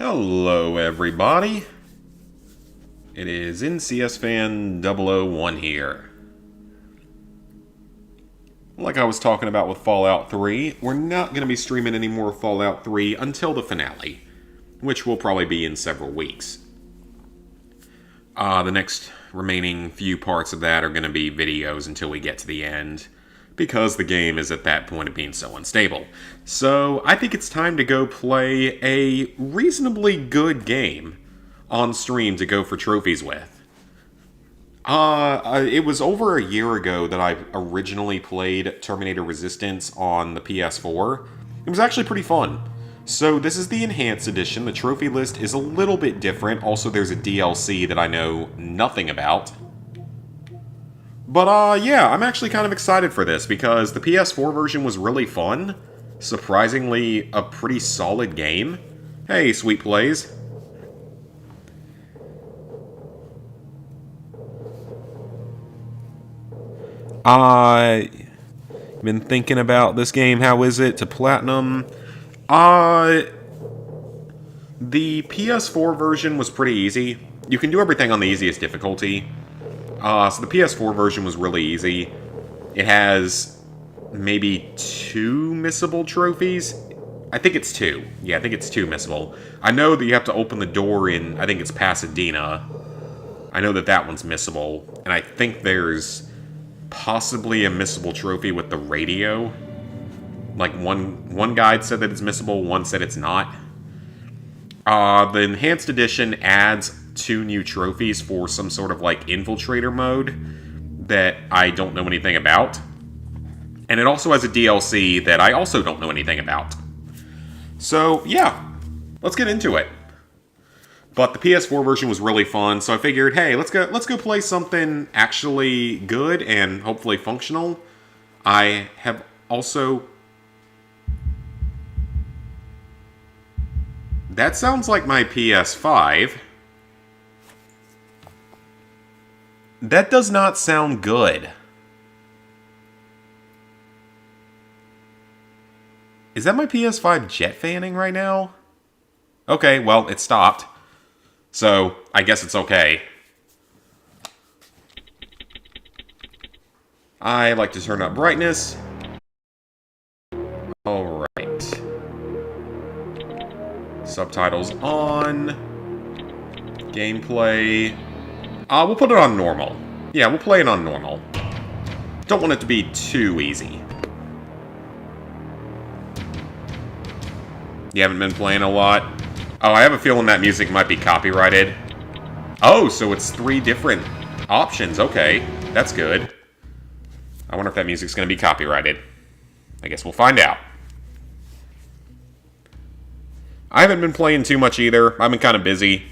Hello everybody, it is NCSFan001 here. Like I was talking about with Fallout 3, we're not going to be streaming any more Fallout 3 until the finale, which will probably be in several weeks. The next remaining few parts of that are going to be videos until we get to the end, because the game is at that point of being so unstable. So I think it's time to go play a reasonably good game on stream to go for trophies with. It was over a year ago that I originally played Terminator Resistance on the PS4. It was actually pretty fun. So this is the Enhanced Edition. The trophy list is a little bit different. Also, there's a DLC that I know nothing about. But, yeah, I'm actually kind of excited for this, because the PS4 version was really fun. Surprisingly, a pretty solid game. Hey, Sweet Plays. Been thinking about this game. How is it to platinum? The PS4 version was pretty easy. You can do everything on the easiest difficulty. So the PS4 version was really easy. It has maybe 2 missable trophies. I think it's 2. Yeah, I think it's 2 missable. I know that you have to open the door in, I think it's Pasadena. I know that that one's missable. And I think there's possibly a missable trophy with the radio. Like, one guide said that it's missable, one said it's not. The Enhanced Edition adds 2 new trophies for some sort of, like, infiltrator mode that I don't know anything about. And it also has a DLC that I also don't know anything about. So, yeah, let's get into it. But the PS4 version was really fun, so I figured, hey, let's go play something actually good and hopefully functional. I have also... That sounds like my PS5. That does not sound good. Is that my PS5 jet fanning right now? Okay, well, it stopped. So, I guess it's okay. I like to turn up brightness. Alright. Subtitles on. Gameplay. We'll put it on normal. Yeah, we'll play it on normal. Don't want it to be too easy. You haven't been playing a lot? Oh, I have a feeling that music might be copyrighted. Oh, so it's 3 different options. Okay, that's good. I wonder if that music's going to be copyrighted. I guess we'll find out. I haven't been playing too much either. I've been kind of busy.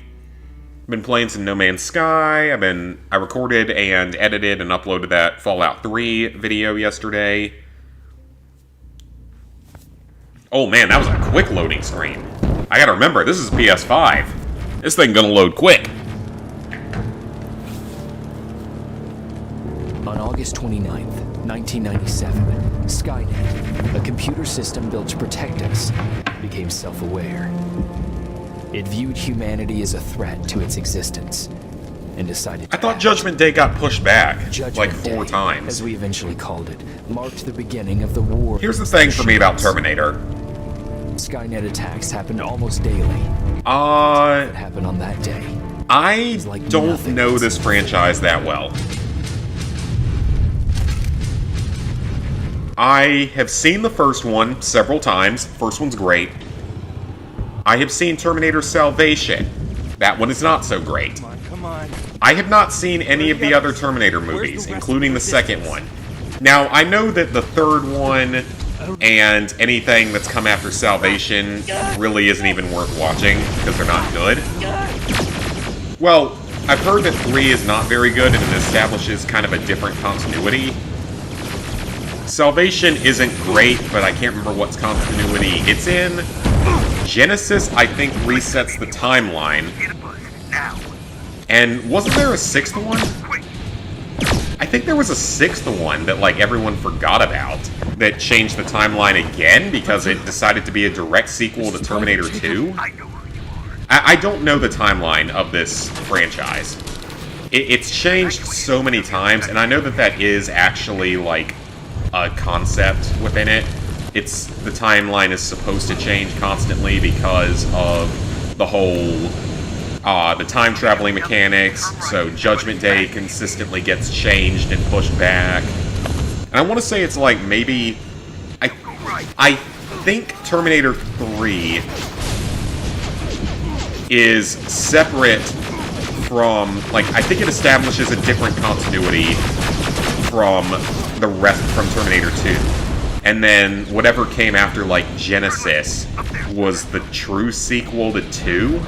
Been playing some No Man's Sky. I recorded and edited and uploaded that Fallout 3 video yesterday. Oh man, that was a quick loading screen. I gotta remember, this is a PS5. This thing gonna load quick. On August 29th, 1997, Skynet, a computer system built to protect us, became self-aware. It viewed humanity as a threat to its existence, and decided to I thought act. Judgment Day got pushed back, Judgment like 4 Day, times. as we eventually called it, marked the beginning of the war. Here's the thing for me about Terminator. Skynet attacks happened almost daily. What happened on that day? I like don't nothing know else. this franchise that well. I have seen the first one several times. First one's great. I have seen Terminator Salvation. That one is not so great. Come on. I have not seen any of the other Terminator movies, including the second one. Now, I know that the third one and anything that's come after Salvation really isn't even worth watching, because they're not good. Well, I've heard that 3 is not very good, and it establishes kind of a different continuity. Salvation isn't great, but I can't remember what continuity it's in. Genesis, I think, resets the timeline. And wasn't there a 6th one? I think there was a 6th one that, like, everyone forgot about, that changed the timeline again because it decided to be a direct sequel to Terminator 2. I don't know the timeline of this franchise. It's changed so many times, and I know that that is actually, like, a concept within it. The timeline is supposed to change constantly because of the whole, the time-traveling mechanics, so Judgment Day consistently gets changed and pushed back. And I want to say it's like maybe... I think Terminator 3 is separate from, like, I think it establishes a different continuity from the rest from Terminator 2. And then whatever came after, like, Genesis was the true sequel to 2.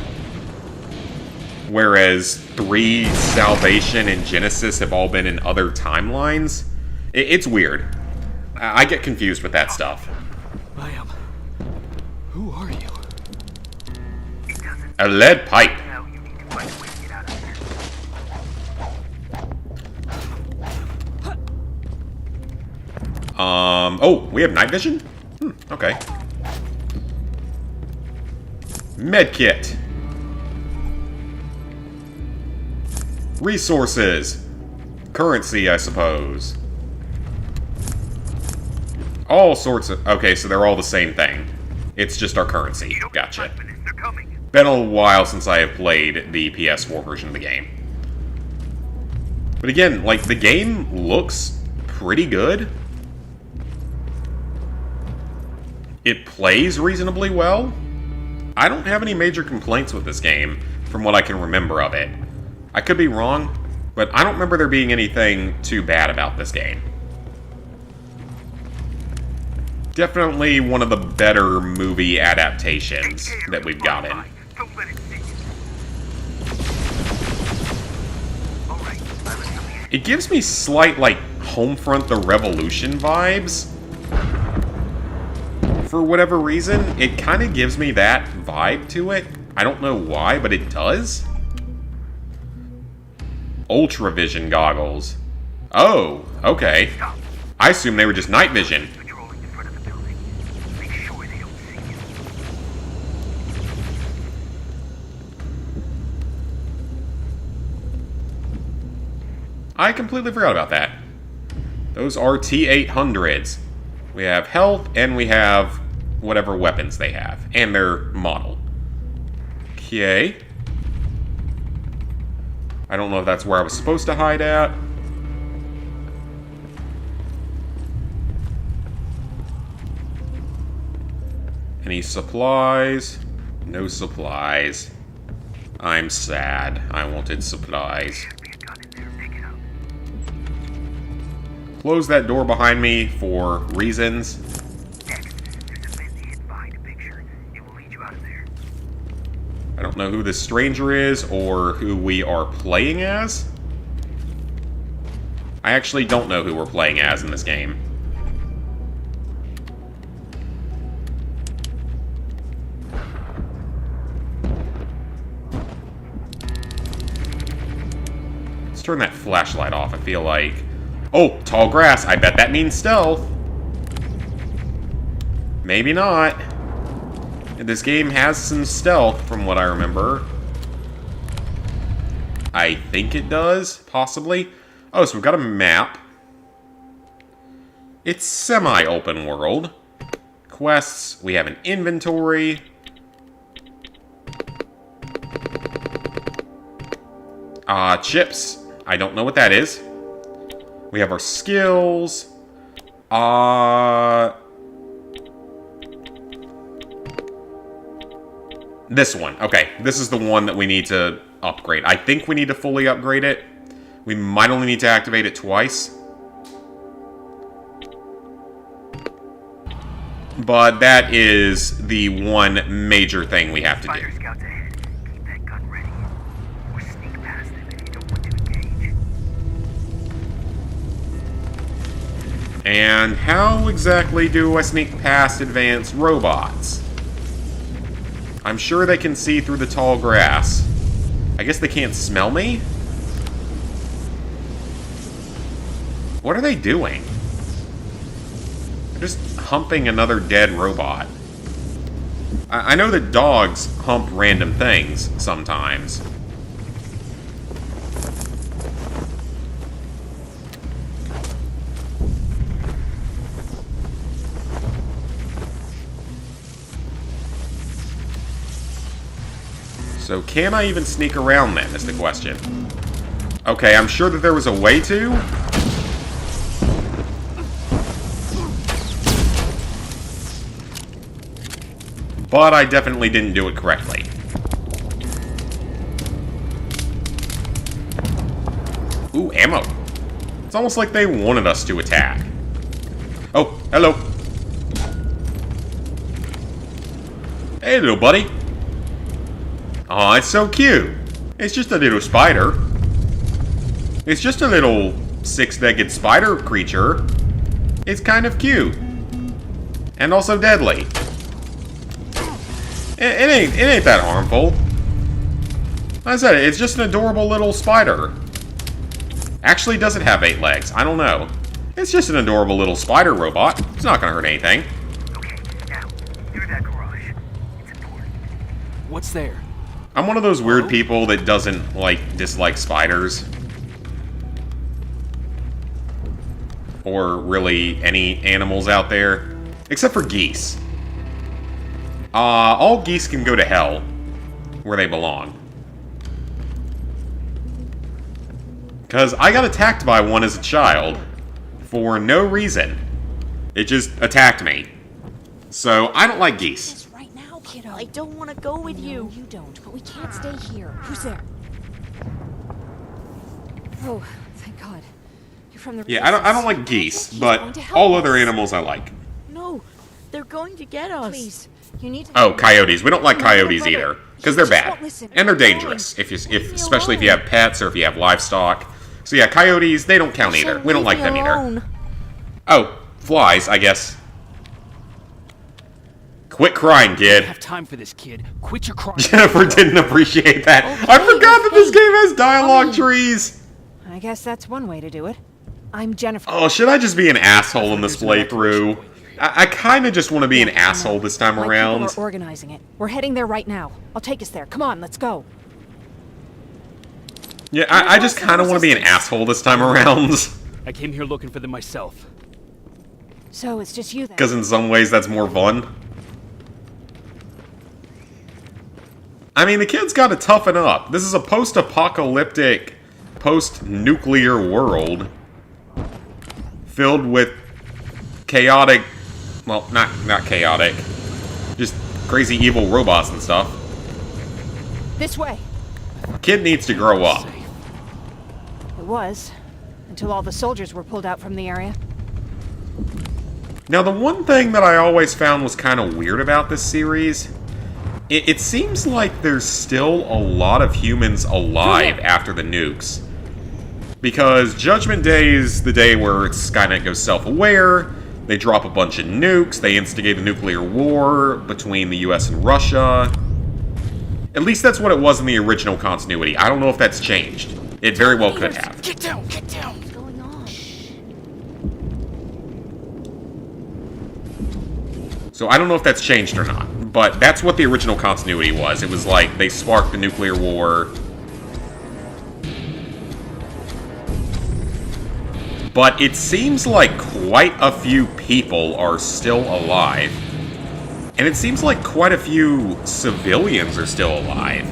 Whereas 3, Salvation, and Genesis have all been in other timelines. It's weird. I get confused with that stuff. I am. Who are you? A lead pipe. Oh, we have night vision? Okay. Medkit. Resources. Currency, I suppose. All sorts of... Okay, so they're all the same thing. It's just our currency. Gotcha. Been a while since I have played the PS4 version of the game. But again, like, the game looks pretty good. It plays reasonably well. I don't have any major complaints with this game, from what I can remember of it. I could be wrong, but I don't remember there being anything too bad about this game. Definitely one of the better movie adaptations that we've gotten. It gives me slight, like, Homefront the Revolution vibes. For whatever reason, it kind of gives me that vibe to it. I don't know why, but it does. Ultravision goggles. Oh, okay. I assume they were just night vision. I completely forgot about that. Those are T-800s. We have health, and we have whatever weapons they have. And their model. Okay. I don't know if that's where I was supposed to hide at. Any supplies? No supplies. I'm sad. I wanted supplies. Close that door behind me for reasons. I don't know who this stranger is or who we are playing as. I actually don't know who we're playing as in this game. Let's turn that flashlight off. I feel like... Oh, tall grass. I bet that means stealth. Maybe not. This game has some stealth, from what I remember. I think it does, possibly. Oh, so we've got a map. It's semi-open world. Quests. We have an inventory. Chips. I don't know what that is. We have our skills. This one. Okay, this is the one that we need to upgrade. I think we need to fully upgrade it. We might only need to activate it twice. But that is the one major thing we have to do. And how exactly do I sneak past advanced robots? I'm sure they can see through the tall grass. I guess they can't smell me? What are they doing? They're just humping another dead robot. I know that dogs hump random things sometimes. So can I even sneak around then, is the question. Okay, I'm sure that there was a way to. But I definitely didn't do it correctly. Ooh, ammo. It's almost like they wanted us to attack. Oh, hello. Hey, little buddy. Aw, it's so cute. It's just a little spider. It's just a little six-legged spider creature. It's kind of cute. And also deadly. It ain't that harmful. Like I said, it's just an adorable little spider. Actually, does it have 8 legs? I don't know. It's just an adorable little spider robot. It's not gonna hurt anything. Okay, now, through that garage. It's important. What's there? I'm one of those weird people that doesn't, like, dislike spiders. Or really any animals out there. Except for geese. All geese can go to hell. Where they belong. Because I got attacked by one as a child. For no reason. It just attacked me. So, I don't like geese. Right now, kiddo. I don't want to go with you. You don't, but we can't stay here. Who's there? Oh, thank God. You're from the Yeah, I don't like geese, but all other animals I like. No, they're going to get us. Please, you need to. Oh, coyotes. We don't like coyotes either. Because they're bad. And they're dangerous. Especially if you have pets or if you have livestock. So yeah, coyotes, they don't count either. We don't like them either. Oh, flies, I guess. Quit crying, kid. I don't have time for this, kid. Quit your crying. Jennifer didn't appreciate that. I forgot that this game has dialogue trees. I guess that's one way to do it. I'm Jennifer. Oh, should I just be an asshole in this playthrough? I kind of just want to be an asshole this time My around. people are organizing it. We're heading there right now. I'll take us there. Come on, let's go. Yeah, I just kind of want to be an asshole this time around. I came here looking for them myself. So it's just you then. Because in some ways that's more fun. I mean, the kid's got to toughen up. This is a post-apocalyptic, post-nuclear world. Filled with chaotic... Well, not chaotic. Just crazy evil robots and stuff. This way. Kid needs to grow up. It was. Until all the soldiers were pulled out from the area. Now, the one thing that I always found was kind of weird about this series... It seems like there's still a lot of humans alive after the nukes. Because Judgment Day is the day where Skynet goes self-aware, they drop a bunch of nukes, they instigate a nuclear war between the US and Russia. At least that's what it was in the original continuity. I don't know if that's changed. It very well could have. Get down, get down! What's going on? So I don't know if that's changed or not. But that's what the original continuity was. It was like they sparked the nuclear war. But it seems like quite a few people are still alive. And it seems like quite a few civilians are still alive.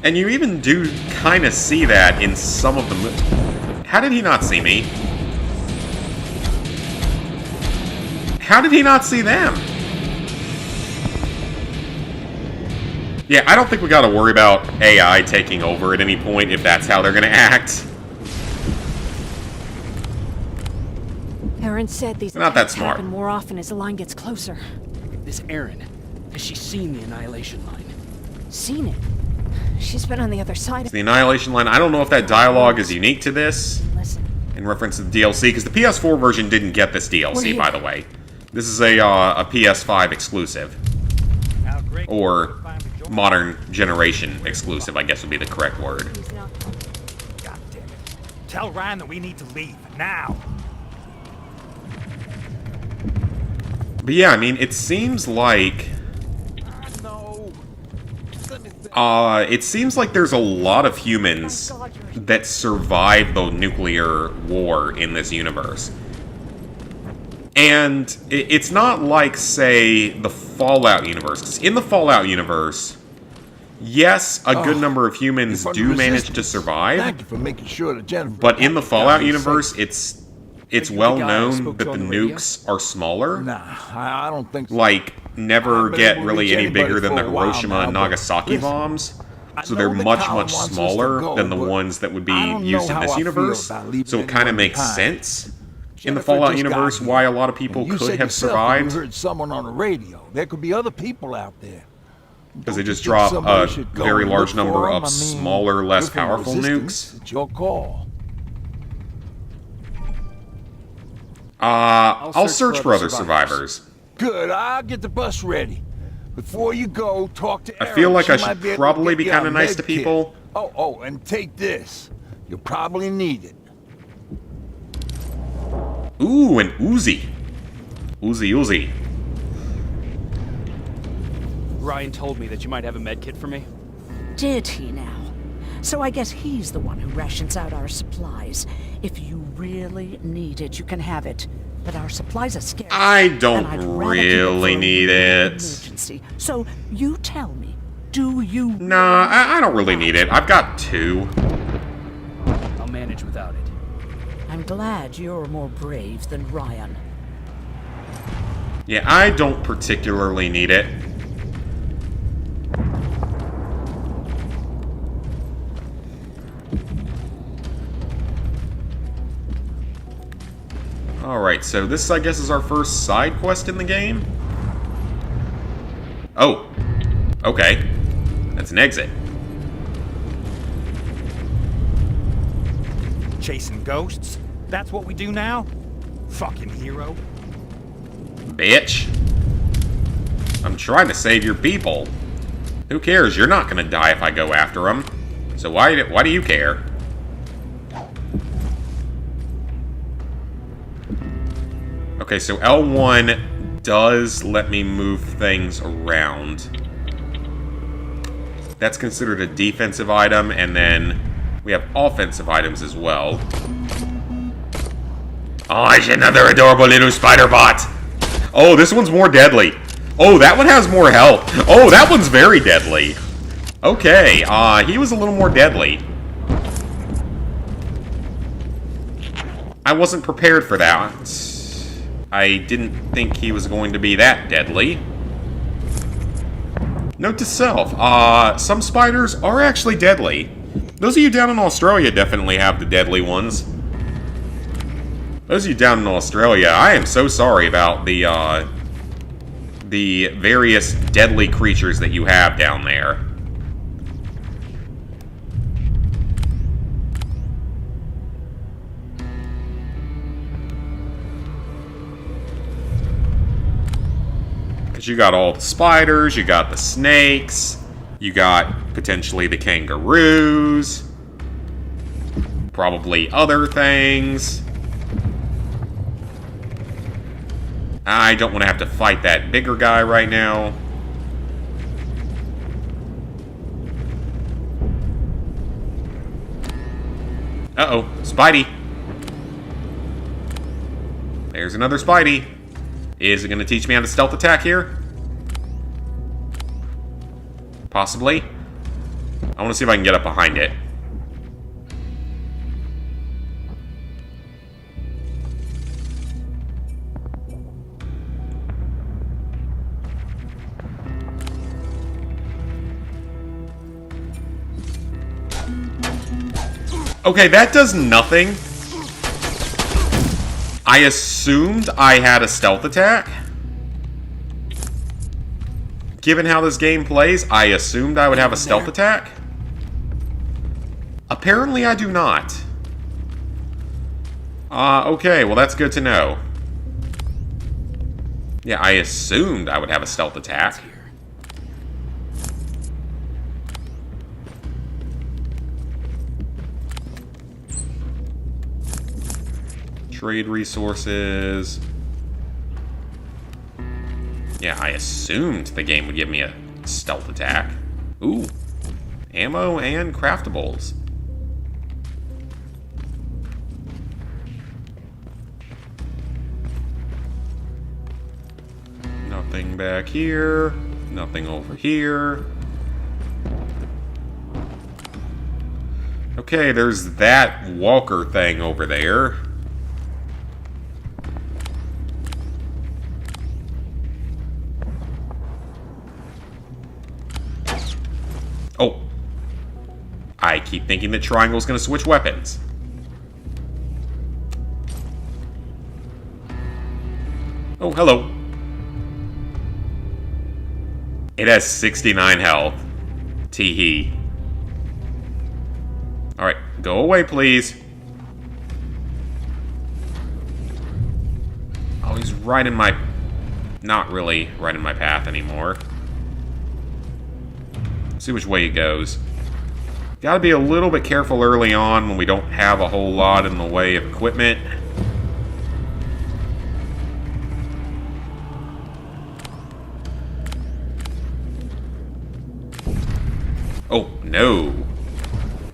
And you even do kind of see that in some of the... How did he not see me? How did he not see them? Yeah, I don't think we gotta worry about AI taking over at any point if that's how they're gonna act. Aaron said these Not that attacks smart. happen more often as the line gets closer. This Erin, has she seen the Annihilation Line? Seen it. She's been on the other side of The Annihilation Line, I don't know if that dialogue is unique to this, Listen. in reference to the DLC, because the PS4 version didn't get this DLC, by the way. This is a PS5 exclusive. Or modern generation exclusive, I guess would be the correct word. God damn it. Tell Ryan that we need to leave, now! But yeah, I mean, it seems like It seems like there's a lot of humans that survive the nuclear war in this universe. And it's not like, say, the Fallout universe. 'Cause in the Fallout universe, yes, a good number of humans do manage to survive. Thank you for making sure that Jennifer. But in the Fallout universe, it's well known that the nukes are smaller. Nah, I don't think so. Like, never I get won't really reach any anybody bigger than for the a while Hiroshima now, and but Nagasaki listen, bombs. So I they're know that much, Colin much wants us to smaller go, than the but ones that would be I don't used know in how this I feel universe. about leaving So it kind of anyone makes behind. sense in the Jennifer Fallout just got universe here, why a lot of people and you could said have yourself survived. You heard someone on the radio. There could be other people out there. Because they Don't you just think drop somebody a should go very and large look for number them? of I mean, smaller, less you're from powerful Resistance. nukes. It's your call. I'll search for other survivors. Good. I'll get the bus ready. Before you go, talk to I Erin. feel like She I might should be able to probably get be you kind a of nice med to kit. people. Oh, and take this. You'll probably need it. Ooh, an Uzi. Uzi. Ryan told me that you might have a med kit for me. Did he now? So I guess he's the one who rations out our supplies. If you really need it, you can have it. But our supplies are scarce. I don't and I'd rather keep really for a need real it. Emergency. So you tell me, do you? Nah, I don't really need it. I've got 2. I'll manage without it. I'm glad you're more brave than Ryan. Yeah, I don't particularly need it. Alright, so this, I guess, is our first side quest in the game? Oh. Okay. That's an exit. Chasing ghosts? That's what we do now? Fucking hero. Bitch. I'm trying to save your people. Who cares? You're not gonna die if I go after them. So why do you care? Okay, so L1 does let me move things around. That's considered a defensive item, and then we have offensive items as well. Oh, it's another adorable little spider bot! Oh, this one's more deadly. Oh, that one has more health. Oh, that one's very deadly. Okay, he was a little more deadly. I wasn't prepared for that. I didn't think he was going to be that deadly. Note to self, some spiders are actually deadly. Those of you down in Australia definitely have the deadly ones. Those of you down in Australia, I am so sorry about the various deadly creatures that you have down there. Because you got all the spiders, you got the snakes, you got potentially the kangaroos, probably other things. I don't want to have to fight that bigger guy right now. Uh-oh, Spidey. There's another Spidey. Is it going to teach me how to stealth attack here? Possibly. I want to see if I can get up behind it. Okay, that does nothing. I assumed I had a stealth attack. Given how this game plays, I assumed I would have a stealth attack. Apparently I do not. Okay, well that's good to know. Yeah, I assumed I would have a stealth attack. Trade resources. Yeah, I assumed the game would give me a stealth attack. Ooh, Ammo and craftables. Nothing back here. Nothing over here. Okay, there's that walker thing over there. Oh. I keep thinking that triangle's gonna switch weapons. Oh, hello. It has 69 health. Tee-hee. Alright, go away, please. Oh, he's right in my... Not really right in my path anymore. See which way he goes. Gotta be a little bit careful early on when we don't have a whole lot in the way of equipment. Oh, no.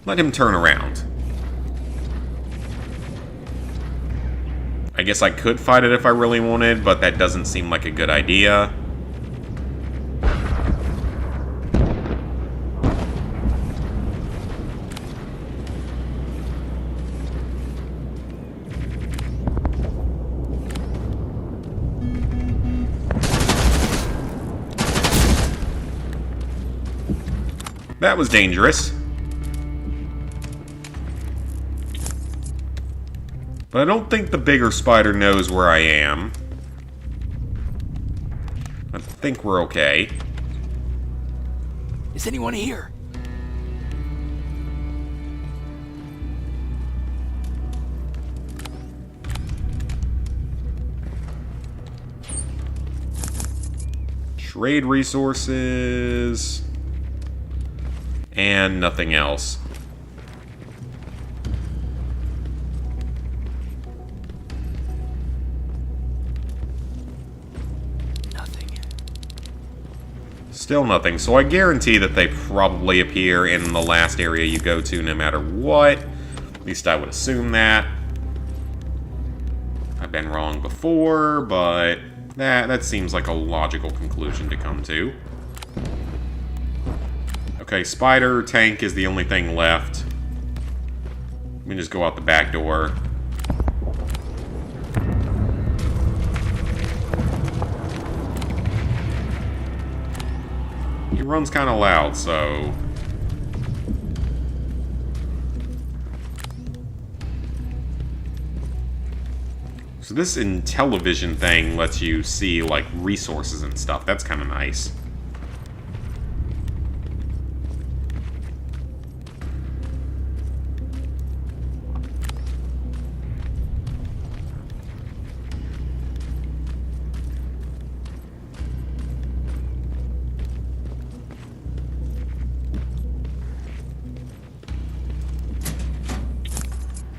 Let him turn around. I guess I could fight it if I really wanted, but that doesn't seem like a good idea. That was dangerous. But I don't think the bigger spider knows where I am. I think we're okay. Is anyone here? Trade resources. And nothing else. Nothing. Still nothing, so I guarantee that they probably appear in the last area you go to no matter what. At least I would assume that. I've been wrong before, but that seems like a logical conclusion to come to. Okay, spider tank is the only thing left. Let me just go out the back door. He runs kind of loud, so... So this Intellivision thing lets you see, like, resources and stuff. That's kind of nice.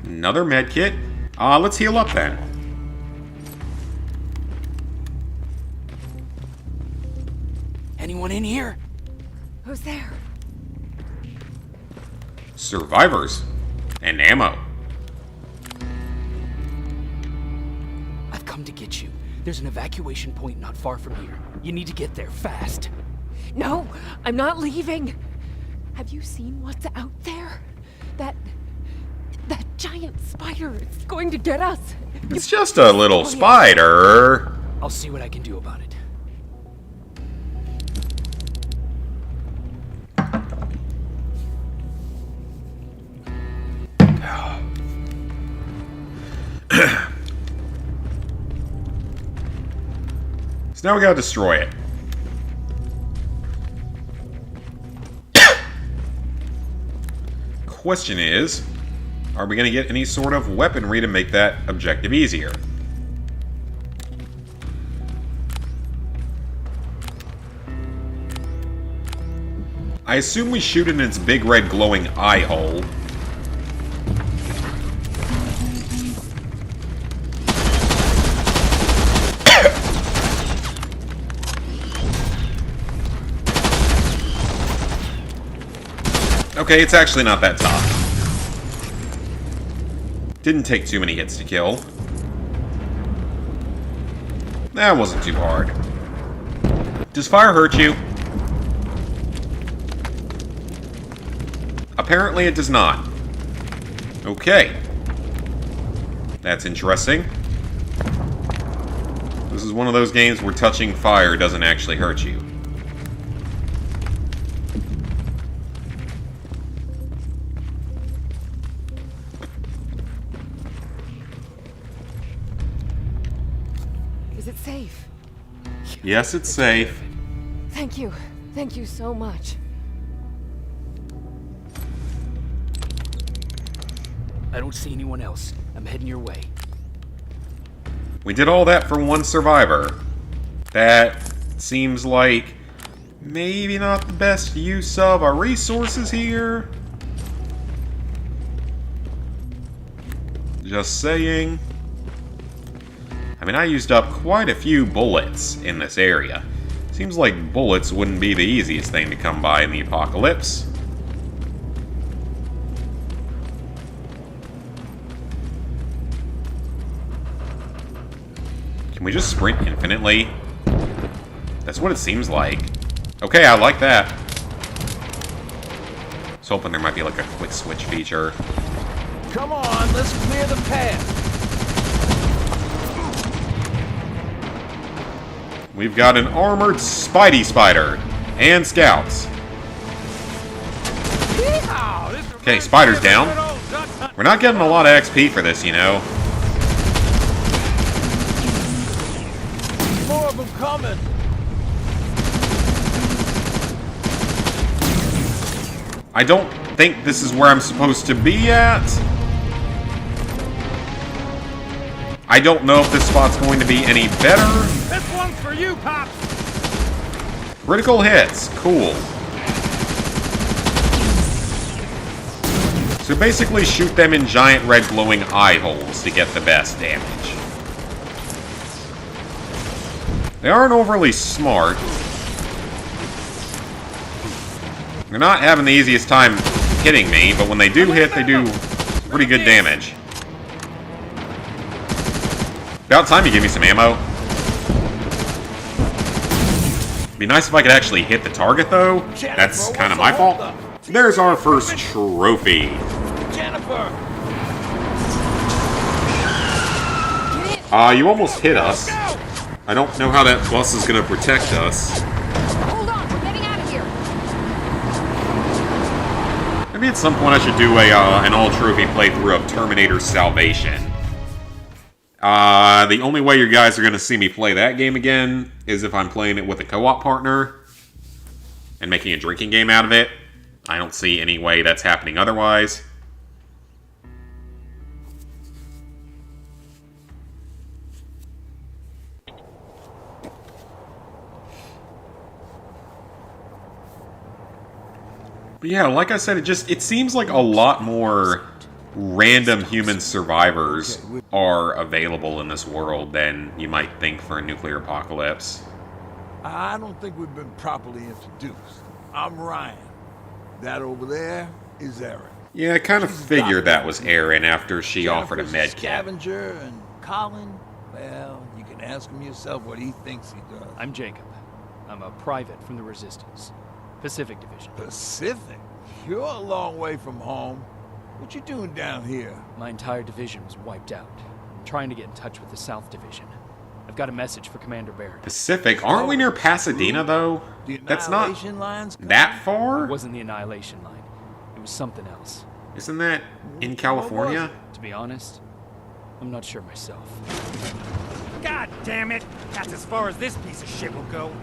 Another med kit. Let's heal up then. Anyone in here? Who's there? Survivors. And ammo. I've come to get you. There's an evacuation point not far from here. You need to get there fast. No, I'm not leaving. Have you seen what's out there? That giant spider is going to get us. It's just a little spider. I'll see what I can do about it. So now we gotta destroy it. Question is, are we gonna get any sort of weaponry to make that objective easier? I assume we shoot it in its big red glowing eye hole. Okay, it's actually not that tough. Didn't take too many hits to kill. That wasn't too hard. Does fire hurt you? Apparently it does not. Okay. That's interesting. This is one of those games where touching fire doesn't actually hurt you. Is it safe? Yes, it's safe. Thank you. Thank you so much. I don't see anyone else. I'm heading your way. We did all that for one survivor. That seems like maybe not the best use of our resources here. Just saying. I mean, I used up quite a few bullets in this area. Seems like bullets wouldn't be the easiest thing to come by in the apocalypse. Can we just sprint infinitely? That's what it seems like. Okay, I like that. I was hoping there might be like a quick switch feature. Come on, let's clear the path. We've got an armored Spidey Spider and scouts. Okay, Spider's down. We're not getting a lot of XP for this, you know. More of them coming. I don't think this is where I'm supposed to be at. I don't know if this spot's going to be any better. This one's for you, Pops! Critical hits. Cool. So basically shoot them in giant red glowing eye holes to get the best damage. They aren't overly smart. They're not having the easiest time hitting me, but when they do hit, they do pretty good damage. About time you give me some ammo. Be nice if I could actually hit the target, though. That's kind of my fault. There's our first trophy. Jennifer! You almost hit us. I don't know how that bus is going to protect us. Hold on, we're getting out of here. Maybe at some point I should do an all-trophy playthrough of Terminator Salvation. The only way you guys are going to see me play that game again is if I'm playing it with a co-op partner and making a drinking game out of it. I don't see any way that's happening otherwise. But yeah, like I said, it seems like a lot more random human survivors are available in this world than you might think for a nuclear apocalypse. I don't think we've been properly introduced. I'm Ryan. That over there is Erin. Yeah, I kind of figured that was Erin after she offered a med kit. Scavenger and Colin, well, you can ask him yourself what he thinks he does. I'm Jacob. I'm a private from the Resistance. Pacific Division. Pacific? You're a long way from home. What you doing down here? My entire division was wiped out. I'm trying to get in touch with the South Division. I've got a message for Commander Barrett. Pacific? Aren't we near Pasadena, though? That's not that far? It wasn't the Annihilation Line. It was something else. Isn't that in California? To be honest, I'm not sure myself. God damn it! That's as far as this piece of shit will go.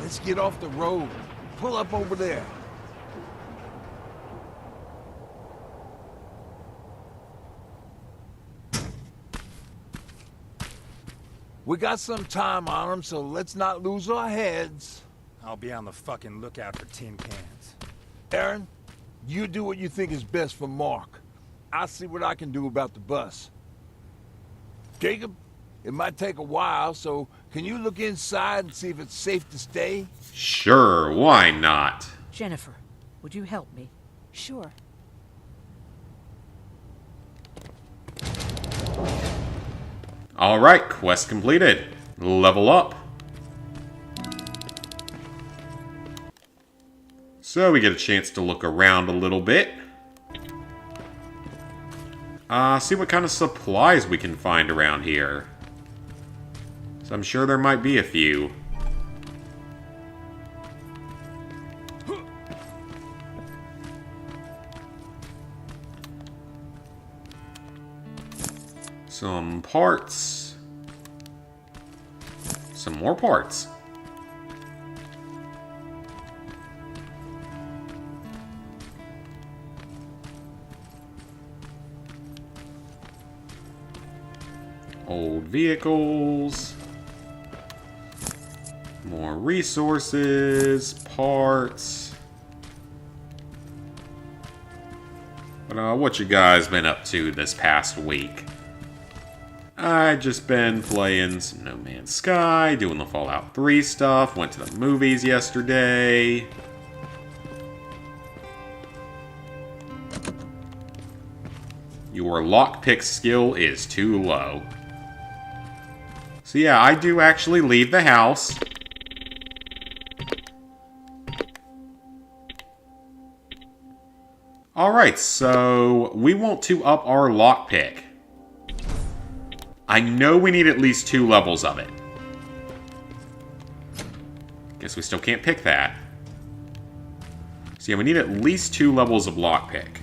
Let's get off the road. Pull up over there. We got some time on them, so let's not lose our heads. I'll be on the fucking lookout for tin cans. Erin, you do what you think is best for Mark. I'll see what I can do about the bus. Jacob, It might take a while, so can you look inside and see if it's safe to stay? Sure, why not? Jennifer, would you help me? Sure. Alright, quest completed. Level up. So we get a chance to look around a little bit. See what kind of supplies we can find around here. So I'm sure there might be a few. Some parts. Some more parts. Old vehicles. More resources, parts. But what you guys been up to this past week? I just been playing some No Man's Sky, doing the Fallout 3 stuff, went to the movies yesterday. Your lockpick skill is too low. So yeah, I do actually leave the house. Alright, so we want to up our lockpick. I know we need at least 2 levels of it. Guess we still can't pick that. So yeah, we need at least 2 levels of lockpick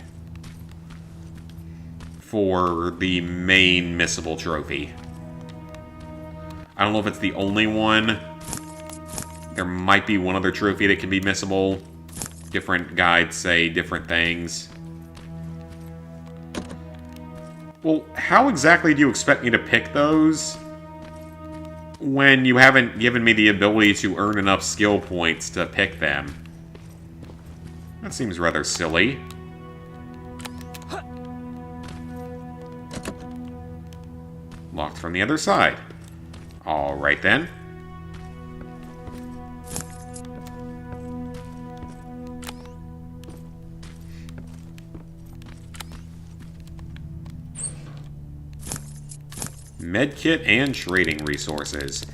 for the main missable trophy. I don't know if it's the only one. There might be one other trophy that can be missable. Different guides say different things. Well, how exactly do you expect me to pick those when you haven't given me the ability to earn enough skill points to pick them? That seems rather silly. Locked from the other side. Alright then. Medkit and trading resources.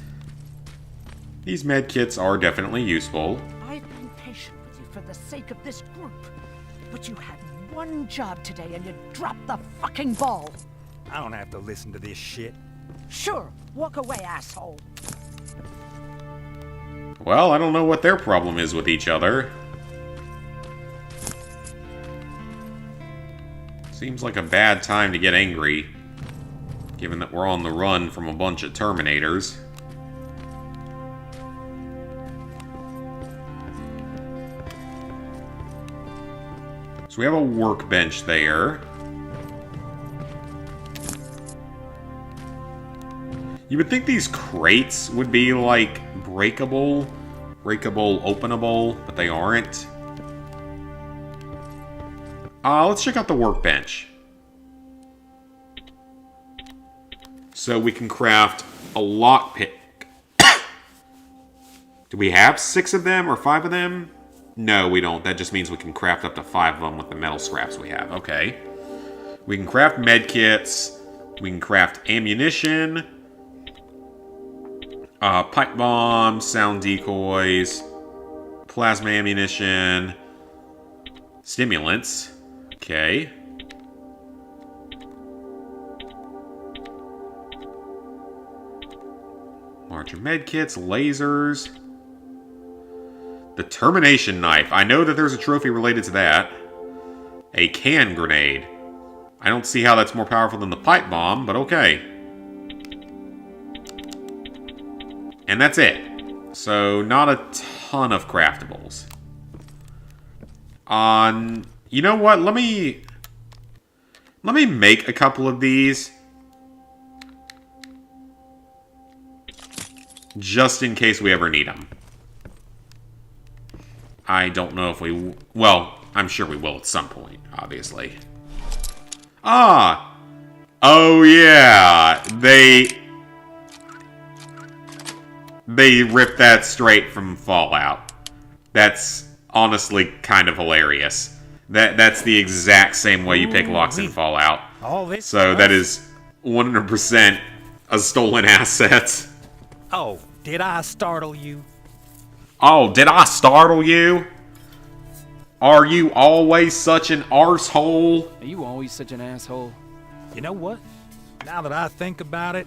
These medkits are definitely useful. I've been patient with you for the sake of this group. But you had one job today and you dropped the fucking ball. I don't have to listen to this shit. Sure, walk away, asshole. Well, I don't know what their problem is with each other. Seems like a bad time to get angry, given that we're on the run from a bunch of Terminators. So we have a workbench there. You would think these crates would be, like, breakable, openable, but they aren't. Let's check out the workbench. So we can craft a lockpick. Do we have 6 of them or 5 of them? No, we don't. That just means we can craft up to 5 of them with the metal scraps we have. Okay. We can craft medkits. We can craft ammunition. Pipe bombs, sound decoys, plasma ammunition, stimulants. Okay. Larger medkits, lasers. The termination knife. I know that there's a trophy related to that. A can grenade. I don't see how that's more powerful than the pipe bomb, but okay. And that's it. So, not a ton of craftables. You know what? Let me make a couple of these. Just in case we ever need them. I don't know if we... Well, I'm sure we will at some point, obviously. Oh, yeah. They ripped that straight from Fallout. That's honestly kind of hilarious. That's the exact same way you pick locks in Fallout. All this So stuff? that is 100% a stolen asset. Oh, did I startle you? Oh, did I startle you? Are you always such an arsehole? Are you always such an asshole? You know what? Now that I think about it,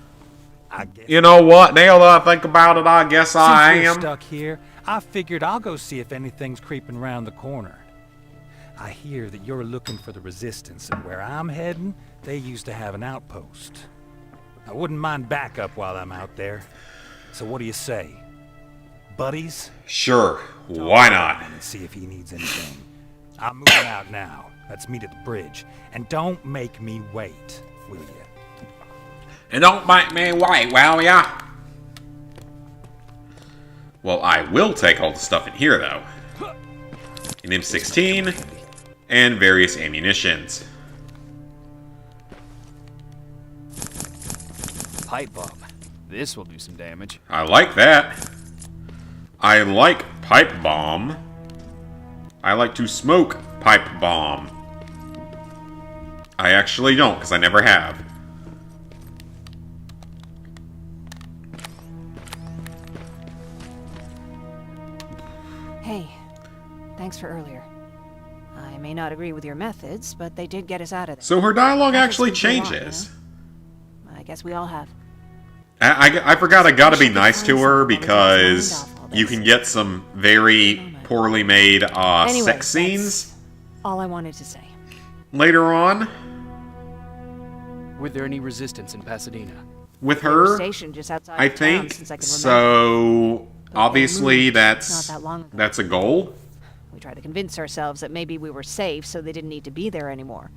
I guess You know what? Now that I think about it, I guess I since we're am. stuck here, I figured I'll go see if anything's creeping around the corner. I hear that you're looking for the Resistance, and where I'm heading, they used to have an outpost. I wouldn't mind backup while I'm out there. So what do you say? Buddies? Sure, why not? And see if he needs anything. I'm moving out now. Let's meet at the bridge. And don't make me wait, will you? And don't make me wait, will ya? Well, I will take all the stuff in here, though. An M16 and various ammunitions. Pipe bomb. This will do some damage. I like that. I like pipe bomb. I like to smoke pipe bomb. I actually don't, because I never have. Hey, thanks for earlier. I may not agree with your methods, but they did get us out of there. So her dialogue I actually just moved on, changes. I guess we all have. I forgot I gotta be nice to her Find something because to wind off all you this. can get some very poorly made Anyway, sex scenes all I wanted to say. later on Were there any resistance in Pasadena? with They were her. stationed just outside I of town think since I can remember. so. But they Obviously, moved that's not that long ago. that's a goal. We tried to convince ourselves that maybe we were safe, so they didn't need to be there anymore.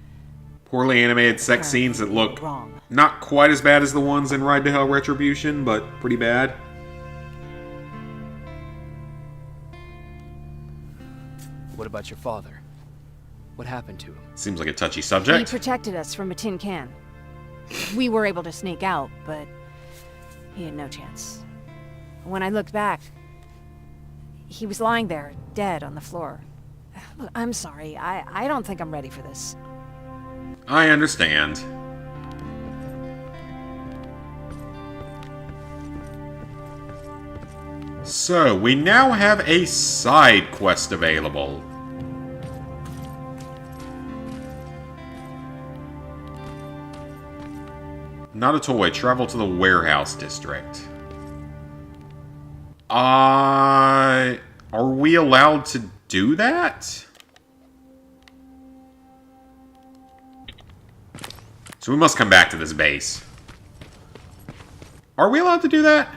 Poorly animated sex scenes that look Wrong. not quite as bad as the ones in Ride to Hell Retribution, but pretty bad. What about your father? What happened to him? Seems like a touchy He subject. protected us from a tin can. We were able to sneak out, but he had no chance. When I looked back, he was lying there, dead on the floor. Look, I'm sorry. I don't think I'm ready for this. I understand. So, we now have a side quest available. Not a toy. Travel to the warehouse district. Are we allowed to do that? So we must come back to this base. Are we allowed to do that?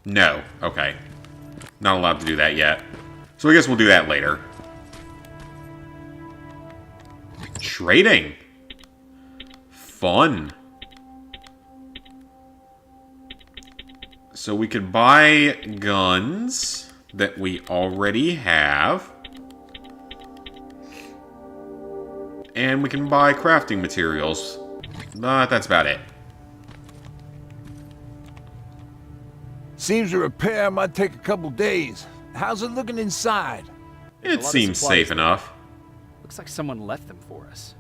No. Okay. Not allowed to do that yet. So I guess we'll do that later. Trading. Fun. So we could buy guns that we already have. And we can buy crafting materials. But that's about it. Seems a repair might take a couple days. How's it looking inside? There's a It lot of seems supplies safe there. enough. Looks like someone left them for us.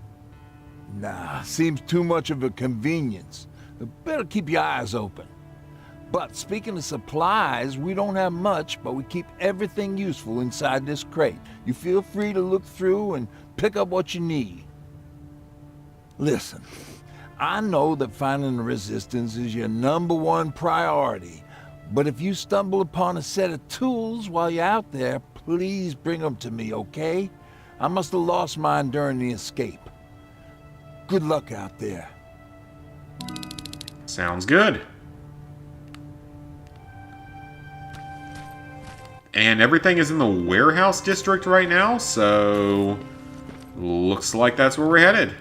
Nah, seems too much of a convenience. Better keep your eyes open. But speaking of supplies, we don't have much, but we keep everything useful inside this crate. You feel free to look through and pick up what you need. Listen, I know that finding the Resistance is your #1 priority, but if you stumble upon a set of tools while you're out there, please bring them to me, okay? I must have lost mine during the escape. Good luck out there. Sounds good. And everything is in the warehouse district right now, so looks like that's where we're headed.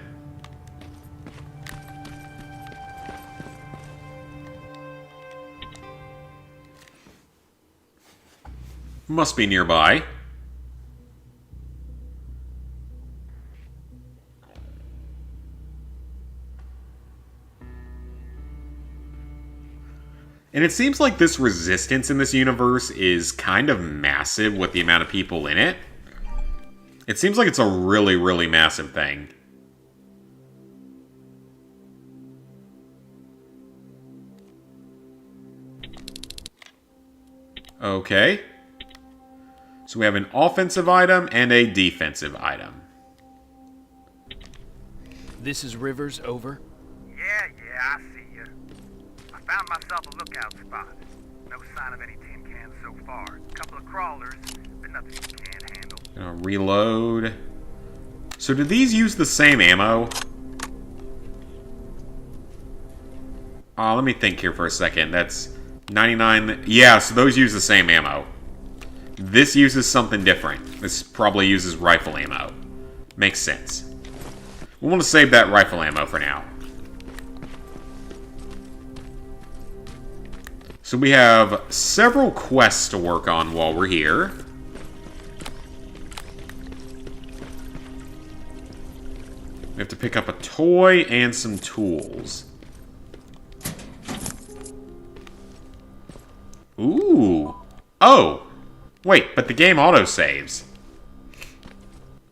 Must be nearby. And it seems like this resistance in this universe is kind of massive with the amount of people in it. It seems like it's a really, really massive thing. Okay. So we have an offensive item and a defensive item. This is Rivers, over. Yeah, I see you. I found myself a lookout spot. No sign of any tin cans so far. Couple of crawlers, but nothing you can't handle. Gonna reload. So do these use the same ammo? Let me think here for a second. That's 99... Yeah, so those use the same ammo. This uses something different. This probably uses rifle ammo. Makes sense. We want to save that rifle ammo for now. So we have several quests to work on while we're here. We have to pick up a toy and some tools. Ooh. Oh. Wait, but the game auto-saves.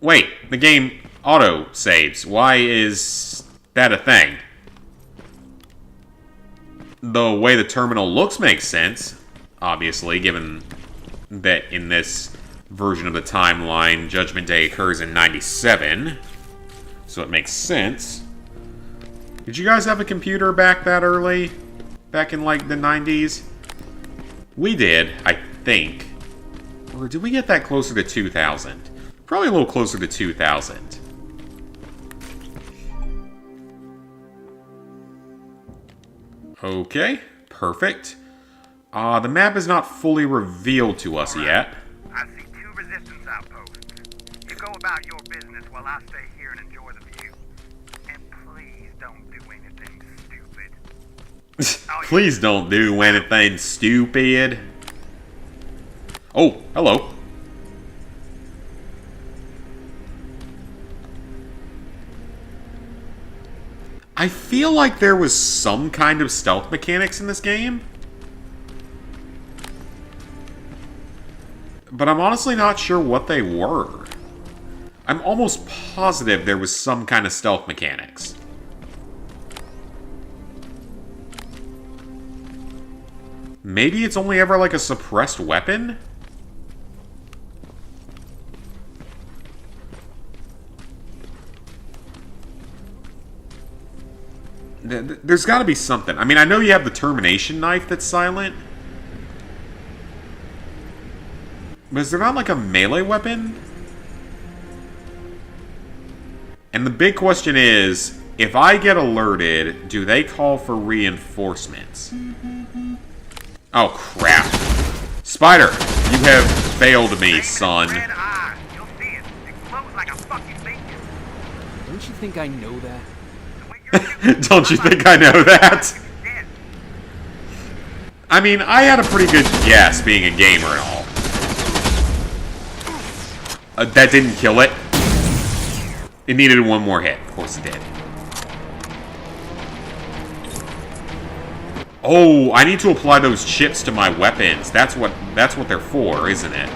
Wait, the game auto-saves. Why is that a thing? The way the terminal looks makes sense, obviously, given that in this version of the timeline, Judgment Day occurs in 97. So it makes sense. Did you guys have a computer back that early? Back in, like, the 90s? We did, I think. Or did we get that closer to 2000? Probably a little closer to 2000. Okay, perfect. The map is not fully revealed to us yet. I see 2 resistance outposts. You go about your business while I stay here and enjoy the view. And please don't do anything stupid. Please don't do anything stupid. Oh, hello. I feel like there was some kind of stealth mechanics in this game. But I'm honestly not sure what they were. I'm almost positive there was some kind of stealth mechanics. Maybe it's only ever like a suppressed weapon? There's got to be something. I mean, I know you have the termination knife that's silent. But is there not like a melee weapon? And the big question is, if I get alerted, do they call for reinforcements? Oh, crap. Spider, you have failed me, son. Red eye. You'll see it. It glows like a fucking beacon. Don't you think I know that? The way you're shooting, Don't you think I know that? I mean, I had a pretty good guess being a gamer and all. That didn't kill it. It needed one more hit. Of course it did. Oh, I need to apply those chips to my weapons. That's what they're for, isn't it?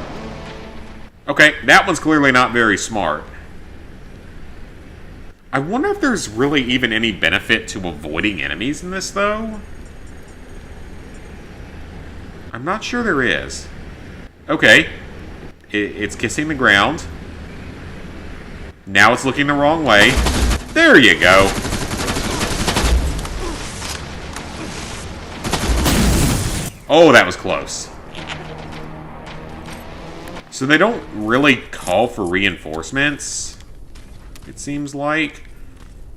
Okay, that one's clearly not very smart. I wonder if there's really even any benefit to avoiding enemies in this, though. I'm not sure there is. Okay. It's kissing the ground. Now it's looking the wrong way. There you go. Oh, that was close. So they don't really call for reinforcements, it seems like,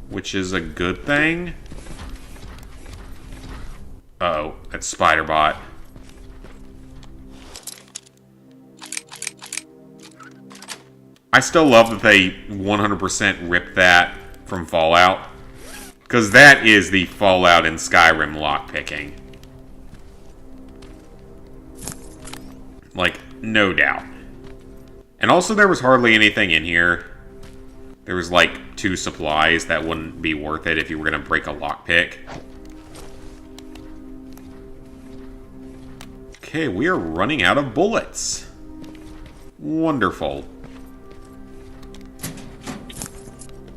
which is a good thing. Uh-oh, that's Spider-Bot. I still love that they 100% ripped that from Fallout, because that is the Fallout and Skyrim lockpicking. Like, no doubt. And also, there was hardly anything in here. There was, like, 2 supplies that wouldn't be worth it if you were going to break a lockpick. Okay, we are running out of bullets. Wonderful.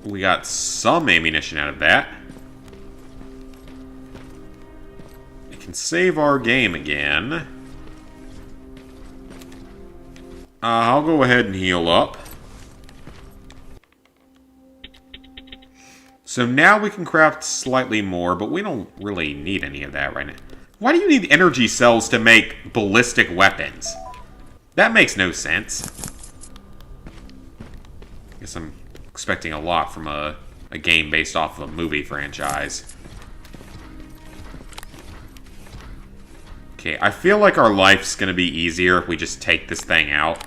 We got some ammunition out of that. We can save our game again. I'll go ahead and heal up. So now we can craft slightly more, but we don't really need any of that right now. Why do you need energy cells to make ballistic weapons? That makes no sense. I guess I'm expecting a lot from a game based off of a movie franchise. Okay, I feel like our life's gonna be easier if we just take this thing out.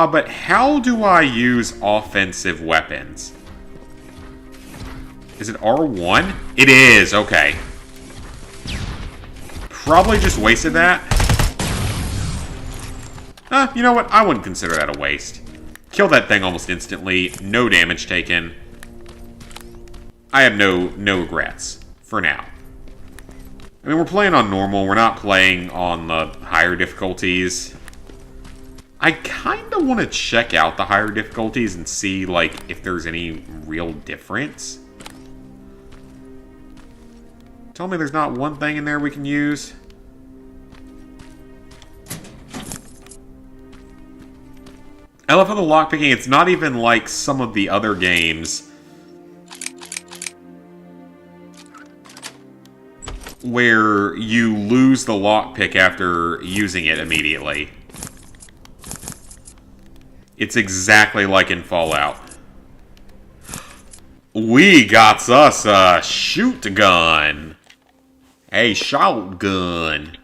But how do I use offensive weapons? Is it R1? It is, okay. Probably just wasted that. You know what? I wouldn't consider that a waste. Killed that thing almost instantly. No damage taken. I have no regrets. For now. I mean, we're playing on normal. We're not playing on the higher difficulties. I kind of want to check out the higher difficulties and see, like, if there's any real difference. Tell me there's not one thing in there we can use. I love how the lockpicking, it's not even like some of the other games where you lose the lockpick after using it immediately. It's exactly like in Fallout. We got us a shoot gun. A shotgun.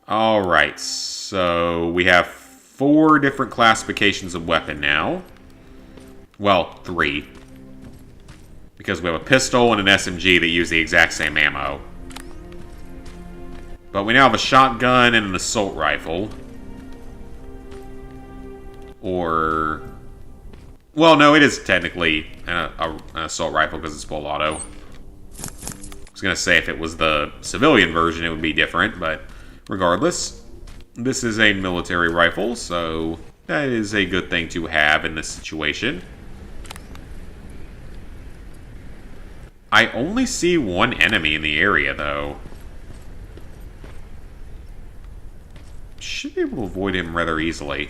Alright, so we have 4 different classifications of weapon now. Well, 3. Because we have a pistol and an SMG that use the exact same ammo. But we now have a shotgun and an assault rifle. Or... well, no, it is technically an assault rifle because it's full auto. I was going to say if it was the civilian version, it would be different, but regardless, this is a military rifle, so that is a good thing to have in this situation. I only see one enemy in the area, though. Should be able to avoid him rather easily.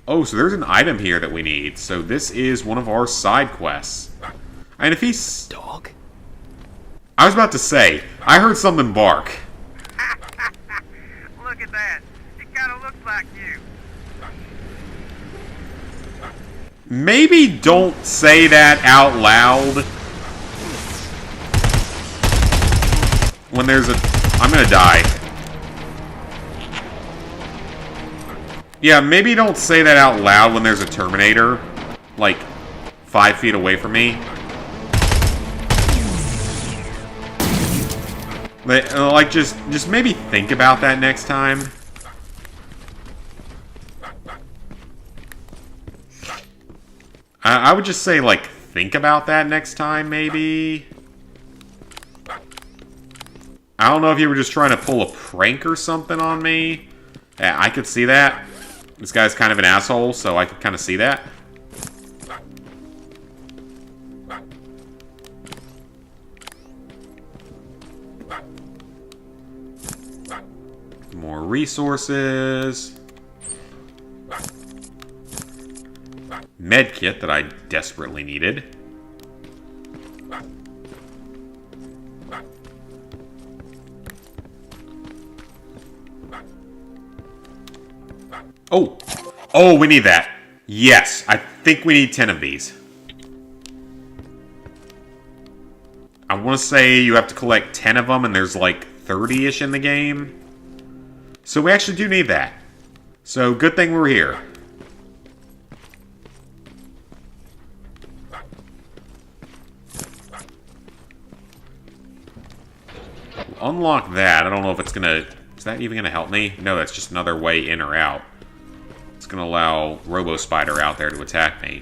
Oh, so there's an item here that we need. So this is one of our side quests. And if he's... dog? I was about to say, I heard something bark. Look at that. It kind of looks like you. Maybe don't say that out loud. When there's a... I'm gonna die. Yeah, maybe don't say that out loud when there's a Terminator, like, 5 feet away from me. But, like, just maybe think about that next time. I would just say, like, think about that next time, maybe. I don't know if you were just trying to pull a prank or something on me. Yeah, I could see that. This guy's kind of an asshole, so I could kind of see that. More resources. Medkit that I desperately needed. Oh! Oh, we need that. Yes, I think we need 10 of these. I want to say you have to collect 10 of them, and there's like 30-ish in the game. So we actually do need that. So, good thing we're here. We'll unlock that. I don't know if it's gonna... is that even gonna help me? No, that's just another way in or out. It's gonna allow Robo Spider out there to attack me.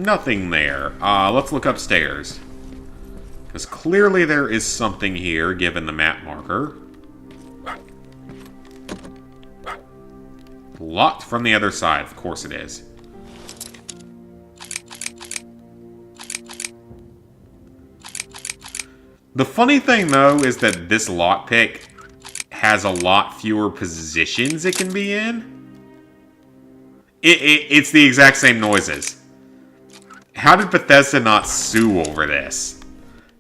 nothing there. Let's look upstairs. Because clearly there is something here, given the map marker. Locked from the other side, of course it is. The funny thing, though, is that this lockpick has a lot fewer positions it can be in. It's the exact same noises. How did Bethesda not sue over this?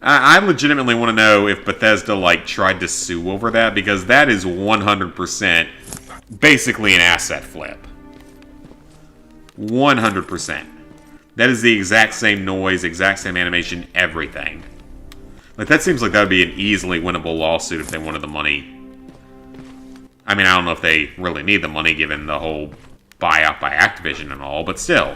I legitimately want to know if Bethesda, like, tried to sue over that, because that is 100% basically an asset flip. 100%. That is the exact same noise, exact same animation, everything. Like, that seems like that would be an easily winnable lawsuit if they wanted the money. I mean, I don't know if they really need the money, given the whole buyout by Activision and all, but still.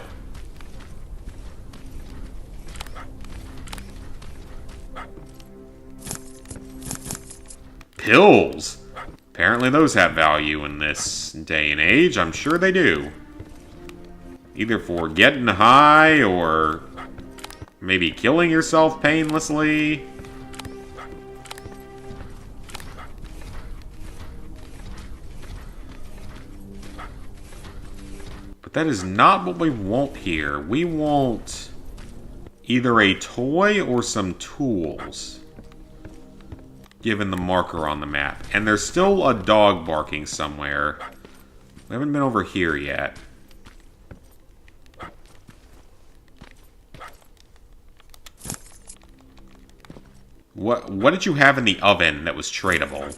Pills! Apparently those have value in this day and age. I'm sure they do. Either for getting high, or maybe killing yourself painlessly. But that is not what we want here. We want either a toy or some tools, given the marker on the map. And there's still a dog barking somewhere. We haven't been over here yet. What did you have in the oven that was tradable?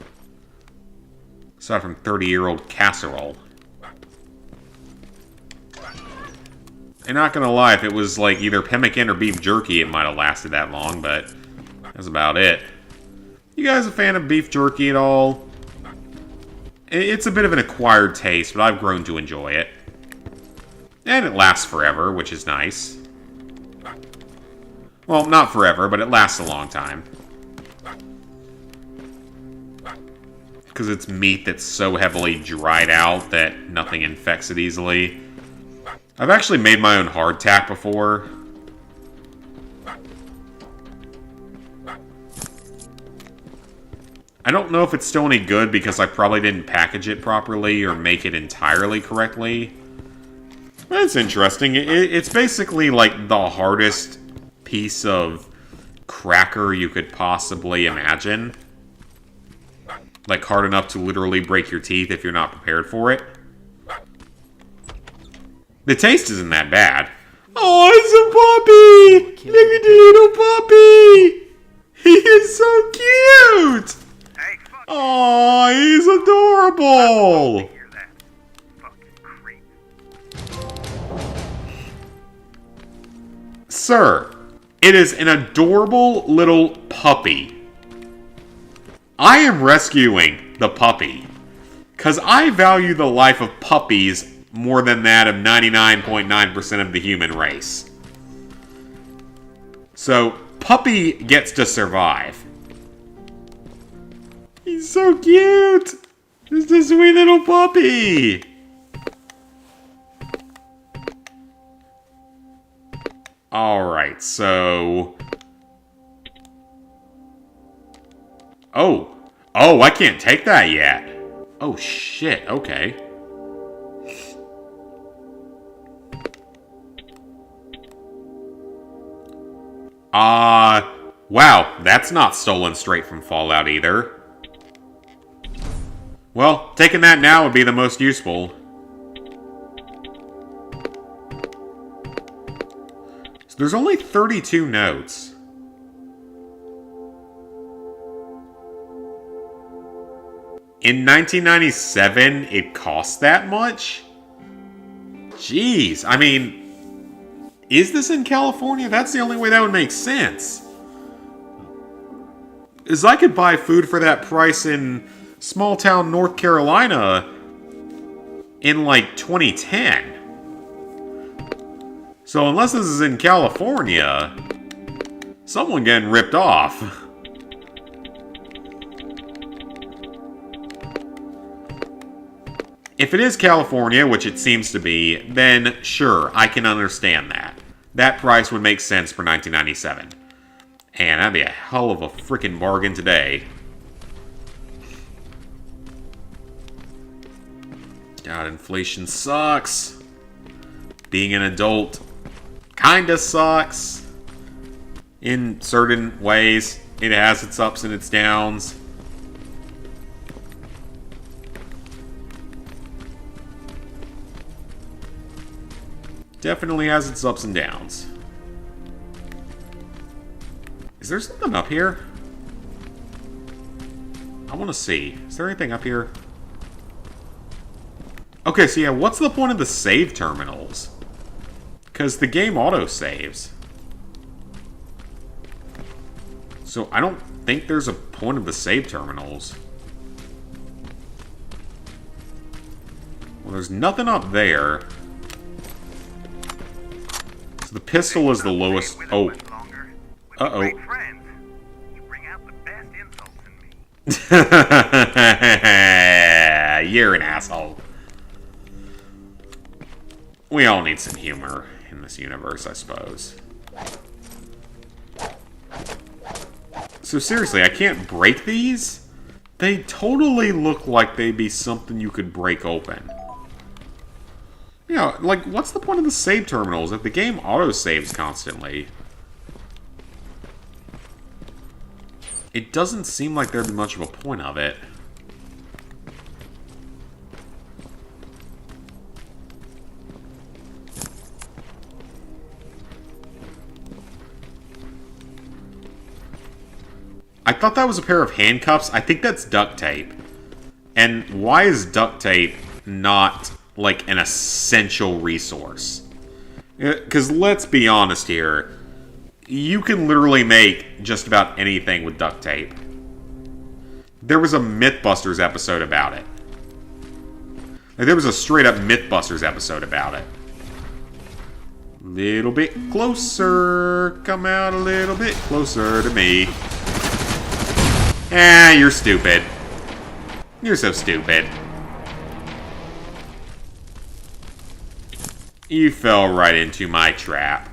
Aside from 30-year-old casserole. I'm not gonna lie, if it was like either pemmican or beef jerky, it might have lasted that long, but that's about it. You guys a fan of beef jerky at all? It's a bit of an acquired taste, but I've grown to enjoy it. And it lasts forever, which is nice. Well, not forever, but it lasts a long time. Because it's meat that's so heavily dried out that nothing infects it easily. I've actually made my own hardtack before. I don't know if it's still any good because I probably didn't package it properly or make it entirely correctly. That's interesting. It's basically like the hardest piece of cracker you could possibly imagine. Like hard enough to literally break your teeth if you're not prepared for it. The taste isn't that bad. Oh, it's a puppy! Look at the little puppy! He is so cute! Hey, fuck Oh, he's adorable! hear that. Fucking creep. Sir, it is an adorable little puppy. I am rescuing the puppy. Because I value the life of puppies more than that of 99.9% of the human race. So, puppy gets to survive. He's so cute! Just a sweet little puppy! Alright, so... Oh! Oh, I can't take that yet! Oh shit, okay. Wow, that's not stolen straight from Fallout either. Well, taking that now would be the most useful. So there's only 32 notes. In 1997, it cost that much? Jeez, I mean... Is this in California? That's the only way that would make sense. Is I could buy food for that price in small town North Carolina in like 2010. So unless this is in California, someone getting ripped off. If it is California, which it seems to be, then sure, I can understand that. That price would make sense for 1997. And that'd be a hell of a freaking bargain today. God, inflation sucks. Being an adult kinda sucks. In certain ways, it has its ups and its downs. Definitely has its ups and downs. Is there something up here? I want to see. Is there anything up here? Okay, so yeah, what's the point of the save terminals? Because the game auto-saves. So I don't think there's a point of the save terminals. Well, there's nothing up there. So the pistol is the lowest. Oh. Uh-oh. You're an asshole. We all need some humor in this universe, I suppose. So seriously, I can't break these? They totally look like they'd be something you could break open. You know, like, what's the point of the save terminals if the game auto-saves constantly? It doesn't seem like there'd be much of a point of it. I thought that was a pair of handcuffs. I think that's duct tape. And why is duct tape not, like, an essential resource? Because let's be honest here. You can literally make just about anything with duct tape. There was a Mythbusters episode about it. Like, there was a straight-up Mythbusters episode about it. Little bit closer. Come out a little bit closer to me. Ah, you're stupid. You're so stupid. You fell right into my trap.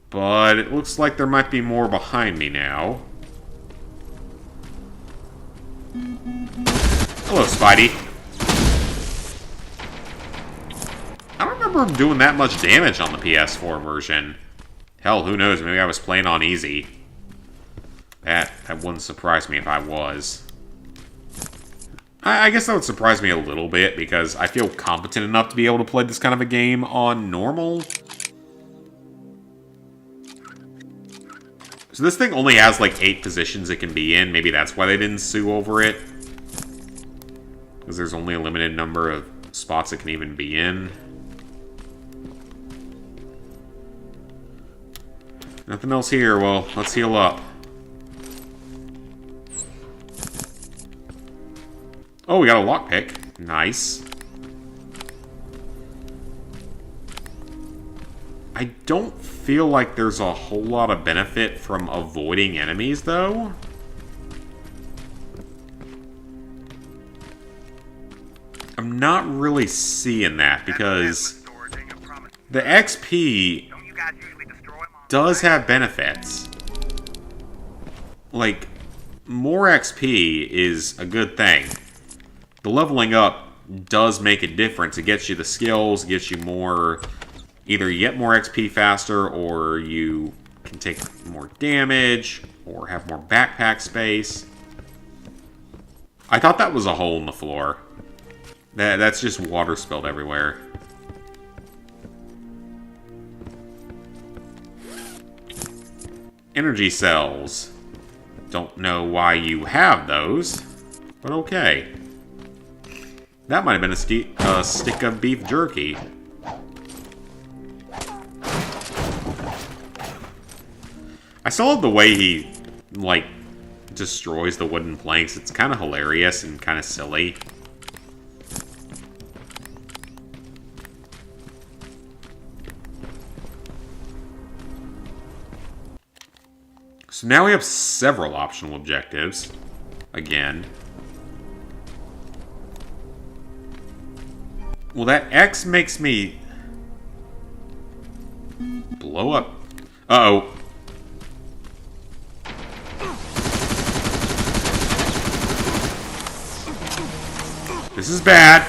But it looks like there might be more behind me now. Hello, Spidey. I don't remember him doing that much damage on the PS4 version. Hell, who knows? Maybe I was playing on easy. That wouldn't surprise me if I was. I guess that would surprise me a little bit, because I feel competent enough to be able to play this kind of a game on normal. So this thing only has like 8 positions it can be in. Maybe that's why they didn't sue over it. Because there's only a limited number of spots it can even be in. Nothing else here. Well, let's heal up. Oh, we got a lockpick. Nice. I don't feel like there's a whole lot of benefit from avoiding enemies, though. I'm not really seeing that, because the XP does have benefits. Like, more XP is a good thing. The leveling up does make a difference. It gets you the skills, gets you more... Either you get more XP faster, or you can take more damage, or have more backpack space. I thought that was a hole in the floor. That's just water spilled everywhere. Energy cells. Don't know why you have those, but okay. That might have been a stick of beef jerky. I still love the way he, like, destroys the wooden planks. It's kind of hilarious and kind of silly. So now we have several optional objectives. Again. Well, that X makes me... blow up. Uh-oh. This is bad.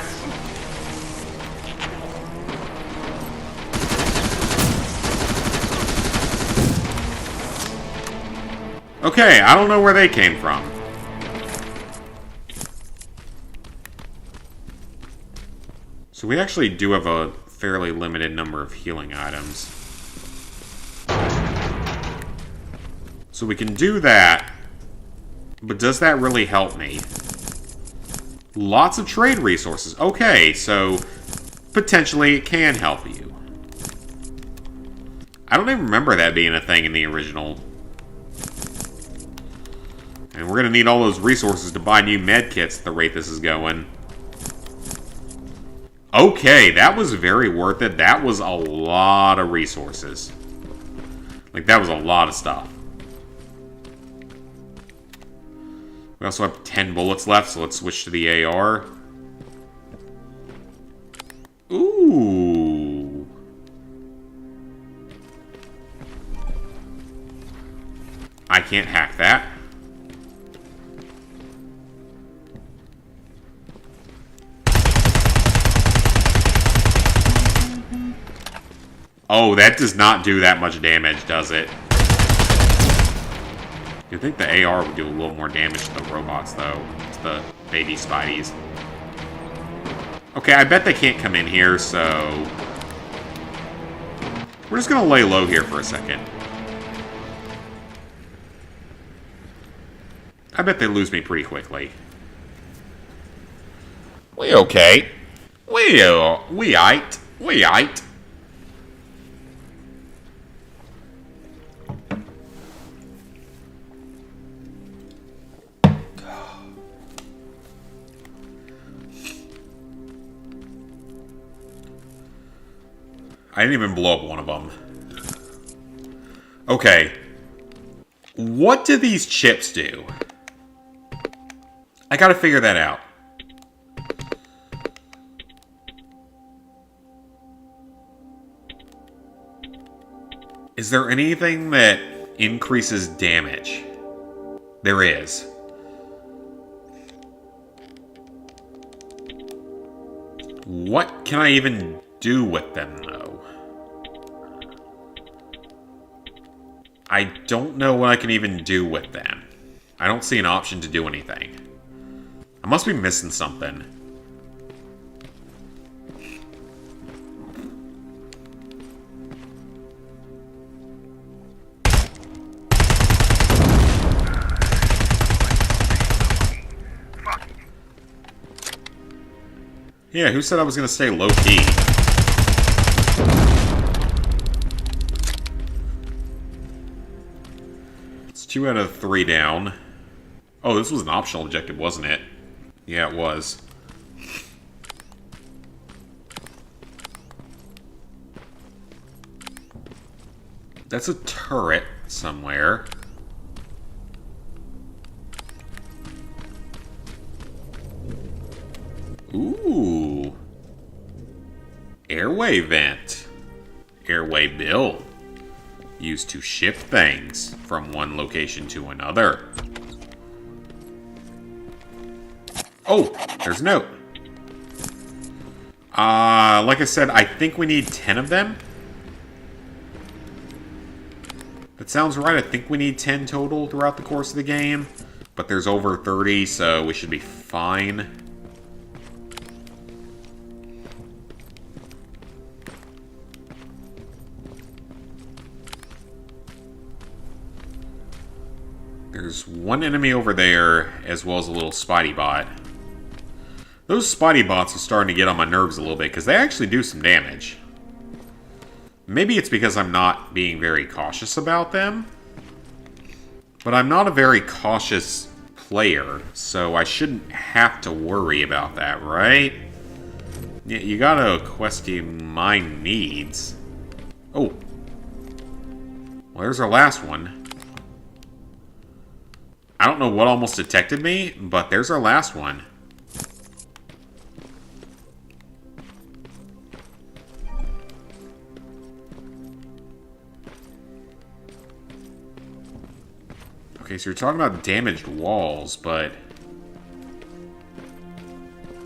Okay, I don't know where they came from. So we actually do have a fairly limited number of healing items. So we can do that, but does that really help me? Lots of trade resources. Okay, so potentially it can help you. I don't even remember that being a thing in the original. And we're going to need all those resources to buy new med kits at the rate this is going. Okay, that was very worth it. That was a lot of resources. Like, that was a lot of stuff. We also have 10 bullets left, so let's switch to the AR. Ooh. I can't hack that. Oh, that does not do that much damage, does it? You'd think the AR would do a little more damage to the robots, though. To the baby Spideys. Okay, I bet they can't come in here, so... we're just gonna lay low here for a second. I bet they lose me pretty quickly. We okay. We aight. We aight. I didn't even blow up one of them. Okay. What do these chips do? I gotta figure that out. Is there anything that increases damage? There is. What can I even do with them, though? I don't know what I can even do with them. I don't see an option to do anything. I must be missing something. Yeah, who said I was going to stay low-key? It's 2 out of 3 down. Oh, this was an optional objective, wasn't it? Yeah, it was. That's a turret somewhere. Ooh. Airway vent. Airway bill. Used to ship things from one location to another. Oh, there's a note. Like I said, I think we need 10 of them. That sounds right. I think we need 10 total throughout the course of the game. But there's over 30, so we should be fine. There's one enemy over there, as well as a little Spidey bot. Those Spidey bots are starting to get on my nerves a little bit, because they actually do some damage. Maybe it's because I'm not being very cautious about them. But I'm not a very cautious player, so I shouldn't have to worry about that, right? Yeah, you gotta question my needs. Oh. Well, there's our last one. I don't know what almost detected me, but there's our last one. Okay, so you're talking about damaged walls, but...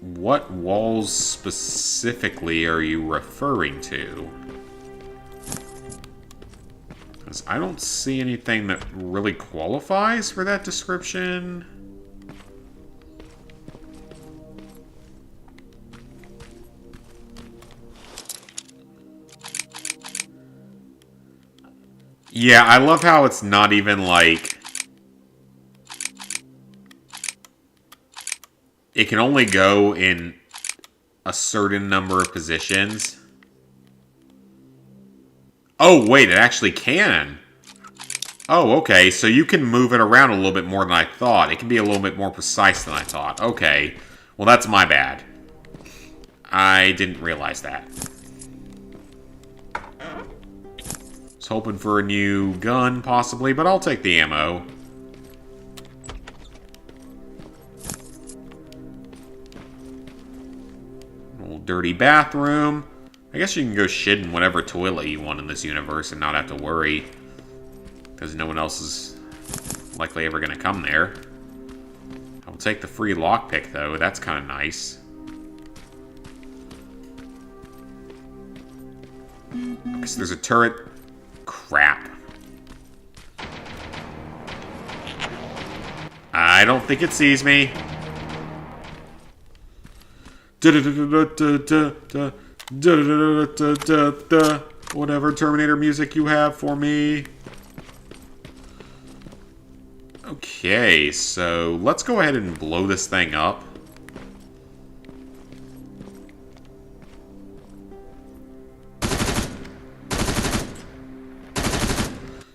what walls specifically are you referring to? Because I don't see anything that really qualifies for that description. Yeah, I love how it's not even like... it can only go in a certain number of positions. Oh, wait, it actually can. Oh, okay, so you can move it around a little bit more than I thought. It can be a little bit more precise than I thought. Okay, well, that's my bad. I didn't realize that. Was hoping for a new gun, possibly, but I'll take the ammo. Old dirty bathroom. I guess you can go shit in whatever toilet you want in this universe and not have to worry. Because no one else is likely ever going to come there. I'll take the free lockpick, though. That's kind of nice. Okay, so there's a turret. Crap. I don't think it sees me. Whatever Terminator music you have for me. Okay, so let's go ahead and blow this thing up.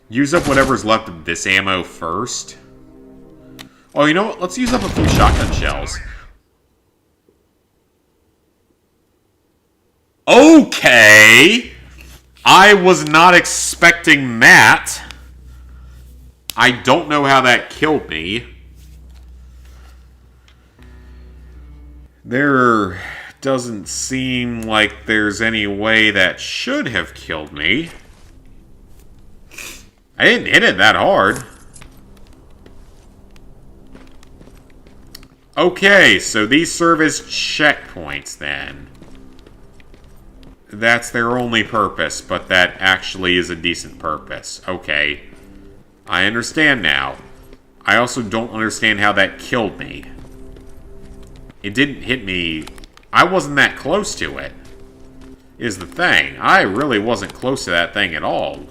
Use up whatever's left of this ammo first. Oh, you know what? Let's use up a few shotgun shells. Okay! I was not expecting that. I don't know how that killed me. There doesn't seem like there's any way that should have killed me. I didn't hit it that hard. Okay, so these serve as checkpoints then. That's their only purpose, but that actually is a decent purpose. Okay. I understand now. I also don't understand how that killed me. It didn't hit me. I wasn't that close to it, is the thing. I really wasn't close to that thing at all.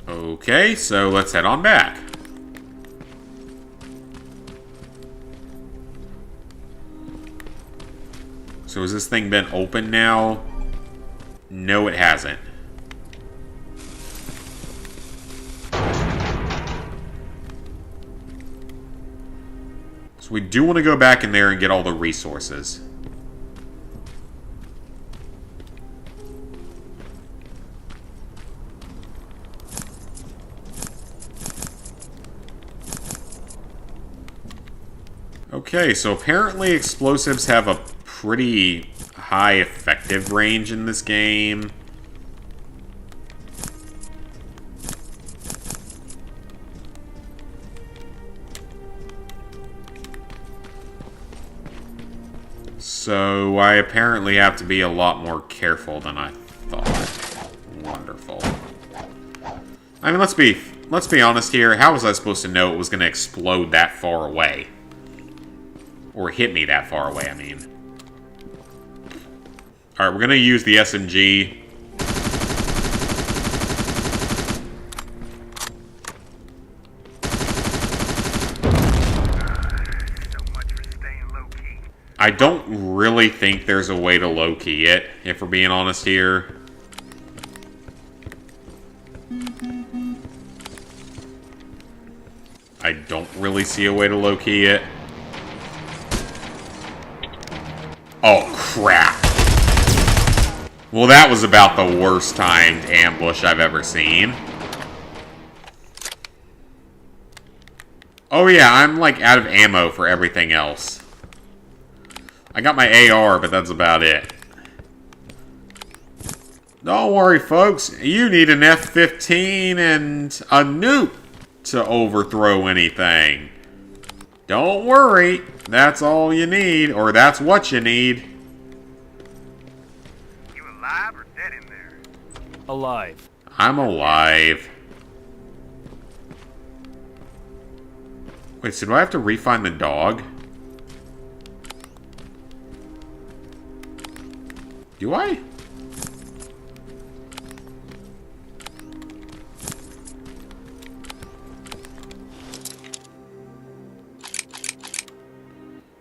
Okay, so let's head on back. So has this thing been open now? No, it hasn't. So we do want to go back in there and get all the resources. Okay, so apparently explosives have a pretty high effective range in this game. So I apparently have to be a lot more careful than I thought. Wonderful. I mean, let's be honest here. How was I supposed to know it was going to explode that far away? Or hit me that far away, I mean. Alright, we're going to use the SMG. I don't really think there's a way to low-key it, if we're being honest here. I don't really see a way to low-key it. Oh, crap. Well, that was about the worst timed ambush I've ever seen. Oh yeah, I'm like out of ammo for everything else. I got my AR, but that's about it. Don't worry, folks. You need an F-15 and a nuke to overthrow anything. Don't worry. That's all you need, or that's what you need. You alive or dead in there? Alive. I'm alive. Wait, so do I have to re-find the dog? Do I?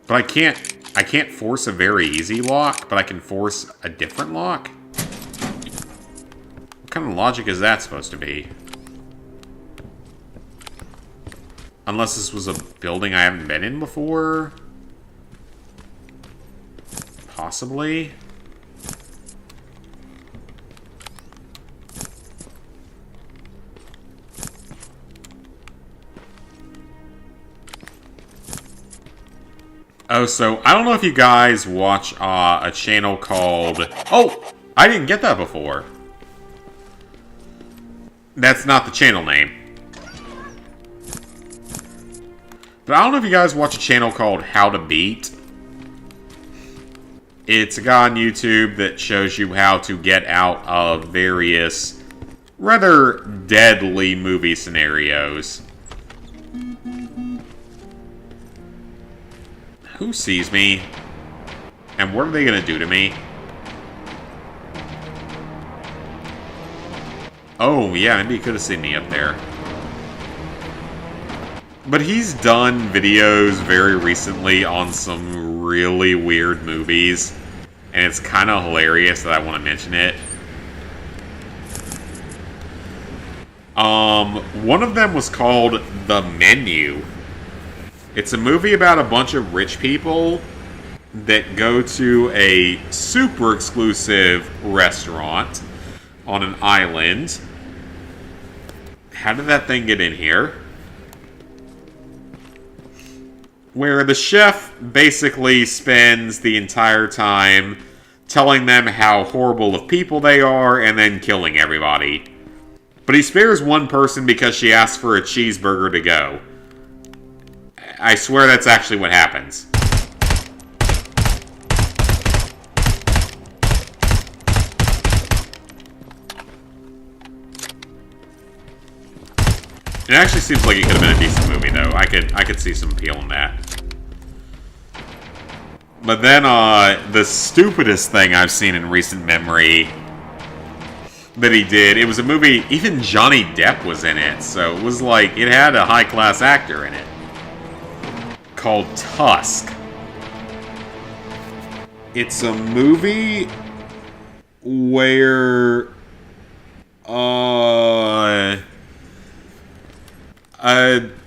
But I can't force a very easy lock, but I can force a different lock? What kind of logic is that supposed to be? Unless this was a building I haven't been in before? Possibly? Oh, so I don't know if you guys watch a channel called... Oh! I didn't get that before. That's not the channel name. But I don't know if you guys watch a channel called How to Beat. It's a guy on YouTube that shows you how to get out of various rather deadly movie scenarios. Who sees me? And what are they gonna do to me? Oh, yeah, maybe he could have seen me up there. But he's done videos very recently on some really weird movies. And it's kind of hilarious that I want to mention it. One of them was called The Menu. It's a movie about a bunch of rich people that go to a super exclusive restaurant on an island. How did that thing get in here? Where the chef basically spends the entire time telling them how horrible of people they are and then killing everybody. But he spares one person because she asked for a cheeseburger to go. I swear that's actually what happens. It actually seems like it could have been a decent movie, though. I could see some appeal in that. But then, the stupidest thing I've seen in recent memory that he did, it was a movie, even Johnny Depp was in it, so it was like, it had a high-class actor in it. Called Tusk. It's a movie where a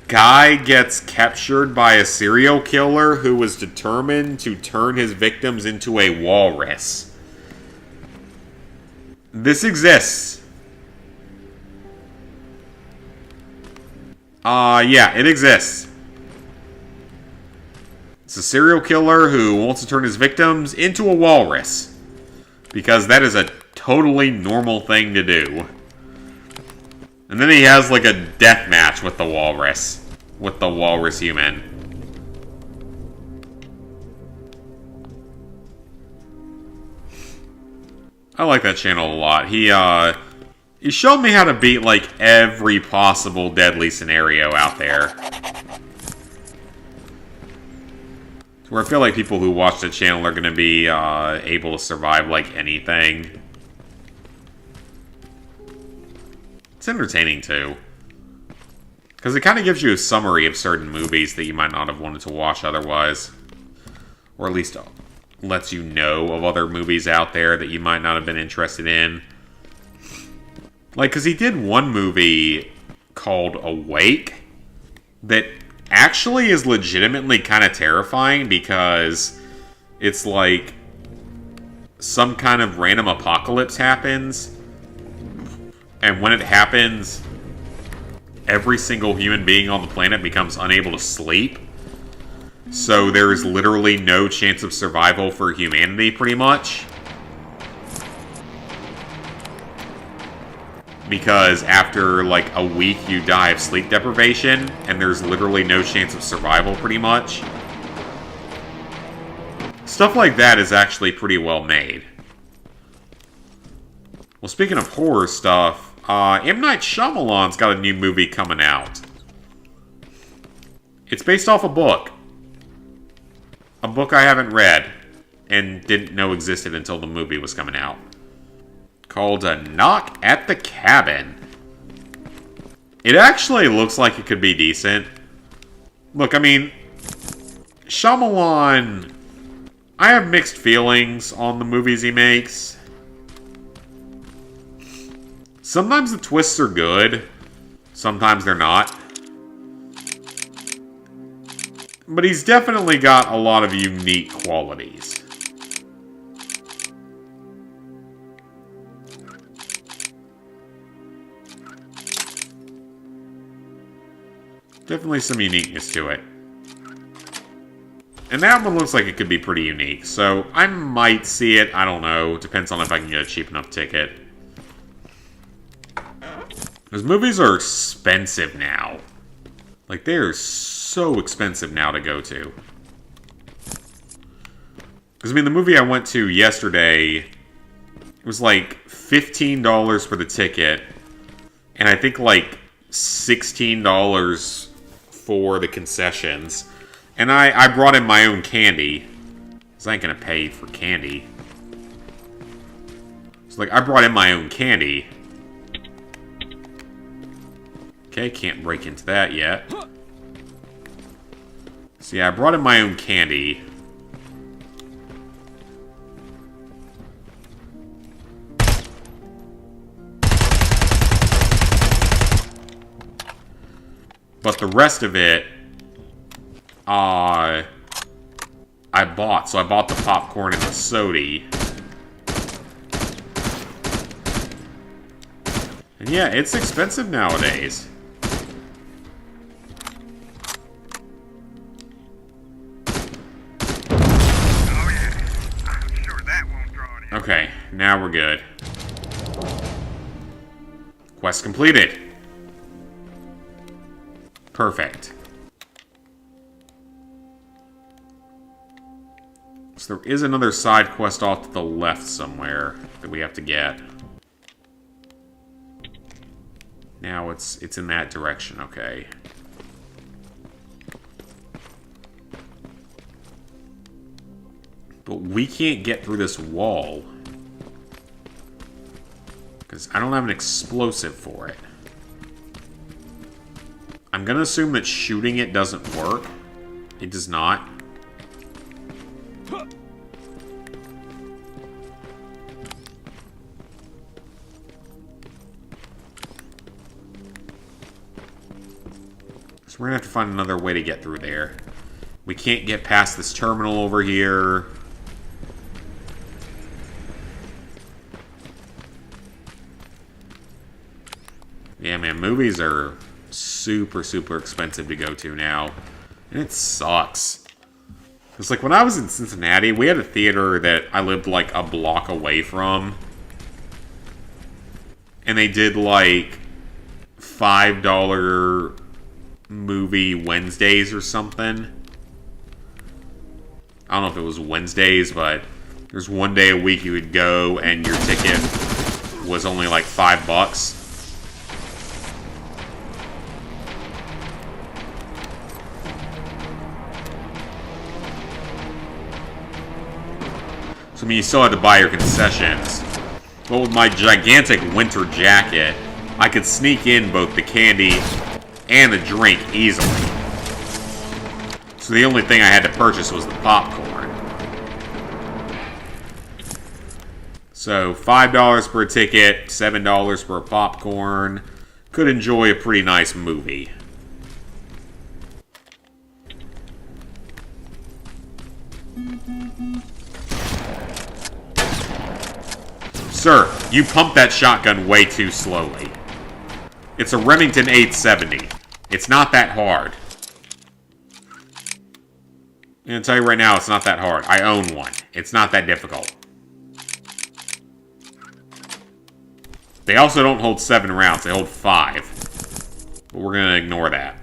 guy gets captured by a serial killer who was determined to turn his victims into a walrus. This exists. Yeah, it exists. It's a serial killer who wants to turn his victims into a walrus. Because that is a totally normal thing to do. And then he has like a death match with the walrus. With the walrus human. I like that channel a lot. He showed me how to beat like every possible deadly scenario out there. Where I feel like people who watch the channel are going to be able to survive like anything. It's entertaining too. Because it kind of gives you a summary of certain movies that you might not have wanted to watch otherwise. Or at least lets you know of other movies out there that you might not have been interested in. Like, because he did one movie called Awake that actually is legitimately kind of terrifying because it's like some kind of random apocalypse happens, and when it happens, every single human being on the planet becomes unable to sleep. So there is literally no chance of survival for humanity, pretty much. because after like a week you die of sleep deprivation, and there's literally no chance of survival pretty much. Stuff like that is actually pretty well made. Well, speaking of horror stuff, M. Night Shyamalan's got a new movie coming out. It's based off a book. A book I haven't read and didn't know existed until the movie was coming out. Called A Knock at the Cabin. It actually looks like it could be decent. Look, I mean, Shyamalan, I have mixed feelings on the movies he makes. Sometimes the twists are good, sometimes they're not. But he's definitely got a lot of unique qualities. Definitely some uniqueness to it. And that one looks like it could be pretty unique, so I might see it. I don't know. Depends on if I can get a cheap enough ticket. Those movies are expensive now. Like, they're so expensive now to go to. Because, I mean, the movie I went to yesterday, it was like $15 for the ticket. And I think like $16 for the concessions. And I brought in my own candy. Because I ain't going to pay for candy. So, like, I brought in my own candy. Okay, can't break into that yet. So yeah, I brought in my own candy. But the rest of it, I bought. So I bought the popcorn and the soda. And yeah, it's expensive nowadays. Okay, now we're good. Quest completed. Perfect. So there is another side quest off to the left somewhere that we have to get. Now it's in that direction, okay. But we can't get through this wall. Because I don't have an explosive for it. I'm going to assume that shooting it doesn't work. It does not. So we're going to have to find another way to get through there. We can't get past this terminal over here. Yeah, man, movies are super, super expensive to go to now. And it sucks. It's like when I was in Cincinnati, we had a theater that I lived like a block away from. And they did like $5 movie Wednesdays or something. I don't know if it was Wednesdays, but there's one day a week you would go and your ticket was only like $5. So, I mean, you still had to buy your concessions. But with my gigantic winter jacket, I could sneak in both the candy and the drink easily. So the only thing I had to purchase was the popcorn. So, $5 per ticket, $7 for a popcorn. Could enjoy a pretty nice movie. Sir, you pumped that shotgun way too slowly. It's a Remington 870. It's not that hard. I'm gonna tell you right now, it's not that hard. I own one. It's not that difficult. They also don't hold 7 rounds, they hold 5. But we're gonna ignore that.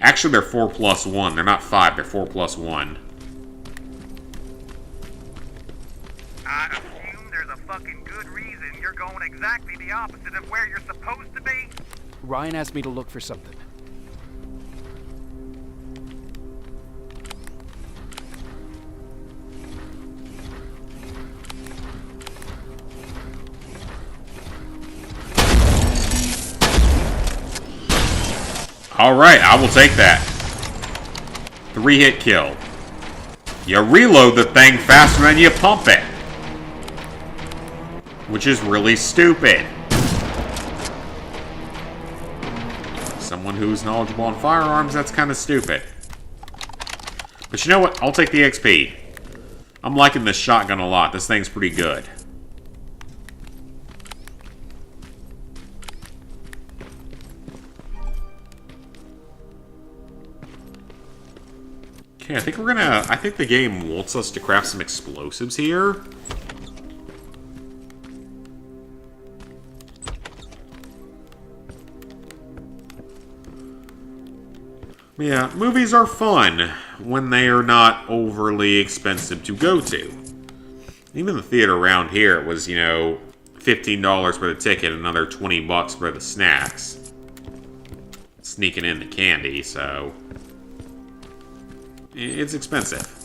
Actually, they're 4+1. They're not 5, they're 4+1. I assume there's a fucking good reason you're going exactly the opposite of where you're supposed to be. Ryan asked me to look for something. Alright, I will take that. 3-hit kill. You reload the thing faster than you pump it. Which is really stupid. Someone who's knowledgeable on firearms, that's kind of stupid. But you know what? I'll take the XP. I'm liking this shotgun a lot. This thing's pretty good. Okay, I think the game wants us to craft some explosives here. Yeah, movies are fun when they are not overly expensive to go to. Even the theater around here, it was, you know, $15 for the ticket, another 20 bucks for the snacks. Sneaking in the candy, so it's expensive.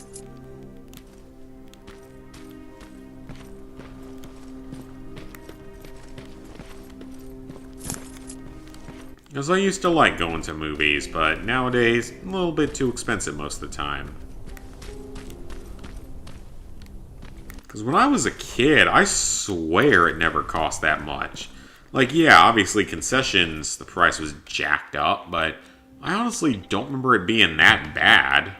Because I used to like going to movies, but nowadays, a little bit too expensive most of the time. Because when I was a kid, I swear it never cost that much. Like, yeah, obviously concessions, the price was jacked up, but I honestly don't remember it being that bad.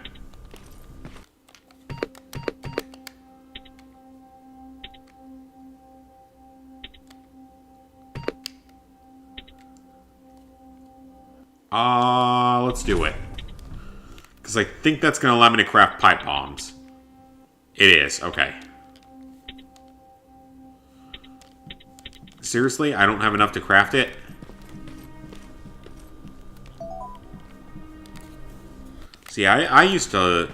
Let's do it. Because I think that's going to allow me to craft pipe bombs. It is, okay. Seriously? I don't have enough to craft it? See,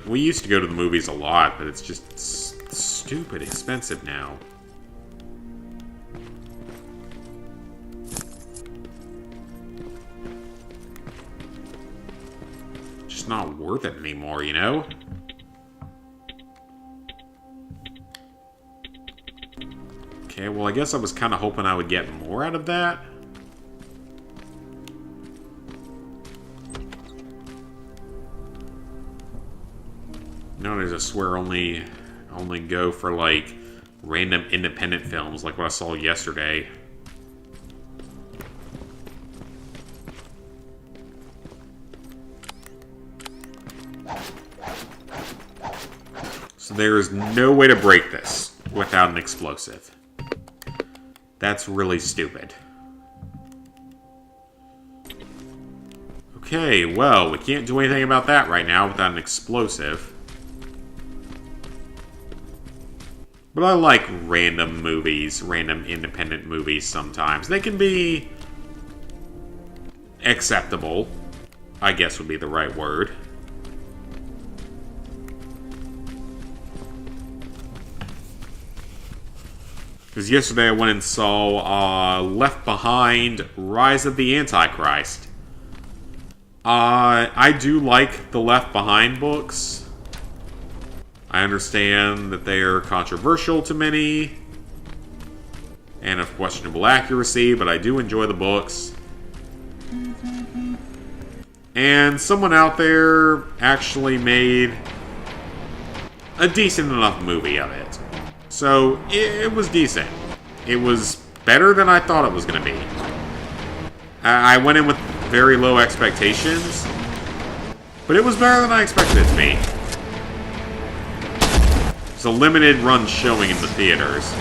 we used to go to the movies a lot, but it's just stupid expensive now. Just not worth it anymore, you know? Okay, well, I guess I was kind of hoping I would get more out of that. Nowadays, I swear only go for, like, random independent films, like what I saw yesterday. So there is no way to break this without an explosive. That's really stupid. Okay, well, we can't do anything about that right now without an explosive. But I like random movies, random independent movies sometimes. They can be acceptable, I guess would be the right word. Because yesterday I went and saw Left Behind, Rise of the Antichrist. I do like the Left Behind books. I understand that they are controversial to many and of questionable accuracy, but I do enjoy the books. And someone out there actually made a decent enough movie of it. So, it was decent. It was better than I thought it was going to be. I went in with very low expectations, but it was better than I expected it to be. It's a limited run showing in the theaters.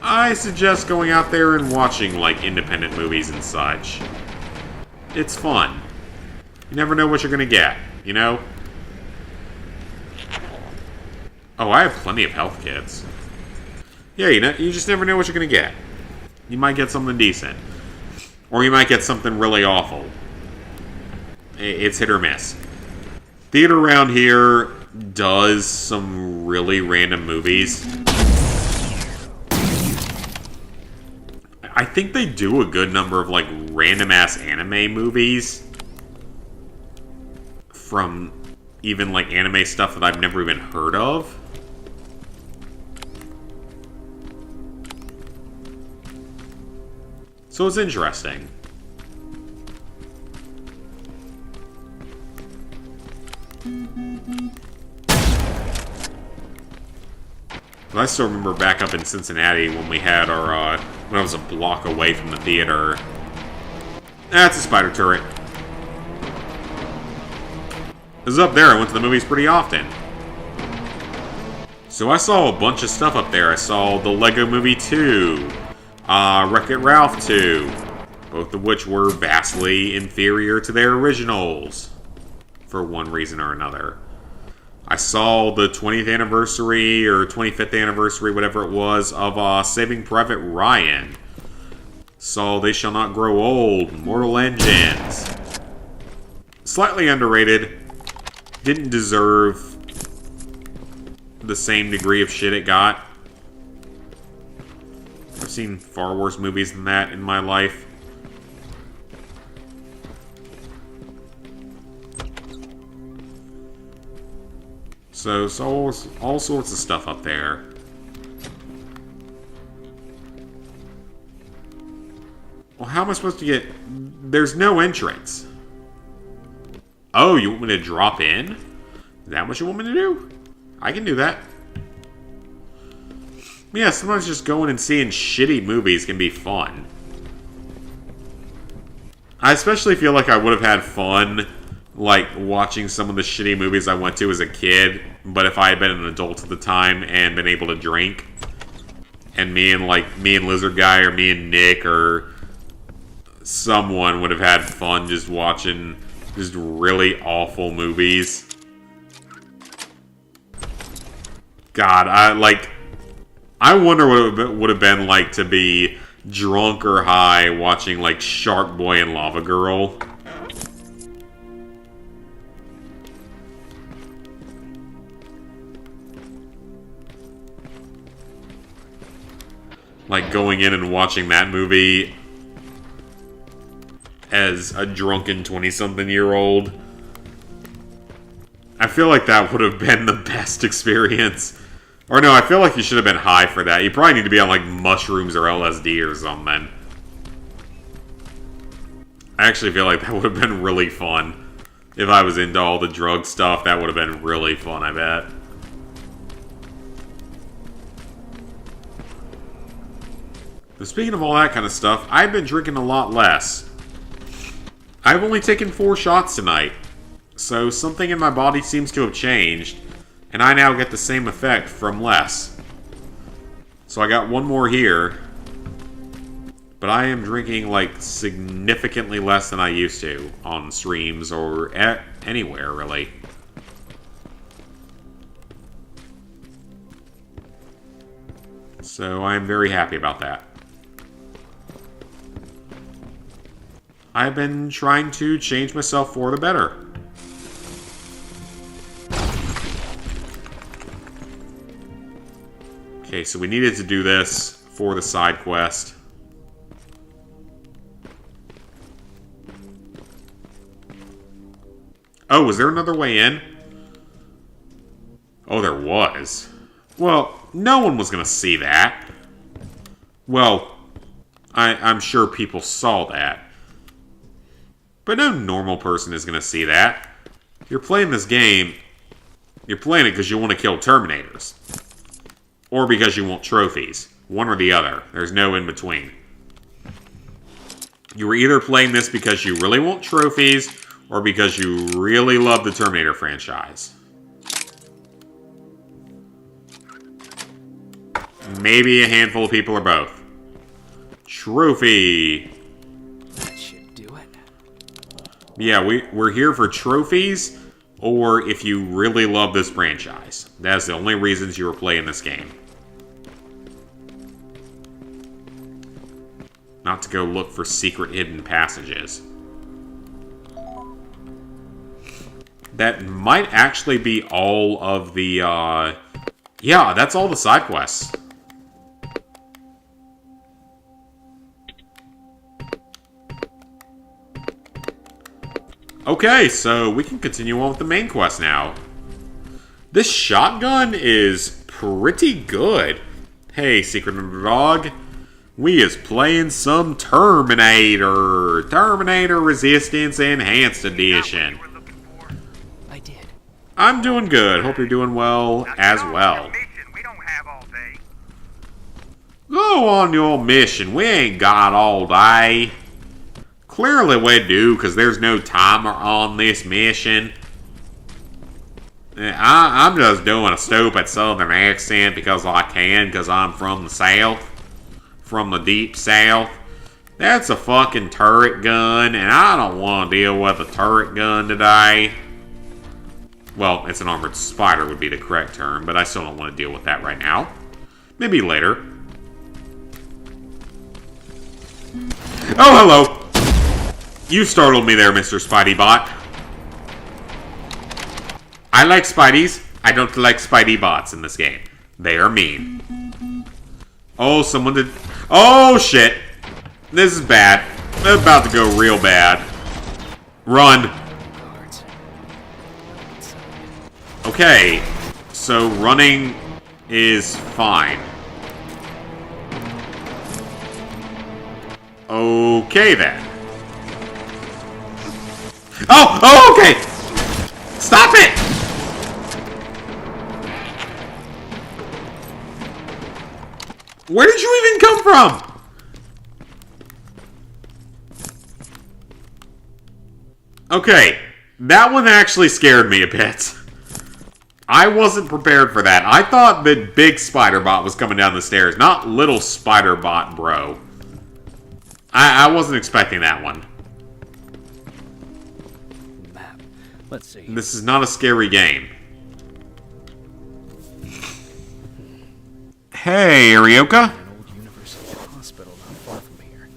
I suggest going out there and watching, like, independent movies and such. It's fun. You never know what you're going to get, you know? Oh, I have plenty of health kits. Yeah, you just never know what you're gonna get. You might get something decent. Or you might get something really awful. It's hit or miss. Theater around here does some really random movies. I think they do a good number of, like, random-ass anime movies. From even, like, anime stuff that I've never even heard of. So it's interesting. I still remember back up in Cincinnati when we had our, when I was a block away from the theater. That's a spider turret. It was up there. I went to the movies pretty often. So I saw a bunch of stuff up there. I saw the Lego Movie 2, Wreck-It Ralph 2, both of which were vastly inferior to their originals, for one reason or another. I saw the 20th anniversary, or 25th anniversary, whatever it was, of Saving Private Ryan. Saw They Shall Not Grow Old, Mortal Engines. Slightly underrated. Didn't deserve the same degree of shit it got. I've seen far worse movies than that in my life. So all sorts of stuff up there. Well, how am I supposed to get... There's no entrance. Oh, you want me to drop in? Is that what you want me to do? I can do that. Yeah, sometimes just going and seeing shitty movies can be fun. I especially feel like I would have had fun, like, watching some of the shitty movies I went to as a kid, but if I had been an adult at the time and been able to drink, and me and Lizard Guy, or me and Nick, or someone would have had fun just watching just really awful movies. God, I wonder what it would have been like to be drunk or high watching, like, Shark Boy and Lava Girl. Like, going in and watching that movie as a drunken 20-something-year-old. I feel like that would have been the best experience. Or no, I feel like you should have been high for that. You probably need to be on, like, mushrooms or LSD or something. I actually feel like that would have been really fun. If I was into all the drug stuff, that would have been really fun, I bet. But speaking of all that kind of stuff, I've been drinking a lot less. I've only taken 4 shots tonight. So something in my body seems to have changed. And I now get the same effect from less. So I got 1 more here. But I am drinking, like, significantly less than I used to on streams or anywhere, really. So I am very happy about that. I've been trying to change myself for the better. Okay, so we needed to do this for the side quest. Oh, was there another way in? Oh, there was. Well, no one was going to see that. Well, I'm sure people saw that. But no normal person is going to see that. If you're playing this game, you're playing it because you want to kill Terminators. Or because you want trophies. One or the other. There's no in between. You were either playing this because you really want trophies, or because you really love the Terminator franchise. Maybe a handful of people or both. Trophy. That should do it. Yeah, we're here for trophies or if you really love this franchise. That's the only reasons you were playing this game. Not to go look for secret hidden passages. That might actually be all of the, yeah, that's all the side quests. Okay, so we can continue on with the main quest now. This shotgun is pretty good. Hey, secret member dog. We is playing some Terminator. Terminator Resistance Enhanced Edition. I did. I'm doing good. Hope you're doing well as well. We don't have all day. Go on your mission. We ain't got all day. Clearly we do, because there's no timer on this mission. I'm just doing a stupid southern accent because I can, because I'm from the south. From the deep south. That's a fucking turret gun, and I don't want to deal with a turret gun today. Well, it's an armored spider would be the correct term, but I still don't want to deal with that right now. Maybe later. Oh, hello! You startled me there, Mr. Spidey Bot. I like Spideys. I don't like Spidey Bots in this game. They are mean. Oh, someone did... Oh, shit. This is bad. It's about to go real bad. Run. Okay. So, running is fine. Okay, then. Oh, okay! Stop it! Where did you even come from? Okay, that one actually scared me a bit. I wasn't prepared for that. I thought that big spider bot was coming down the stairs, not little spider bot, bro. I wasn't expecting that one. Map. Let's see. This is not a scary game. Hey, Arioka. An old university hospital not far from here.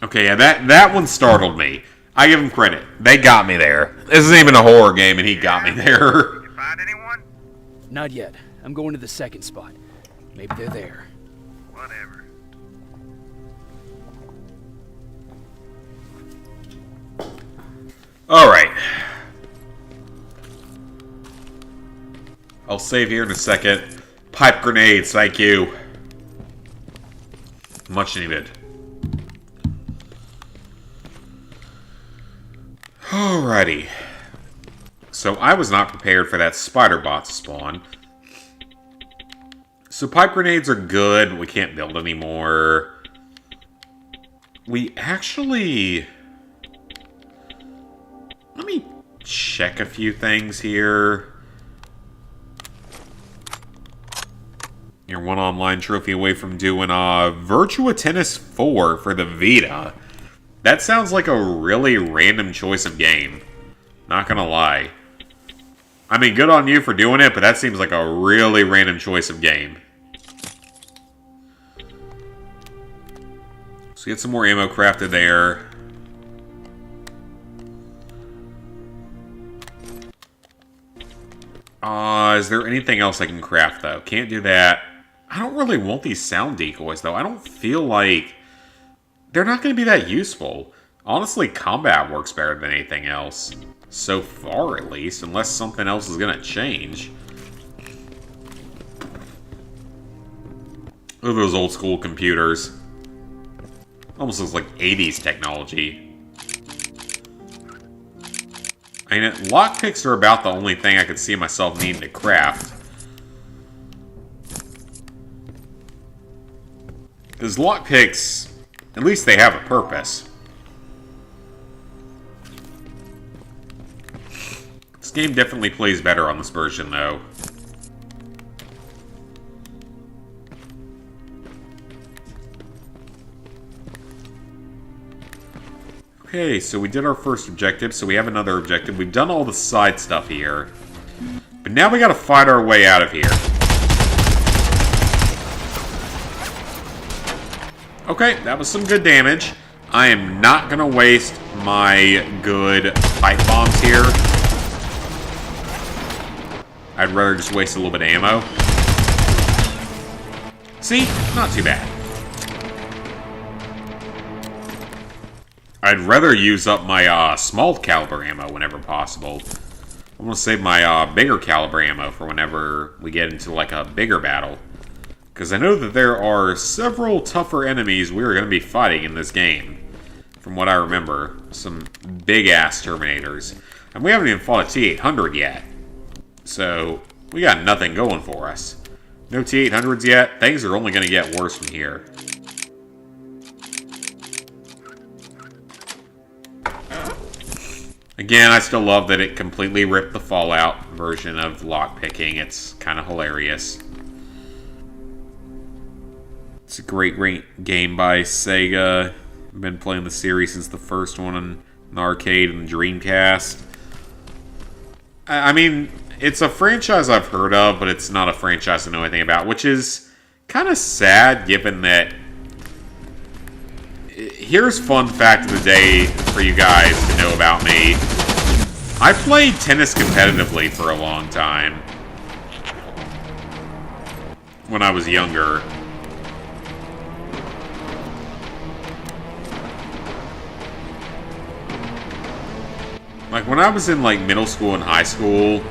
Okay, yeah, that one startled me. I give him credit. They got me there. This isn't even a horror game, and he got me there. You find anyone? Not yet. I'm going to the second spot. Maybe they're there. Whatever. Alright. I'll save here in a second. Pipe grenades, thank you. Much needed. Alrighty. So I was not prepared for that spider bot to spawn. So pipe grenades are good, but we can't build anymore. We actually... Let me check a few things here. You're one online trophy away from doing Virtua Tennis 4 for the Vita. That sounds like a really random choice of game. Not gonna lie. I mean, good on you for doing it, but that seems like a really random choice of game. So get some more ammo crafted there. Is there anything else I can craft, though? Can't do that. I don't really want these sound decoys, though. I don't feel like... They're not going to be that useful. Honestly, combat works better than anything else. So far, at least. Unless something else is going to change. Look at those old school computers. Almost looks like 80s technology. I mean, lockpicks are about the only thing I could see myself needing to craft. Because lockpicks, at least they have a purpose. This game definitely plays better on this version, though. Okay, so we did our first objective, so we have another objective. We've done all the side stuff here. But now we gotta fight our way out of here. Okay, that was some good damage. I am not gonna waste my good pipe bombs here. I'd rather just waste a little bit of ammo. See? Not too bad. I'd rather use up my small caliber ammo whenever possible. I want to save my bigger caliber ammo for whenever we get into like a bigger battle. Because I know that there are several tougher enemies we are going to be fighting in this game. From what I remember. Some big-ass Terminators. And we haven't even fought a T-800 yet. So, we got nothing going for us. No T-800s yet. Things are only going to get worse from here. Again, I still love that it completely ripped the Fallout version of lockpicking. It's kind of hilarious. It's a great game by Sega. I've been playing the series since the first one in the arcade and the Dreamcast. I mean, it's a franchise I've heard of, but it's not a franchise I know anything about, which is kind of sad given that... Here's fun fact of the day for you guys to know about me. I played tennis competitively for a long time. When I was younger. Like, when I was in, like, middle school and high school,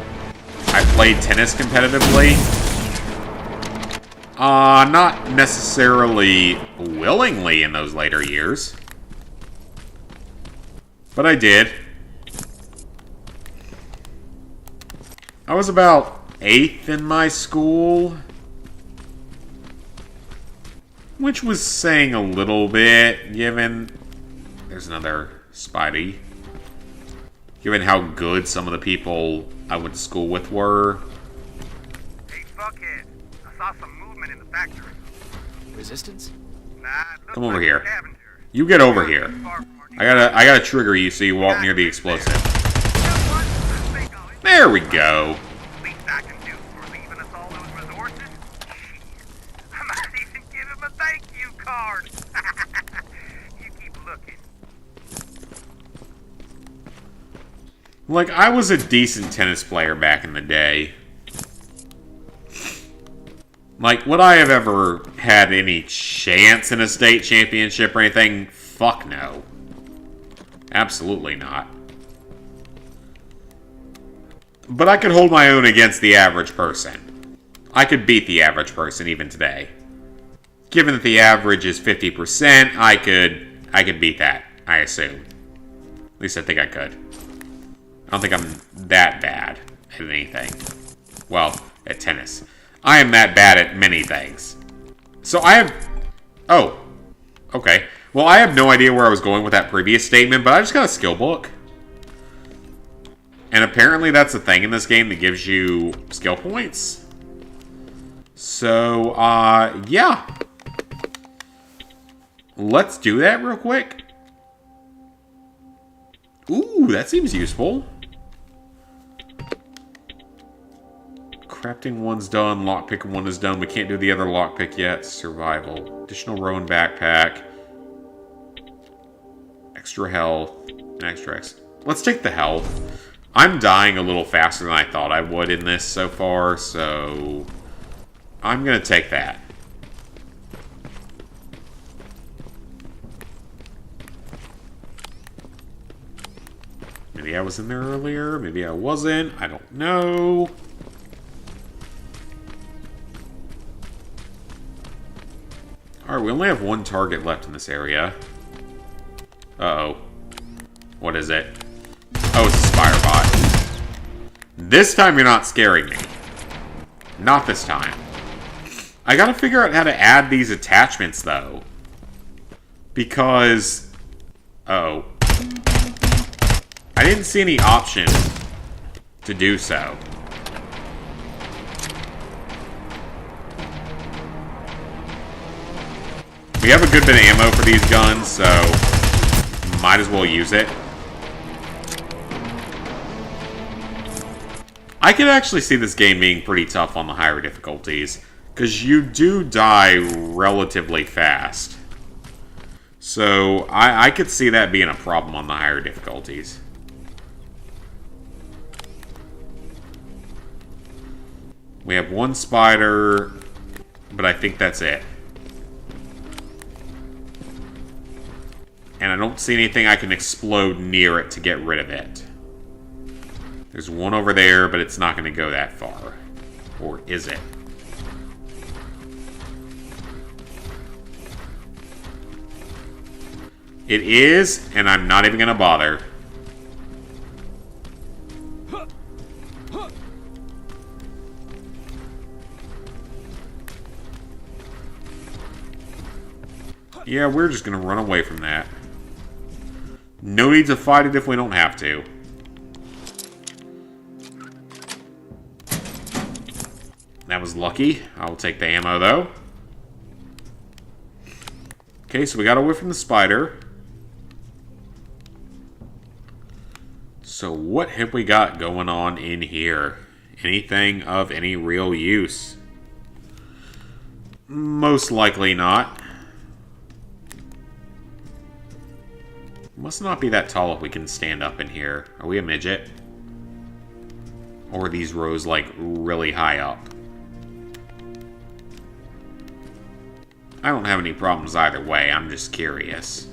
I played tennis competitively. Not necessarily willingly in those later years. But I did. I was about 8th in my school. Which was saying a little bit, given... There's another Spidey. Given how good some of the people I went to school with were. Hey, fuckhead. I saw some movement in the factory. Resistance? Nah, it looks Come over like a here. scavenger. You get over here. Far from our I gotta trigger you so you walk near the explosive. There we go. Least I can do for leaving us all those resources? Shit. I might even give him a thank you card. You keep looking. Like, I was a decent tennis player back in the day. Like, would I have ever had any chance in a state championship or anything? Fuck no. Absolutely not. But I could hold my own against the average person. I could beat the average person even today. Given that the average is 50%, I could beat that, I assume. At least I think I could. I don't think I'm that bad at anything. Well, at tennis. I am that bad at many things. So I have... Oh. Okay. Well, I have no idea where I was going with that previous statement, but I just got a skill book. And apparently that's a thing in this game that gives you skill points. So, yeah. Let's do that real quick. Ooh, that seems useful. Crafting one's done, lockpick one is done. We can't do the other lockpick yet. Survival. Additional rowan backpack. Extra health. And extra X. Let's take the health. I'm dying a little faster than I thought I would in this so far, so... I'm gonna take that. Maybe I was in there earlier, maybe I wasn't, I don't know. Alright, we only have one target left in this area. Uh-oh. What is it? Oh, it's a Spire bot. This time you're not scaring me. Not this time. I gotta figure out how to add these attachments, though. Because... Uh-oh. I didn't see any option to do so. We have a good bit of ammo for these guns, so might as well use it. I could actually see this game being pretty tough on the higher difficulties, because you do die relatively fast. So, I could see that being a problem on the higher difficulties. We have one spider, but I think that's it. And I don't see anything I can explode near it to get rid of it. There's one over there, but it's not going to go that far. Or is it? It is, and I'm not even going to bother. Yeah, we're just going to run away from that. No need to fight it if we don't have to. That was lucky. I'll take the ammo, though. Okay, so we got away from the spider. So what have we got going on in here? Anything of any real use? Most likely not. Must not be that tall if we can stand up in here. Are we a midget? Or are these rows, like, really high up? I don't have any problems either way, I'm just curious.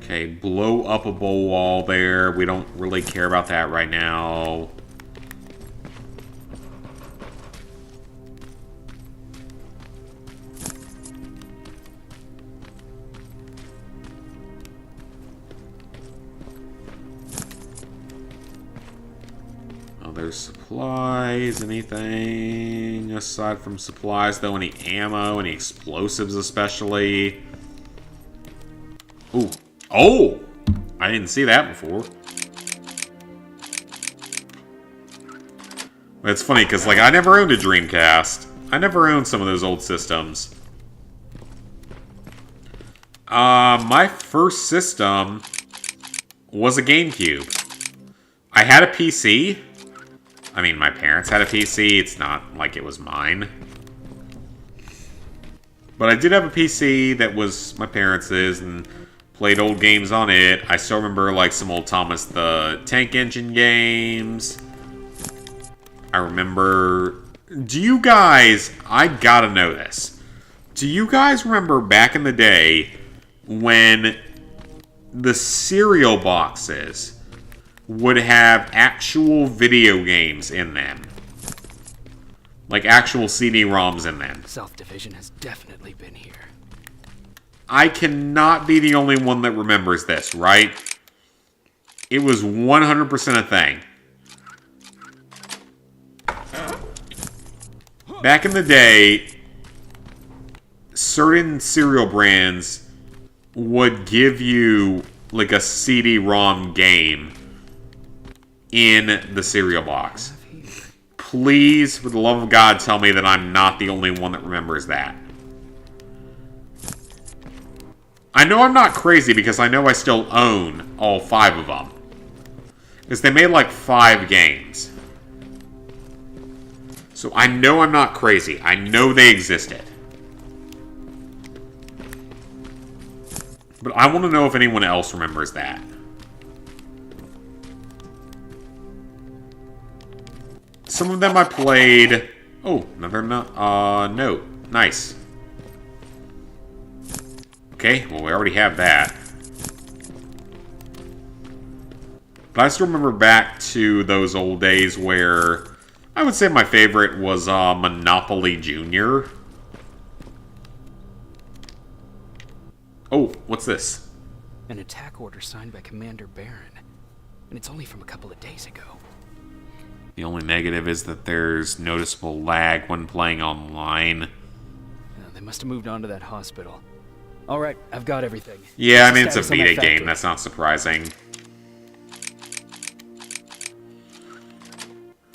Okay, blow up a bowl wall there. We don't really care about that right now. There's supplies, anything aside from supplies, though? Any ammo, any explosives especially? Ooh. Oh! I didn't see that before. It's funny, because, like, I never owned a Dreamcast. I never owned some of those old systems. My first system was a GameCube. I had a PC. I mean, my parents had a PC. It's not like it was mine. But I did have a PC that was my parents', and played old games on it. I still remember, like, some old Thomas the Tank Engine games. I remember... Do you guys... I gotta know this. Do you guys remember back in the day when the cereal boxes would have actual video games in them? Like actual CD-ROMs in them. South Division has definitely been here. I cannot be the only one that remembers this, right? It was 100% a thing. Back in the day, certain cereal brands would give you like a CD-ROM game in the cereal box. Please, for the love of God, tell me that I'm not the only one that remembers that. I know I'm not crazy because I know I still own all 5 of them. Because they made like 5 games. So I know I'm not crazy. I know they existed. But I want to know if anyone else remembers that. Some of them I played... Oh, another note. Nice. Okay, well we already have that. But I still remember back to those old days where... I would say my favorite was Monopoly Junior. Oh, what's this? An attack order signed by Commander Barron. And it's only from a couple of days ago. The only negative is that there's noticeable lag when playing online. They must have moved on to that hospital. Alright, I've got everything. Yeah, I mean, it's a Status on that Vita game. factory. That's not surprising.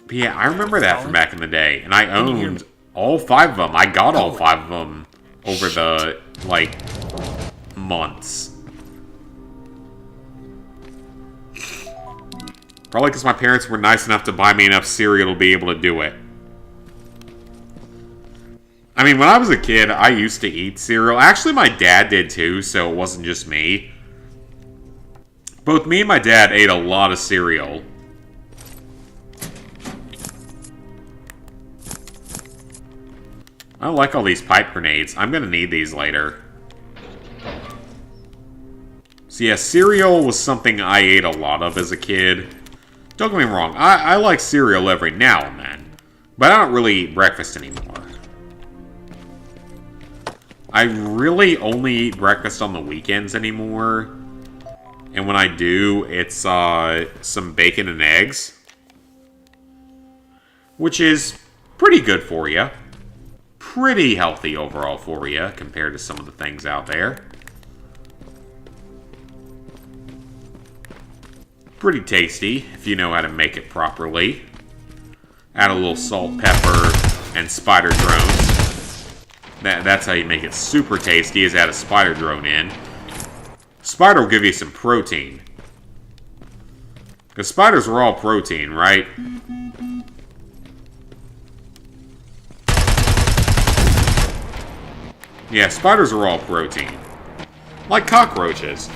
But yeah, I remember that from back in the day. And I owned all 5 of them. I got all 5 of them over the, like, months. Probably because my parents were nice enough to buy me enough cereal to be able to do it. I mean, when I was a kid, I used to eat cereal. Actually, my dad did too, so it wasn't just me. Both me and my dad ate a lot of cereal. I don't like all these pipe grenades. I'm gonna need these later. So yeah, cereal was something I ate a lot of as a kid. Don't get me wrong, I like cereal every now and then. But I don't really eat breakfast anymore. I really only eat breakfast on the weekends anymore. And when I do, it's some bacon and eggs. Which is pretty good for you. Pretty healthy overall for you compared to some of the things out there. Pretty tasty if you know how to make it properly. Add a little salt, pepper, and spider drones. That's how you make it super tasty, is add a spider drone in. Spider will give you some protein. Because spiders are all protein, right? Yeah, spiders are all protein. Like cockroaches.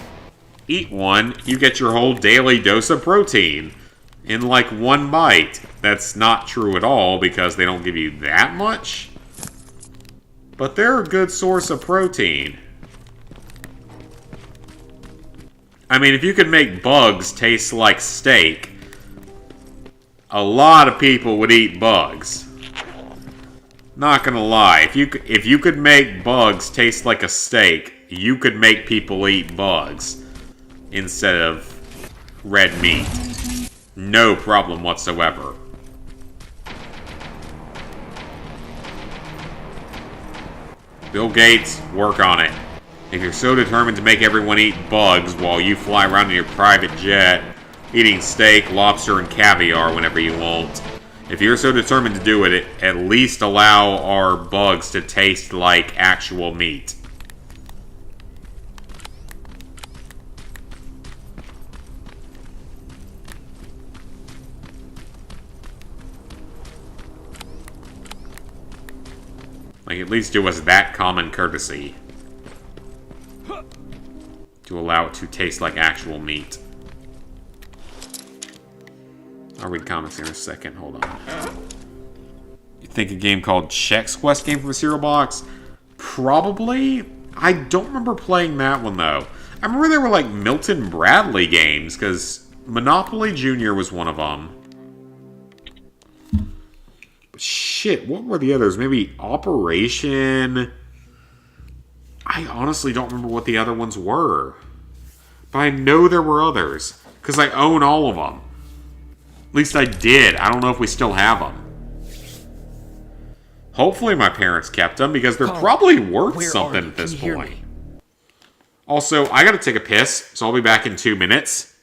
Eat one, you get your whole daily dose of protein. In like one bite. That's not true at all because they don't give you that much. But they're a good source of protein. I mean, if you could make bugs taste like steak, a lot of people would eat bugs. Not gonna lie, if you could make bugs taste like a steak, you could make people eat bugs instead of red meat. No problem whatsoever. Bill Gates, work on it. If you're so determined to make everyone eat bugs while you fly around in your private jet, eating steak, lobster, and caviar whenever you want, if you're so determined to do it, at least allow our bugs to taste like actual meat. Like, at least do us that common courtesy. To allow it to taste like actual meat. I'll read comments here in a second. Hold on. You think a game called Chex Quest came from a cereal box? Probably. I don't remember playing that one, though. I remember there were, like, Milton Bradley games, because Monopoly Jr. was one of them. But shit, what were the others? Maybe Operation... I honestly don't remember what the other ones were. But I know there were others. Because I own all of them. At least I did. I don't know if we still have them. Hopefully my parents kept them, because they're probably worth something at this point. Also, I gotta take a piss, so I'll be back in 2 minutes.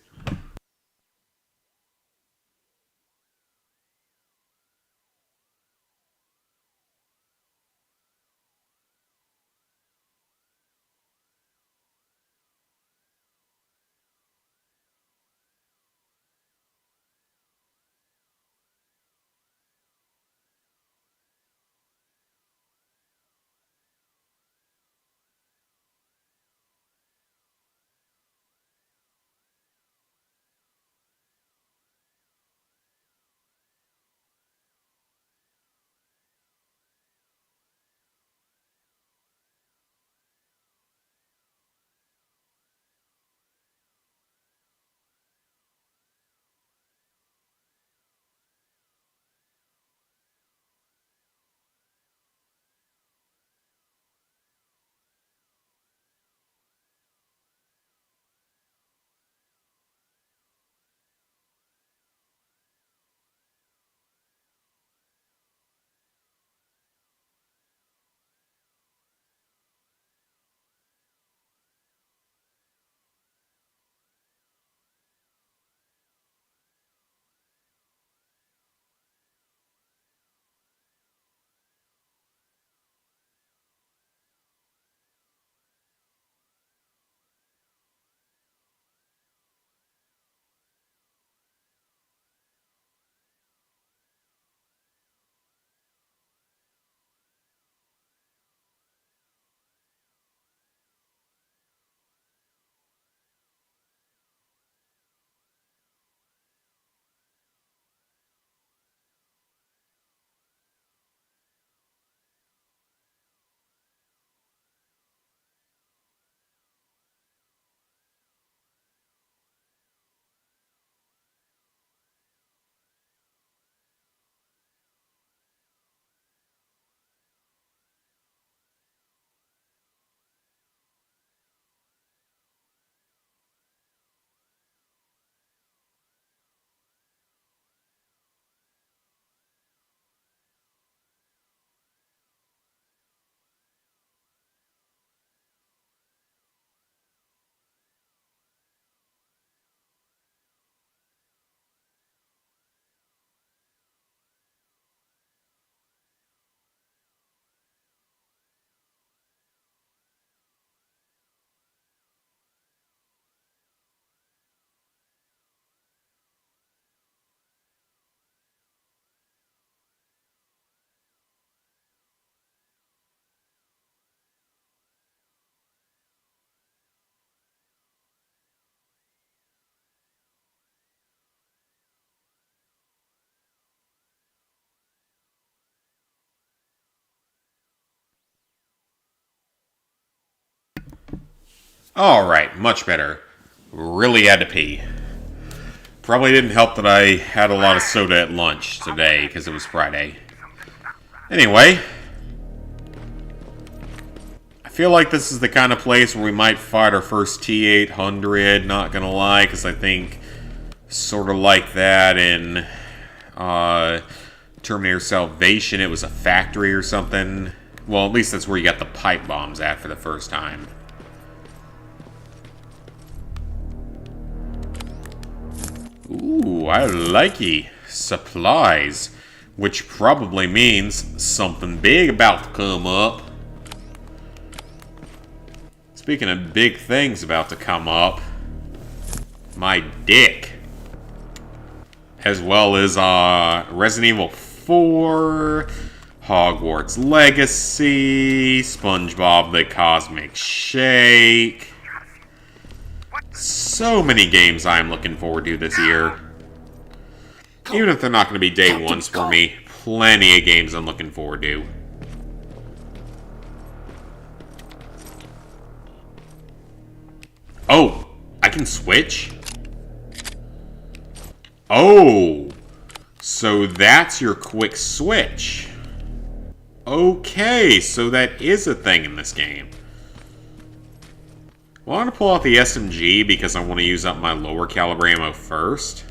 Alright, much better. Really had to pee. Probably didn't help that I had a lot of soda at lunch today, because it was Friday. Anyway. I feel like this is the kind of place where we might fight our first T-800, not gonna lie, because I think sort of like that in Terminator Salvation, it was a factory or something. Well, at least that's where you got the pipe bombs at for the first time. Ooh, I likey. Supplies. Which probably means something big about to come up. Speaking of big things about to come up, my dick. As well as Resident Evil 4, Hogwarts Legacy, SpongeBob the Cosmic Shake. So many games I'm looking forward to this year. Even if they're not going to be day ones for me, plenty of games I'm looking forward to. Oh, I can switch? Oh, so that's your quick switch. Okay, so that is a thing in this game. Well, I'm going to pull out the SMG because I want to use up my lower caliber ammo first.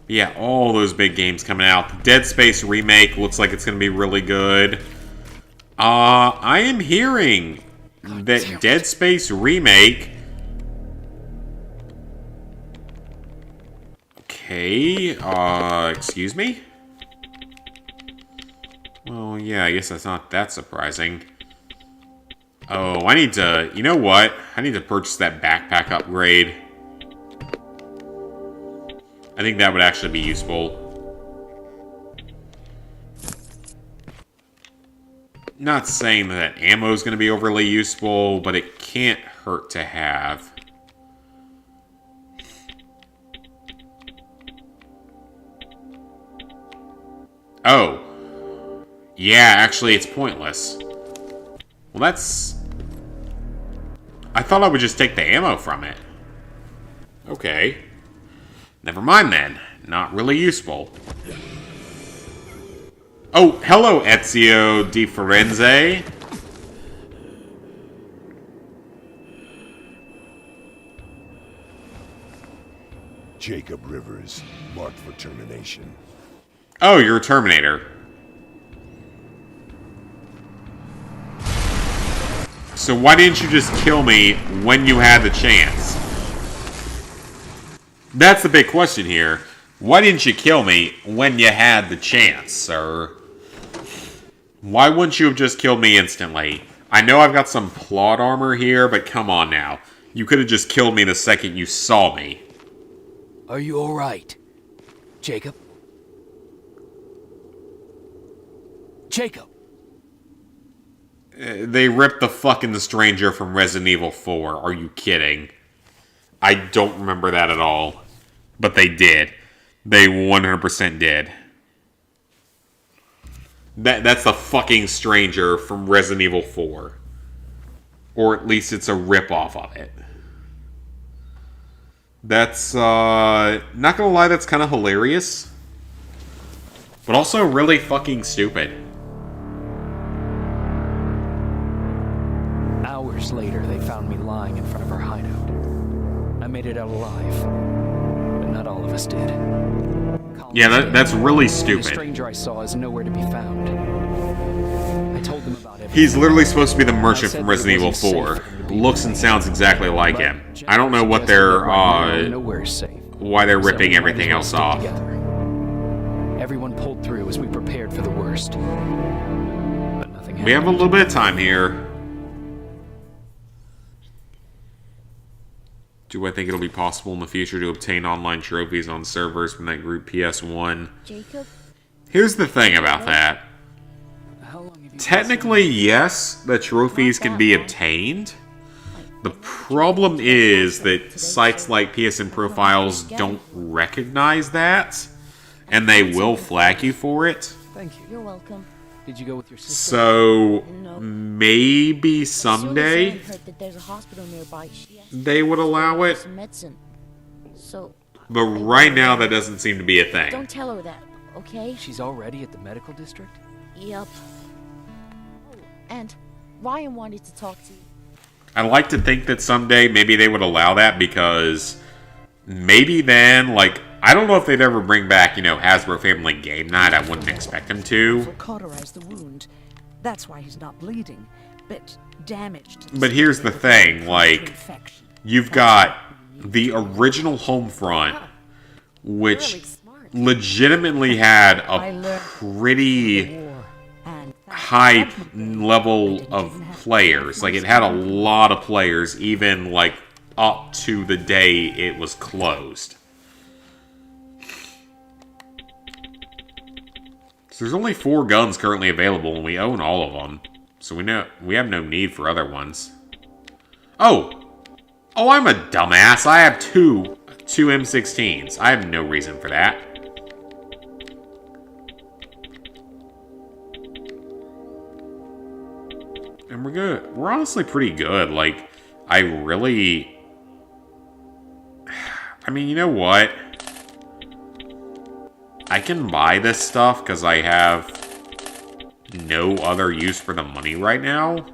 Yeah, all those big games coming out. The Dead Space remake looks like it's going to be really good. I am hearing that Dead Space remake... Okay, excuse me? Well, yeah, I guess that's not that surprising. Oh, I need to... You know what? I need to purchase that backpack upgrade. I think that would actually be useful. Not saying that ammo is going to be overly useful, but it can't hurt to have. Oh. Yeah, actually, it's pointless. Well, that's... I thought I would just take the ammo from it. Okay. Never mind then. Not really useful. Oh, hello, Ezio Di Firenze. Jacob Rivers, marked for termination. Oh, you're a Terminator. So why didn't you just kill me when you had the chance? That's the big question here. Why didn't you kill me when you had the chance, sir? Why wouldn't you have just killed me instantly? I know I've got some plot armor here, but come on now. You could have just killed me the second you saw me. Are you alright, Jacob? Jacob! They ripped the fucking stranger from Resident Evil 4. Are you kidding? I don't remember that at all. But they did. They 100% did. That's the fucking stranger from Resident Evil 4. Or at least it's a ripoff of it. That's, not gonna lie, that's kind of hilarious. But also really fucking stupid. Hours later, they found me lying in front of our hideout. I made it out alive, but not all of us did. Yeah, that's really The stupid. stranger I saw is nowhere to be found. I told them about everything. He's literally supposed to be the merchant from Resident Evil 4. Looks and sounds exactly like him. I don't know what they're, nowhere is safe. why they're So ripping we might everything as well else stick off. together. Everyone pulled through as we prepared for the worst. But nothing happened. We have a little bit of time here. Do I think it'll be possible in the future to obtain online trophies on servers from that group PS1? Jacob? Here's the thing about that. How long have you been Technically, yes, the trophies can be obtained. The problem is that sites like PSN Profiles don't recognize that. and they will flag you for it. Thank you. You're welcome. Did you go with your sister? So No. maybe As soon as someday Anne heard that there's a hospital nearby, she asked they would me to allow get it. some medicine. So But right now, that doesn't seem to be a thing. don't tell her that, okay? She's already at the medical district? Yep. Oh, and Ryan wanted to talk to you. I like to think that someday maybe they would allow that because maybe then, like, I don't know if they'd ever bring back, Hasbro Family Game Night. I wouldn't expect them to. Cauterize the wound. That's why he's not bleeding, but damaged. But here's the thing, like, you've got the original Homefront, which legitimately had a pretty high level of players. Like, it had a lot of players, even, like, up to the day it was closed. So there's only 4 guns currently available, and we own all of them. So we have no need for other ones. Oh, I'm a dumbass. I have two M16s. I have no reason for that. And we're good. We're honestly pretty good. Like, I mean, you know what? I can buy this stuff because I have no other use for the money right now.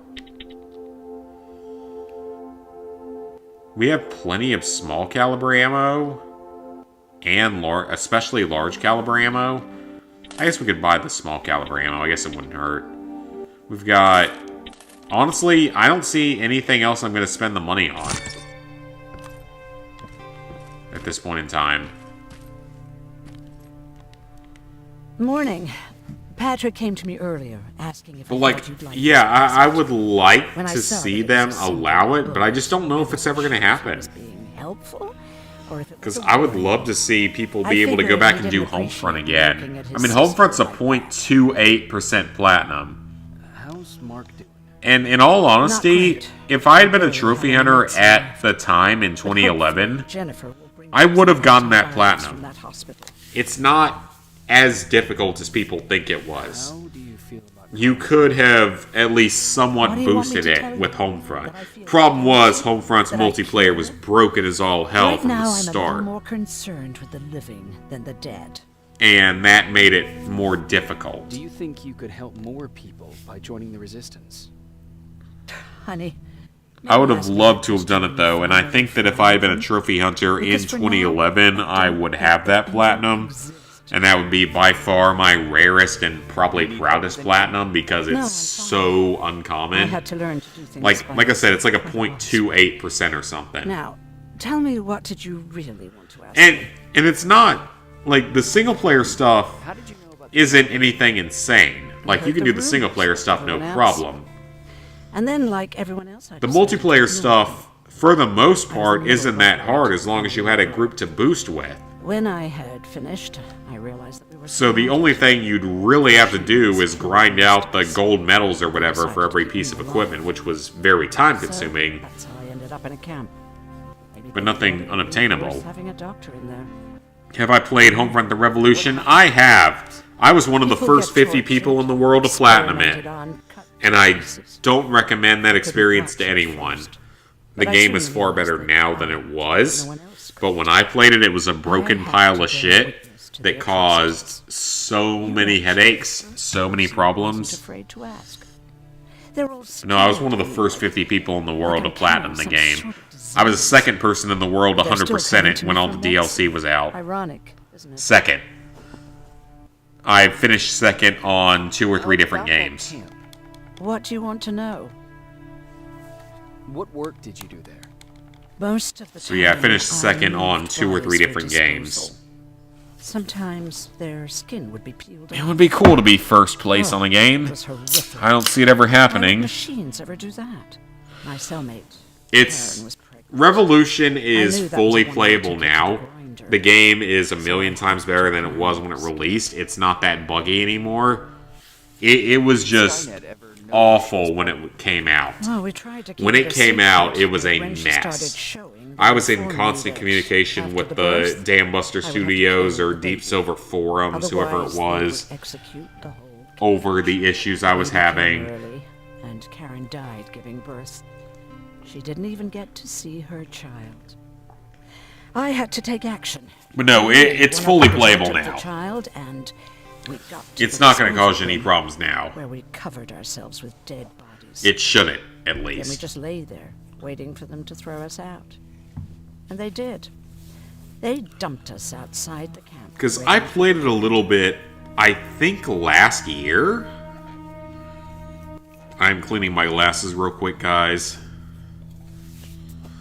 We have plenty of small caliber ammo and especially large caliber ammo. I guess we could buy the small caliber ammo. I guess it wouldn't hurt. We've got... Honestly, I don't see anything else I'm going to spend the money on at this point in time. Morning. Patrick came to me earlier, asking if But I would like to see them allow it, but I just don't know if it's ever going to happen. Because I would love to see people be able to go back and do Homefront again. I mean, Homefront's a 0.28% platinum. How's Mark doing? And in all honesty, if I had been a trophy hunter at the time in 2011, I would have gotten that platinum. It's not as difficult as people think it was. You could have at least somewhat boosted it with Homefront. Problem was, Homefront's multiplayer was broken as all hell from the start. I'm a little more concerned with the living than the dead. And that made it more difficult. Do you think you could help more people by joining the Resistance? Honey, I would have loved to have done it though, and I think that if I had been a trophy hunter in 2011, I would have that platinum. And that would be by far my rarest and probably proudest platinum because it's so uncommon. I had to learn to do things like I said, it's like a 0.28% or something. Now, tell me, what did you really want to ask? And it's not like the single player stuff isn't anything insane. Like you can do the single player stuff no problem. And then, like everyone else, the multiplayer stuff, for the most part, isn't that hard as long as you had a group to boost with. When I had finished, I realized that we were... So the only thing you'd really have to do is grind out the gold medals or whatever for every piece of equipment, which was very time-consuming. That's how I ended up in a camp. But nothing unobtainable. Having a doctor in there. Have I played Homefront: The Revolution? I have. I was one of the first 50 people in the world to platinum it. And I don't recommend that experience to anyone. The game is far better now than it was. But when I played it, it was a broken pile of shit that caused so many headaches, so many problems. No, I was one of the first 50 people in the world to platinum the game. I was the second person in the world to 100% it when all the DLC was out. Ironic, isn't it? Second. I finished second on 2 or 3 different games. What do you want to know? What work did you do there? Most of the time, So yeah, I finished second on 2 or 3 different games. Sometimes their skin would be peeled off. It would be cool to be first place on a game. I don't see it ever happening. Machines ever do that? My cellmate. It's Revolution is fully playable now. The game is a million times better than it was when it released. It's not that buggy anymore. It was just awful when it came out. Well, we tried to keep when it came out, it was a when she mess. started showing I was in inform me constant that communication after with the the birth, Dam Buster I would have to Studios kill or the Deep baby. Silver Forums, whoever it Otherwise, they was, would execute the whole over the issues I was Baby came having. early, and Karen died giving birth. She didn't even get to see her child. I had to take action. But no, it's One fully of the playable took the now. child, and we got to It's the not going to disposal cause you any room, problems now. where we covered ourselves with dead bodies. It shouldn't, at Then we least. just lay there, waiting for them to throw us out. And they did. They dumped us outside the camp. Because I played it a little bit, I think last year. I'm cleaning my glasses real quick, guys.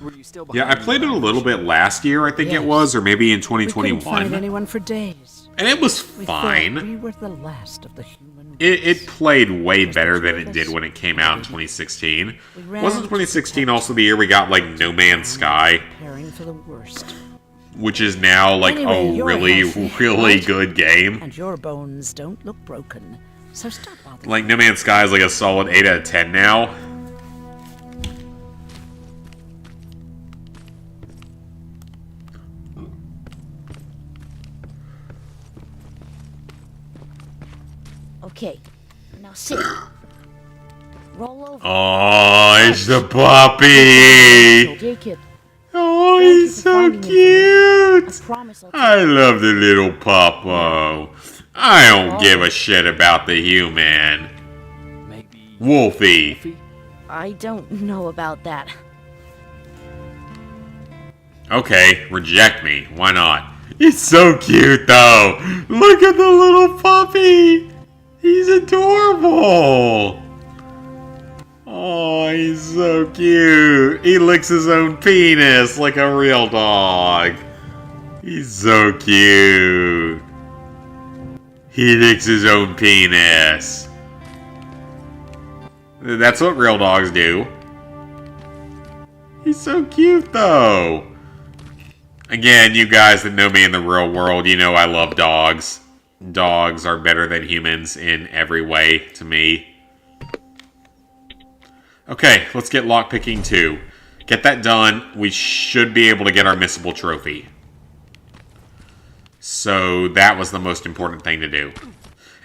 Were you still Yeah, I behind played it a little bit last year, I think it Yes. was, or maybe in We couldn't find 2021. anyone for days. And it was We thought fine. we were the last of the human It race. played way Just the better two than of it us. did when it came out in 2016. We ran Wasn't to 2016 protect also the year we got, like, No Man's Sky? Preparing for the worst. Which is now, like, Anyway, a you're really, healthy, really right? good game. And your bones don't look broken. So stop bothering. Like, No Man's Sky is like a solid 8 out of 10 now. Okay, now sit. Roll over. Oh, it's the puppy! Jacob, Oh, Thank you he's for so finding him for me. I cute! promise I'll I love the little puppo. I don't give a shit about the human. Maybe Wolfie. Wolfie? I don't know about that. Okay, reject me. Why not? He's so cute, though. Look at the little puppy. He's adorable. Oh, he's so cute. He licks his own penis like a real dog. He's so cute. He licks his own penis. That's what real dogs do. He's so cute, though. Again, you guys that know me in the real world, you know I love dogs. Dogs are better than humans in every way to me. Okay, let's get lockpicking 2. Get that done. We should be able to get our missable trophy. So that was the most important thing to do.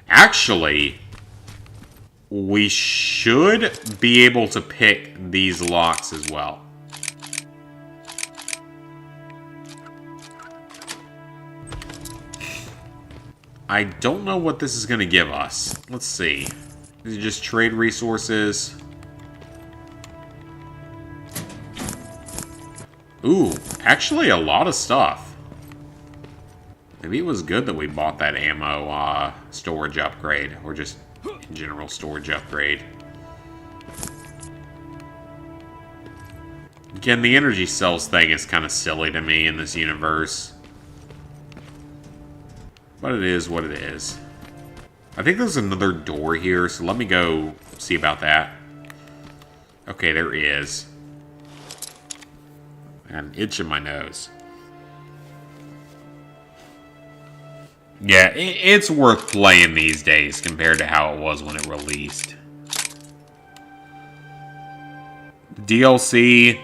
Actually, we should be able to pick these locks as well. I don't know what this is going to give us. Let's see. These are just trade resources. Ooh, actually a lot of stuff. Maybe it was good that we bought that ammo storage upgrade, or just general storage upgrade. Again, the energy cells thing is kind of silly to me in this universe. But it is what it is. I think there's another door here, so let me go see about that. Okay, there is. An itch in my nose. Yeah, it's worth playing these days compared to how it was when it released. DLC,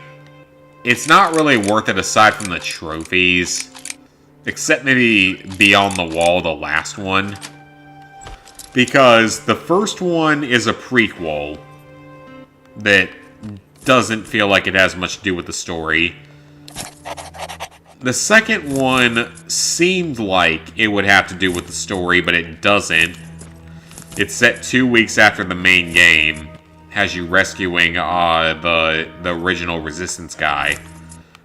it's not really worth it aside from the trophies. Except maybe Beyond the Wall, the last one. Because the first one is a prequel that doesn't feel like it has much to do with the story. The second one seemed like it would have to do with the story, but it doesn't. It's set 2 weeks after the main game. Has you rescuing the original Resistance guy,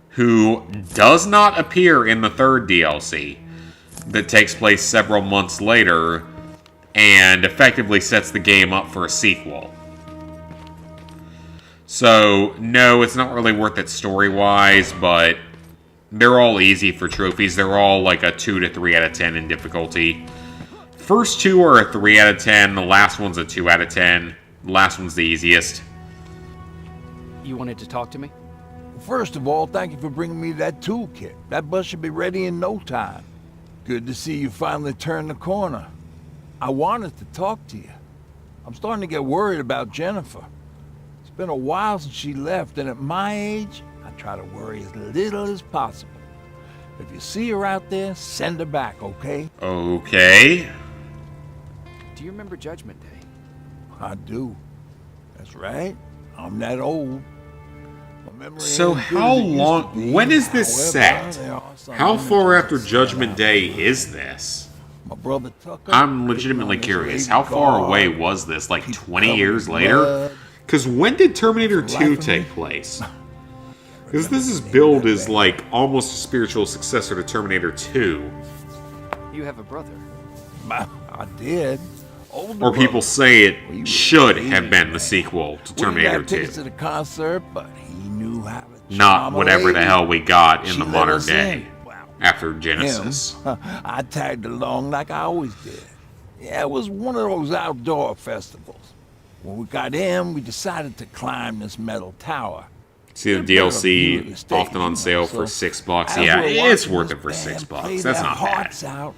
who does not appear in the third DLC that takes place several months later and effectively sets the game up for a sequel. So, no, it's not really worth it story-wise, but they're all easy for trophies. They're all like a 2 to 3 out of 10 in difficulty. First 2 are a 3 out of 10, the last one's a 2 out of 10. The last one's the easiest. You wanted to talk to me? First of all, thank you for bringing me that toolkit. That bus should be ready in no time. Good to see you finally turned the corner. I wanted to talk to you. I'm starting to get worried about Jennifer. It's been a while since she left, and at my age, I try to worry as little as possible. If you see her out there, send her back, okay? Okay. Do you remember Judgment Day? I do. That's right. I'm that old. My memory So ain't good how as it used to long... be. When is this However, set? there are some How far after images Judgment that Day stand out. is this? My brother Tucker, I'm legitimately written on his curious. lady How far guard, away was this? Like keep 20 covered years in later? blood. Because when did Terminator For the 2 life of take me. place? Because this is billed as like almost a spiritual successor to Terminator 2. You have a brother. I did. Older Or people brother. say Well, he it was should amazing, have been the man. sequel to We Terminator got tickets to 2. the concert, but he knew how to Not charm a whatever the lady. hell we got in She the let modern us day. in. Wow. After Genesis. Him, I tagged along like I always did. Yeah, it was one of those outdoor festivals. When we got in, we decided to climb this metal tower. See the They're better view of DLC the stage, often on you know, sale so for $6. as Yeah, we're it's watching worth this it for band $6. play That's their not bad. hearts out,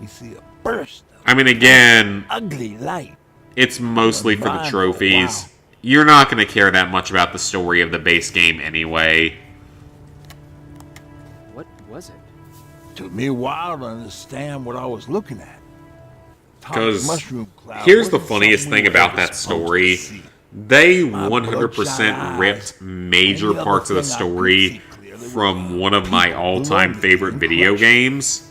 we see a burst of I mean, again, ugly light. it's mostly for the Mine for a trophies. while. You're not going to care that much about the story of the base game anyway. What was it? Took me a while to understand what I was looking at. Because Mushroom cloud here's the wasn't funniest something thing we about were that supposed to story. see. They My 100% bloodshot ripped eyes. major Any other parts of the thing I could story see clearly was from one of my people all-time below me favorite being video crushed. games.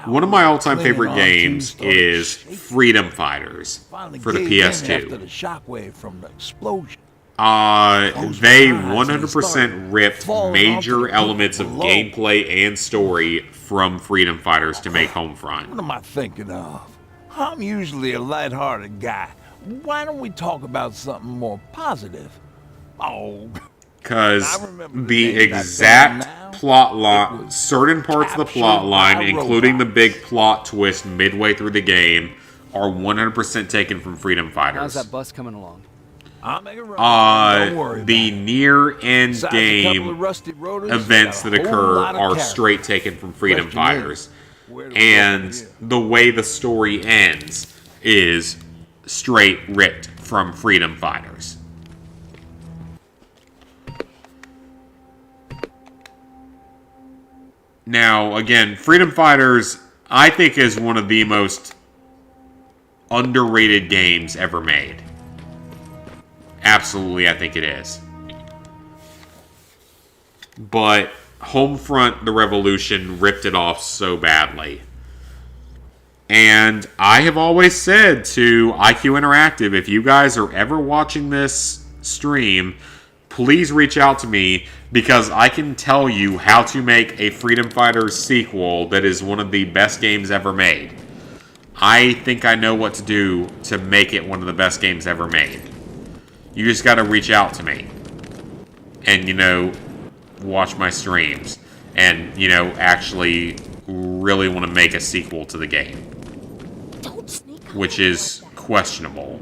One of my all-time Clinging favorite on to games started is shaking. Freedom Fighters Finally for the gave in after PS2. the shockwave from the explosion. They my eyes and 100% started ripped falling major onto the elements of people below. gameplay and story from Freedom Fighters to make Homefront. What am I thinking of? I'm usually a lighthearted guy. Why don't we talk about something more positive? Oh, Because I remember the the name of that exact band now. plot It line, was certain parts of the plot Captured line, by including the Robots. big plot twist midway through the game, are 100% taken from Freedom How's Fighters. that bus coming along? I'll make a run. Don't worry The about it. near-end Besides a couple game of rusty rotors, events got that a whole occur lot of are character. straight taken from Freedom Question is, Fighters. where do we go And from here? the way the story ends is straight ripped from Freedom Fighters. Now, again, Freedom Fighters, I think, is one of the most underrated games ever made. Absolutely, I think it is. But Homefront: The Revolution ripped it off so badly. And I have always said to IQ Interactive, if you guys are ever watching this stream, please reach out to me, because I can tell you how to make a Freedom Fighters sequel that is one of the best games ever made. I think I know what to do to make it one of the best games ever made. You just gotta reach out to me. And, watch my streams. And, actually really want to make a sequel to the game. Don't sneak up Which on her is like that. questionable.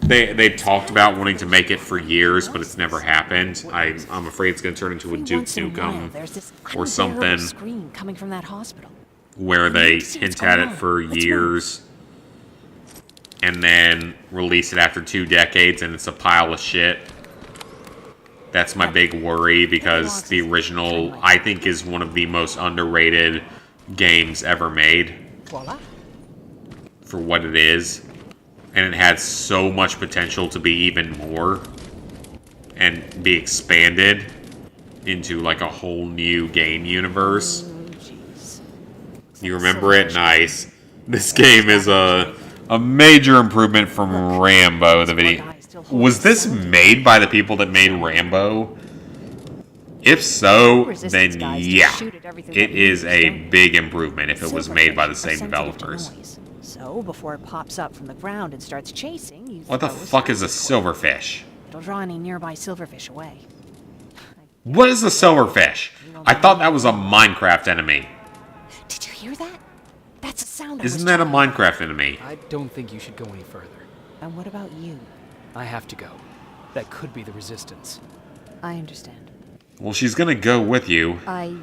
They've talked about wanting to make it for years, but it's never happened. I'm afraid it's going to turn into a Every Duke once in a while, Nukem there's this or unbearable something scream coming from that hospital. where they need to see what's hint at going it on. for Let's years and then release it after 2 decades and it's a pile of shit. That's my big worry, because the original, I think, is one of the most underrated games ever made Voila. for what it is. And it had so much potential to be even more and be expanded into like a whole new game universe. Jeez. You remember it? Nice. This game is a major improvement from Rambo, the video. Was this made by the people that made Rambo? If so, then yeah. It is a big improvement if it was made by the same developers. So, before it pops up from the ground and starts chasing, you What the throw fuck is a silverfish? It'll draw any nearby silverfish away. What is a silverfish? I thought that was a Minecraft enemy. Did you hear that? That's a sound I Isn't was that a talking about. Minecraft enemy? I don't think you should go any further. And what about you? I have to go. That could be the Resistance. I understand. Well, she's gonna go with you. I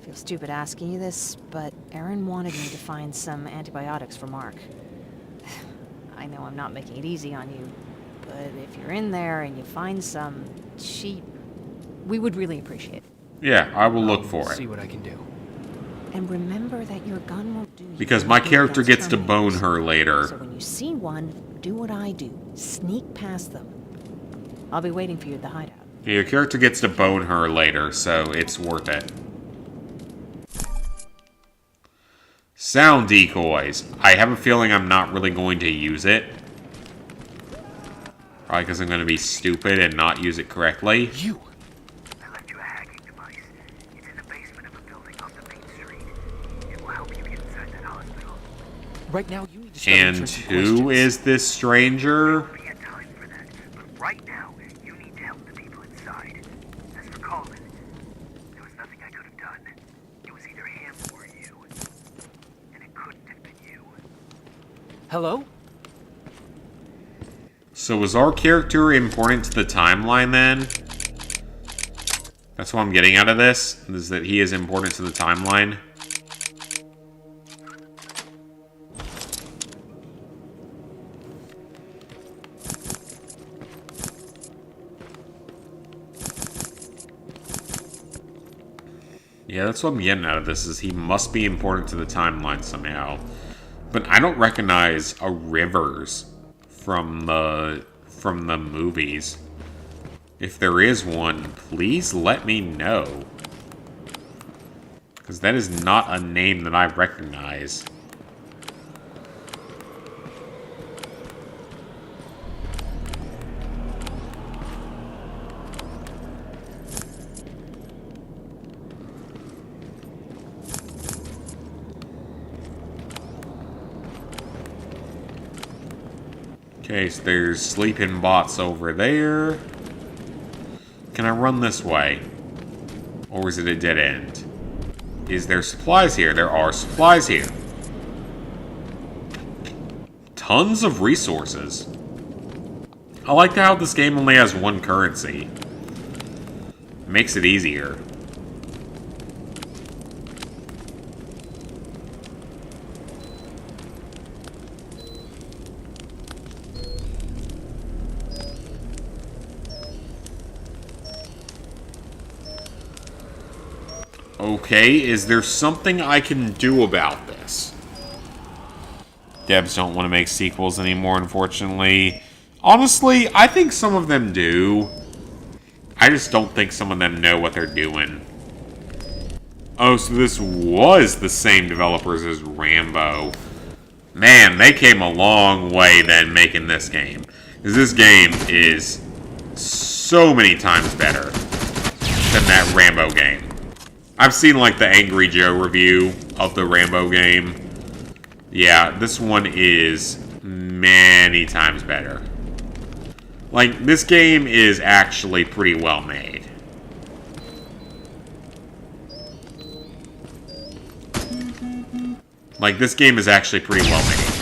feel stupid asking you this, but Aaron wanted me to find some antibiotics for Mark. I know I'm not making it easy on you, but if you're in there and you find some cheap We would really appreciate it. Yeah, I will look for See it. what I can do. And remember that your gun won't do you Because my anything character against gets to bone Terminators. her later. So when you see one, do what I do. Sneak past them. I'll be waiting for you at the hideout. Yeah, your character gets to bone her later, so it's worth it. Sound decoys. I have a feeling I'm not really going to use it. Probably because I'm going to be stupid and not use it correctly. You! I left you a hacking device. It's in the basement of a building off the main street. It will help you get inside that hospital. Right now, you need to start And answering some who questions. is this stranger? We had time for that, but right now, you need to help the people inside. As for Coleman, there was nothing I could have done. It was either him or you. And it couldn't have been you. Hello? So was our character important to the timeline then? That's what I'm getting out of this, is that he is important to the timeline. Yeah, that's what I'm getting out of this, is he must be important to the timeline somehow. But I don't recognize a Rivers from the movies. If there is one, please let me know. Because that is not a name that I recognize. Okay, so there's sleeping bots over there. Can I run this way? Or is it a dead end? Is there supplies here? There are supplies here. Tons of resources. I like how this game only has one currency. Makes it easier. Okay, is there something I can do about this? Devs don't want to make sequels anymore, unfortunately. Honestly, I think some of them do. I just don't think some of them know what they're doing. Oh, so this was the same developers as Rambo. Man, they came a long way then making this game. Because this game is so many times better than that Rambo game. I've seen, like, the Angry Joe review of the Rambo game. Yeah, this one is many times better. Like, this game is actually pretty well made. Like, this game is actually pretty well made.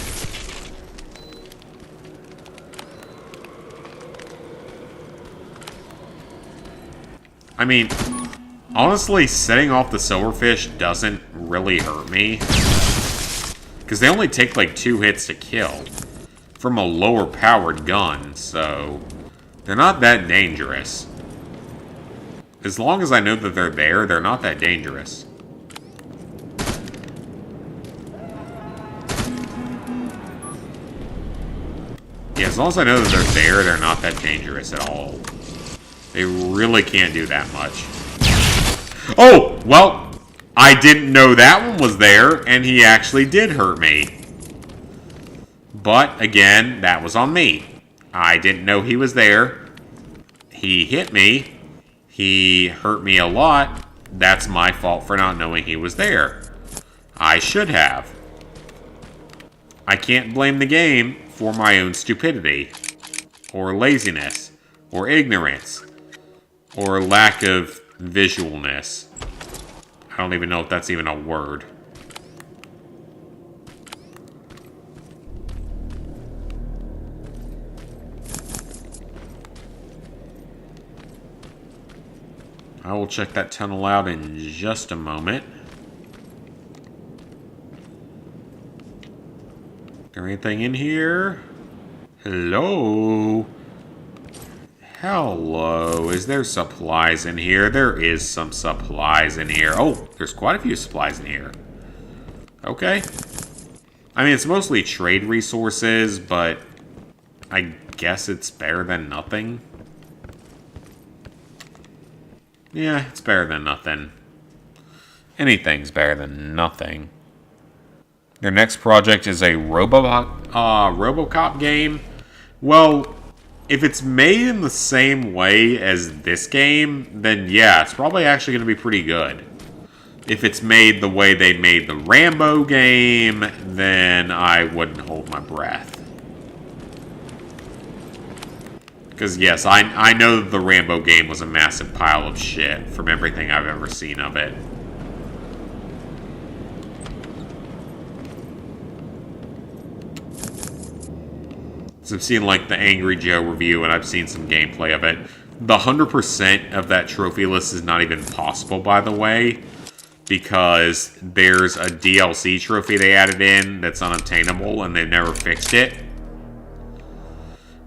I mean, honestly, setting off the silverfish doesn't really hurt me. Because they only take like 2 hits to kill from a lower powered gun, so they're not that dangerous. As long as I know that they're there, they're not that dangerous. Yeah, as long as I know that they're there, they're not that dangerous at all. They really can't do that much. Oh, well, I didn't know that one was there, and he actually did hurt me. But, again, that was on me. I didn't know he was there. He hit me. He hurt me a lot. That's my fault for not knowing he was there. I should have. I can't blame the game for my own stupidity, or laziness, or ignorance, or lack of visualness. I don't even know if that's even a word. I will check that tunnel out in just a moment. Is there anything in here? Hello? Hello, is there supplies in here? There is some supplies in here. Oh, there's quite a few supplies in here. Okay. I mean, it's mostly trade resources, but I guess it's better than nothing. Yeah, it's better than nothing. Anything's better than nothing. Their next project is a RoboCop game. Well, if it's made in the same way as this game, then yeah, it's probably actually going to be pretty good. If it's made the way they made the Rambo game, then I wouldn't hold my breath. Because yes, I know that the Rambo game was a massive pile of shit from everything I've ever seen of it. So I've seen like the Angry Joe review and I've seen some gameplay of it. The 100% of that trophy list is not even possible, by the way, because there's a DLC trophy they added in that's unobtainable and they've never fixed it.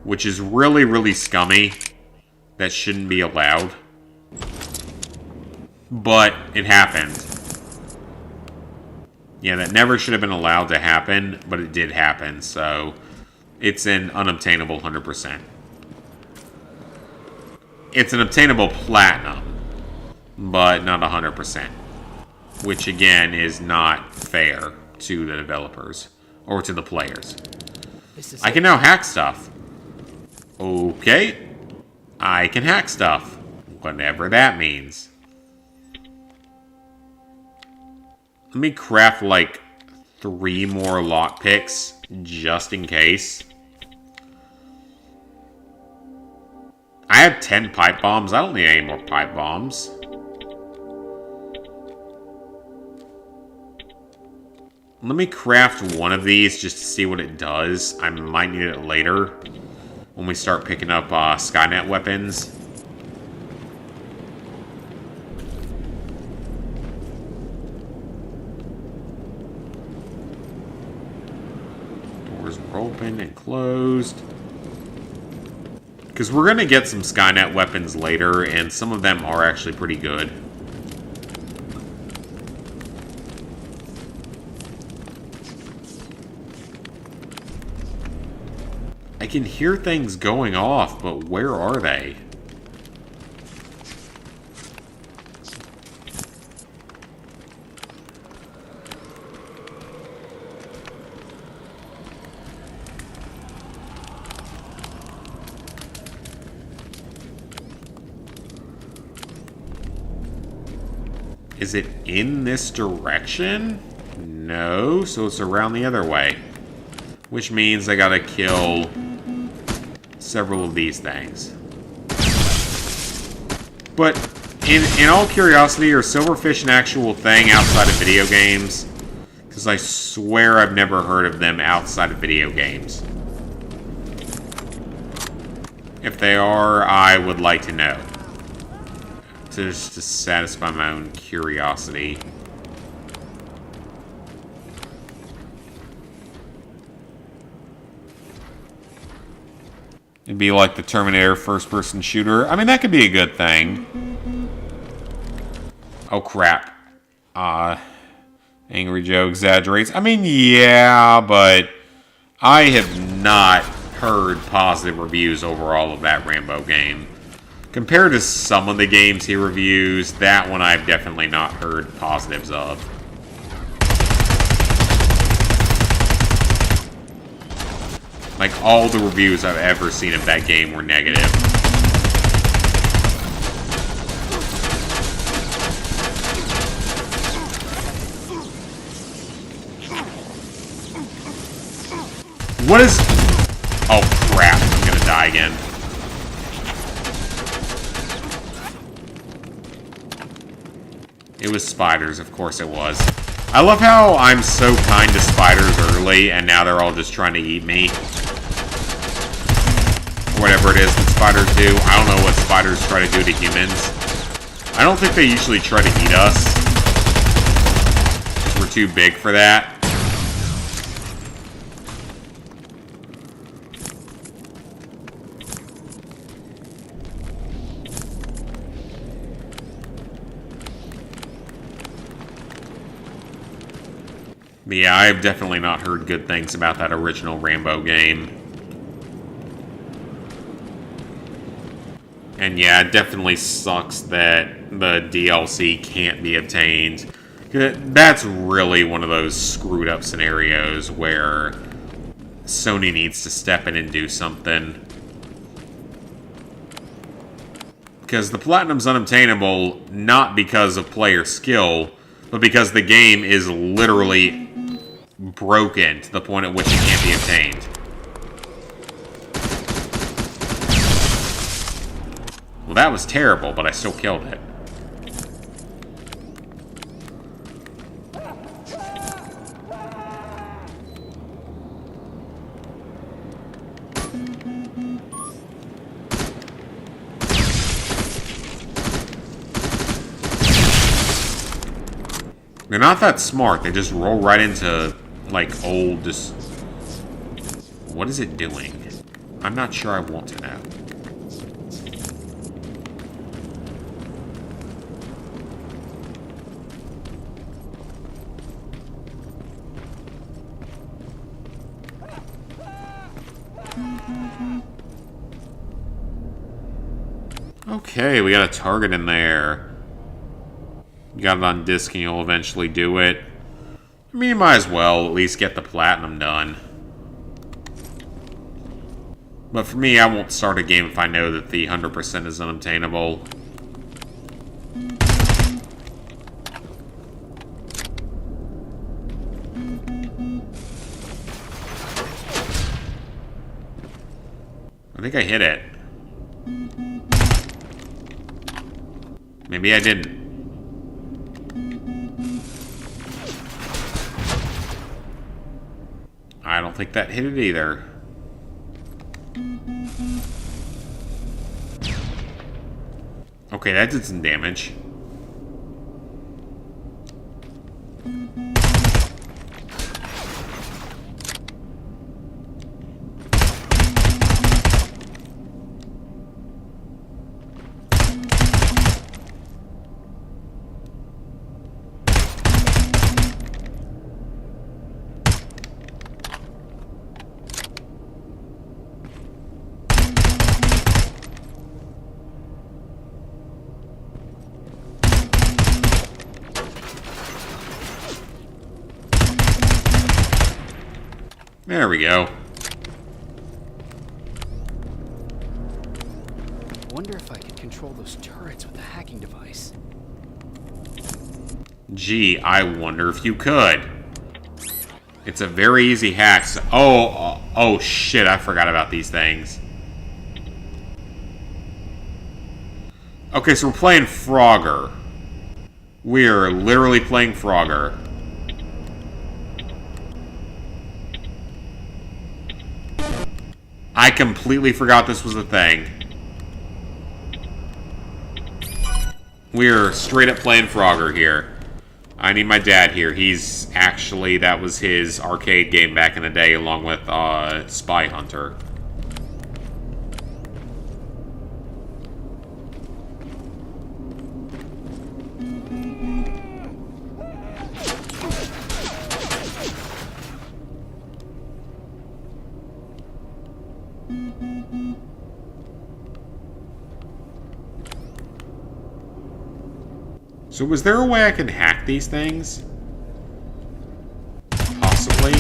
Which is really, really scummy. That shouldn't be allowed. But it happened. Yeah, that never should have been allowed to happen, but it did happen, so it's an unobtainable 100%. It's an obtainable platinum, but not 100%. Which, again, is not fair to the developers or to the players. I can now hack stuff. Okay. I can hack stuff. Whatever that means. Let me craft, like, 3 more lockpicks, just in case. I have 10 pipe bombs. I don't need any more pipe bombs. Let me craft one of these just to see what it does. I might need it later when we start picking up Skynet weapons. Doors were open and closed. Because we're going to get some Skynet weapons later, and some of them are actually pretty good. I can hear things going off, but where are they? Is it in this direction? No, so it's around the other way. Which means I gotta kill several of these things. But, in all curiosity, are silverfish an actual thing outside of video games? Because I swear I've never heard of them outside of video games. If they are, I would like to know. Just to satisfy my own curiosity. It'd be like the Terminator first-person shooter. I mean, that could be a good thing. Oh, crap. Angry Joe exaggerates. I mean, yeah, but I have not heard positive reviews overall of that Rambo game. Compared to some of the games he reviews, that one I've definitely not heard positives of. Like, all the reviews I've ever seen of that game were negative. What is... Oh, crap. I'm gonna die again. It was spiders, of course it was. I love how I'm so kind to spiders early, and now they're all just trying to eat me. Whatever it is that spiders do. I don't know what spiders try to do to humans. I don't think they usually try to eat us. We're too big for that. But yeah, I've definitely not heard good things about that original Rambo game. And yeah, it definitely sucks that the DLC can't be obtained. That's really one of those screwed up scenarios where Sony needs to step in and do something. Because the Platinum's unobtainable not because of player skill, but because the game is literally broken to the point at which it can't be obtained. Well, that was terrible, but I still killed it. They're not that smart. They just roll right into, like, old, just... What is it doing? I'm not sure I want to know. Okay, we got a target in there. You got it on disc and you'll eventually do it. I mean, you might as well at least get the Platinum done. But for me, I won't start a game if I know that the 100% is unobtainable. I think I hit it. Maybe I didn't. I don't think that hit it either. Okay, that did some damage. There we go. I wonder if I could control those turrets with the hacking device. Gee, I wonder if you could. It's a very easy hack. So, oh shit, I forgot about these things. Okay, so we're playing Frogger. We're literally playing Frogger. I completely forgot this was a thing. We're straight up playing Frogger here. I need my dad here. He's actually, that was his arcade game back in the day along with Spy Hunter. So was there a way I can hack these things? Possibly.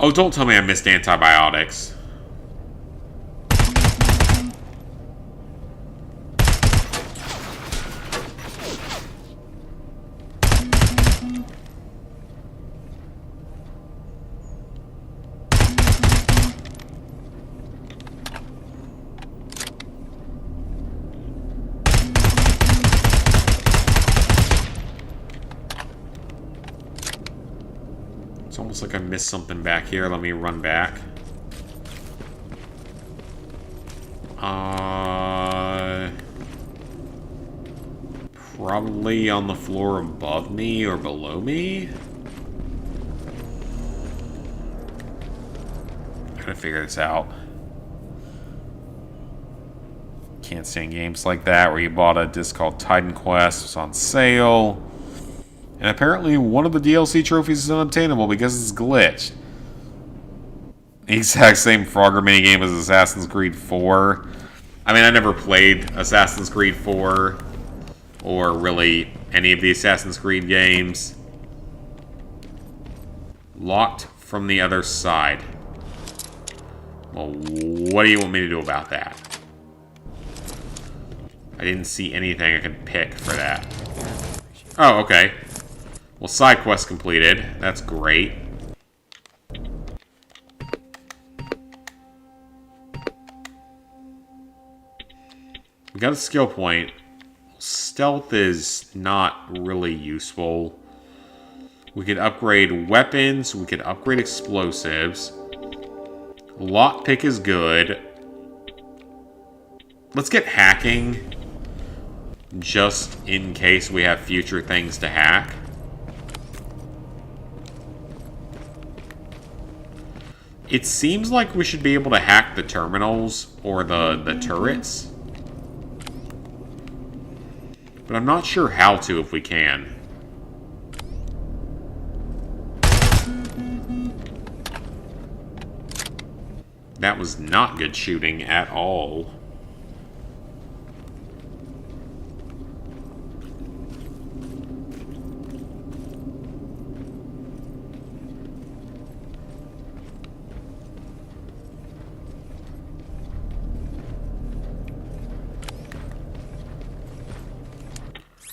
Oh, don't tell me I missed antibiotics. It's almost like I missed something back here. Let me run back. Probably on the floor above me or below me. I'm gonna figure this out. Can't stand games like that where you bought a disc called Titan Quest, it's on sale. And apparently one of the DLC trophies is unobtainable because it's glitched. The exact same Frogger minigame as Assassin's Creed 4. I mean, I never played Assassin's Creed 4. Or really any of the Assassin's Creed games. Locked from the other side. Well, what do you want me to do about that? I didn't see anything I could pick for that. Oh, okay. Well, side quest completed. That's great. We got a skill point. Stealth is not really useful. We could upgrade weapons. We could upgrade explosives. Lockpick is good. Let's get hacking. Just in case we have future things to hack. It seems like we should be able to hack the terminals or the turrets. But I'm not sure how to if we can. That was not good shooting at all.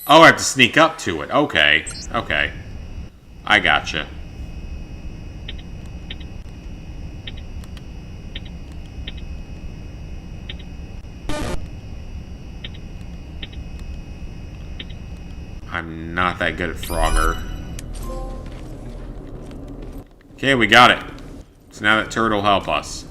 Oh, I have to sneak up to it. Okay. Okay. I gotcha. I'm not that good at Frogger. Okay, we got it. So now that turret will help us.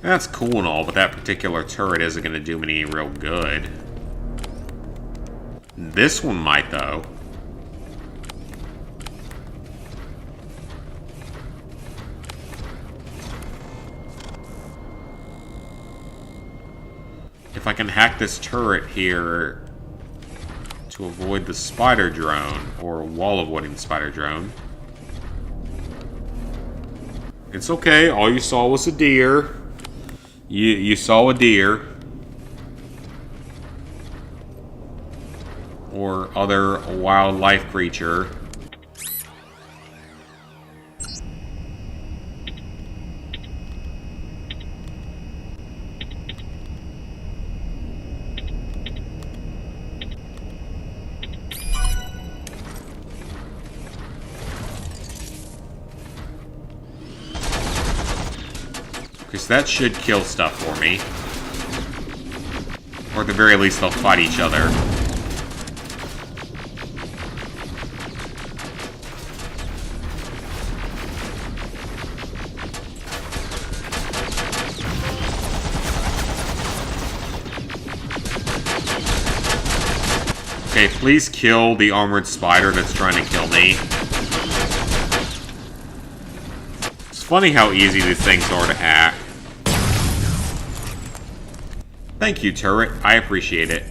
That's cool and all, but that particular turret isn't going to do me any real good. This one might, though. If I can hack this turret here to avoid the spider drone, or wall avoiding the spider drone. It's okay, all you saw was a deer. You saw a deer. Or other wildlife creature. Because that should kill stuff for me. Or at the very least, they'll fight each other. Okay, please kill the armored spider that's trying to kill me. It's funny how easy these things are to hack. Thank you, turret. I appreciate it.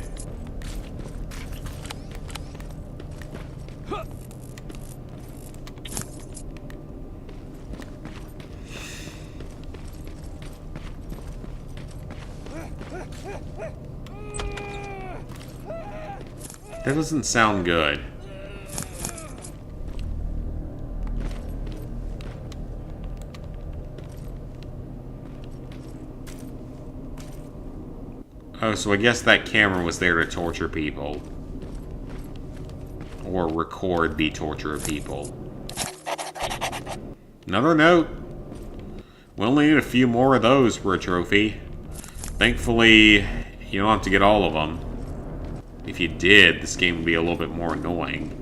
That doesn't sound good. Oh, so I guess that camera was there to torture people. Or record the torture of people. Another note. We only need a few more of those for a trophy. Thankfully, you don't have to get all of them. If you did, this game would be a little bit more annoying.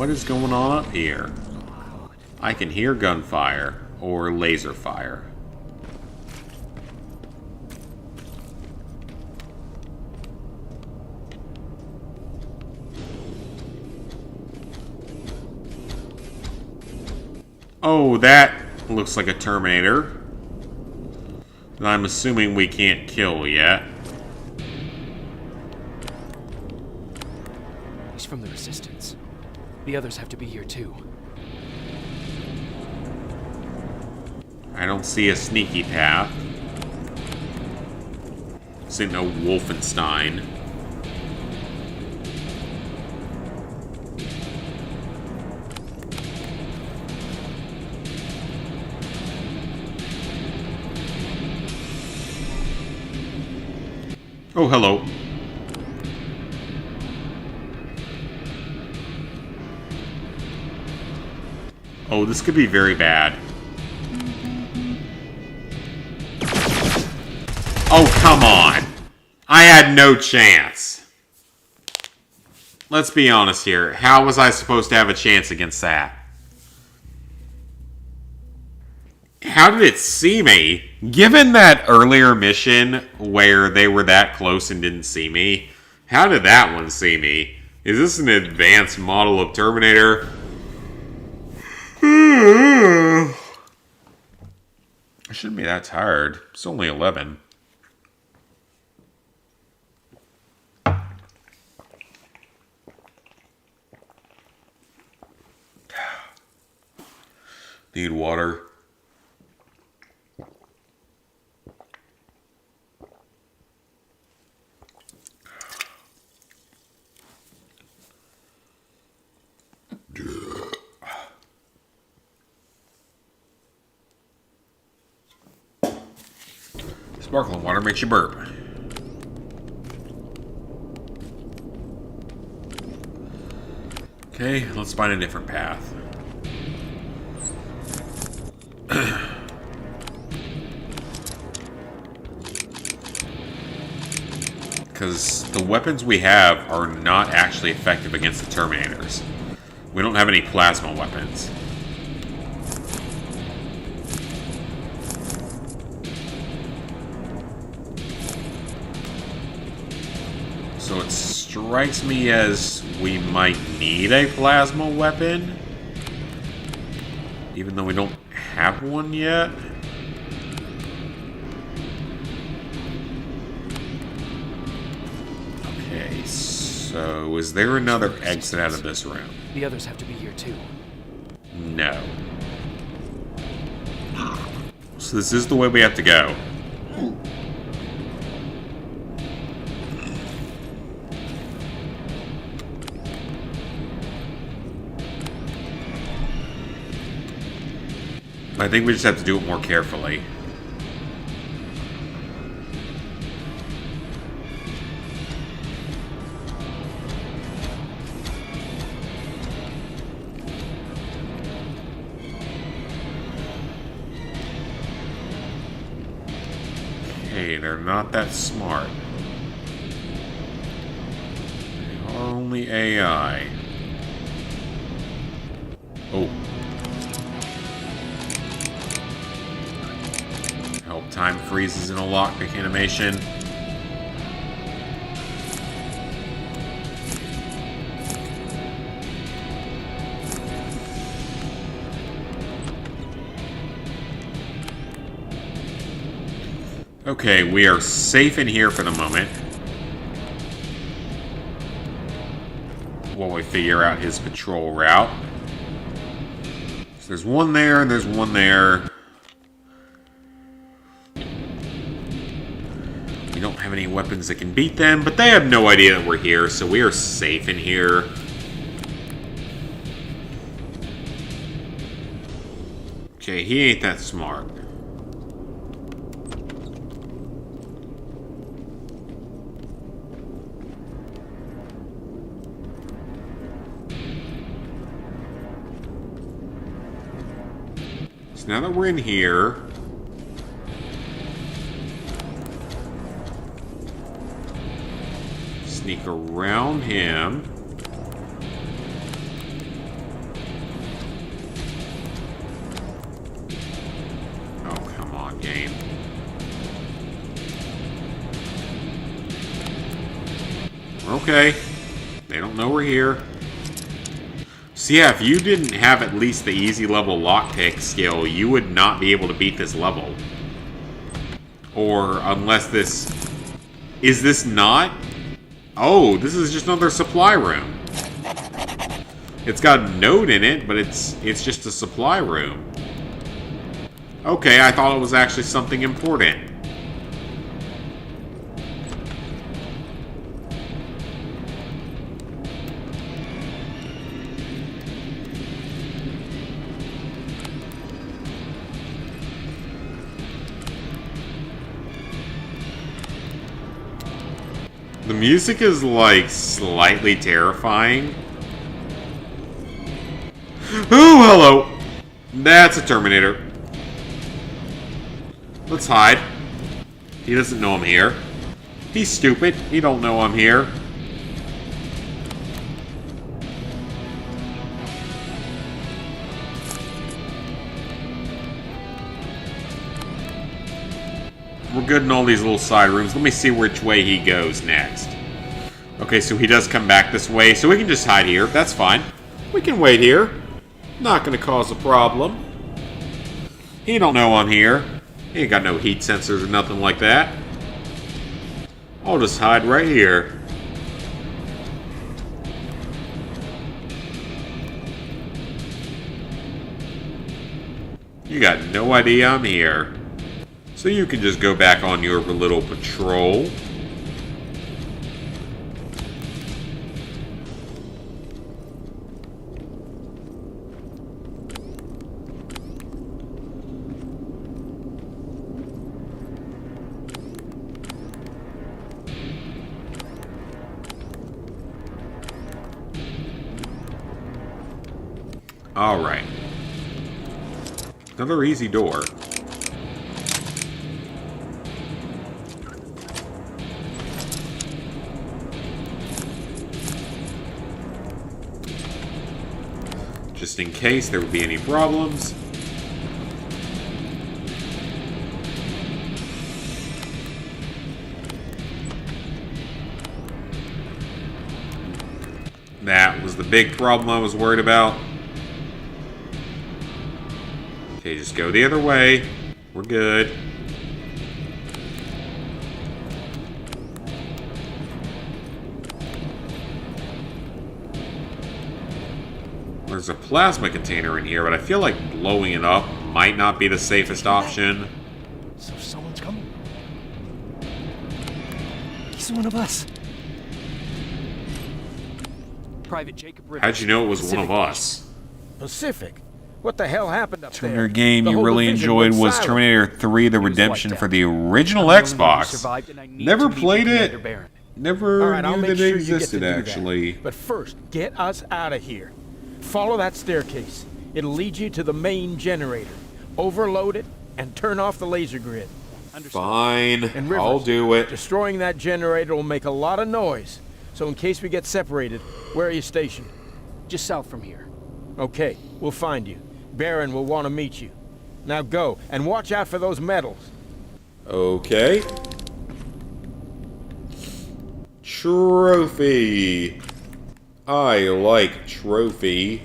What is going on up here? I can hear gunfire or laser fire. Oh, that looks like a Terminator. I'm assuming we can't kill yet. He's from the Resistance. The others have to be here too. I don't see a sneaky path. This ain't no Wolfenstein. Oh, hello. Oh, this could be very bad. Oh, come on. I had no chance. Let's be honest here. How was I supposed to have a chance against that? How did it see me? Given that earlier mission where they were that close and didn't see me, how did that one see me? Is this an advanced model of Terminator? I shouldn't be that tired. It's only 11. Need water. Sparkling water makes you burp. Okay, let's find a different path. Because the weapons we have are not actually effective against the Terminators. We don't have any plasma weapons. So it strikes me as we might need a plasma weapon, even though we don't have one yet. Okay, so is there another exit out of this room? The others have to be here too. No. So this is the way we have to go. I think we just have to do it more carefully. Okay, they're not that smart. They are only AI. Oh. Help time freezes in a lockpick animation. Okay, we are safe in here for the moment. While we figure out his patrol route. So there's one there and there's one there. We don't have any weapons that can beat them, but they have no idea that we're here, so we are safe in here. Okay, he ain't that smart. So now that we're in here, sneak around him. okay. They don't know we're here. So yeah, if you didn't have at least the easy level lockpick skill, you would not be able to beat this level. Or unless this... Is this not? Oh, this is just another supply room. It's got a note in it, but it's just a supply room. Okay, I thought it was actually something important. The music is, like, slightly terrifying. Oh, hello! That's a Terminator. Let's hide. He doesn't know I'm here. He's stupid. He don't know I'm here. We're good in all these little side rooms. Let me see which way he goes next. Okay, so he does come back this way, so we can just hide here. That's fine. We can wait here. Not gonna cause a problem. He don't know I'm here. He ain't got no heat sensors or nothing like that. I'll just hide right here. You got no idea I'm here. So you can just go back on your little patrol. Alright. Another easy door. Just in case there would be any problems. That was the big problem I was worried about. Okay, just go the other way. We're good. There's a plasma container in here, but I feel like blowing it up might not be the safest option. So someone's coming. He's one of us. Private Jacob Rivers. How'd you know it was one Pacific of us? Pacific. What the hell happened up there? Terminator game The you whole really division enjoyed went was silent. Terminator 3 The Redemption for the original Xbox. Never played it. Never All right, I'll knew make that sure it you get to existed, do that. actually. But first, get us out of here. Follow that staircase. It'll lead you to the main generator. Overload it and turn off the laser grid. Fine, And Rivers, I'll do it. Destroying that generator will make a lot of noise. So in case we get separated, where are you stationed? Just south from here. Okay, we'll find you. Baron will want to meet you. Now go, and watch out for those medals. Okay. Trophy. I like trophy.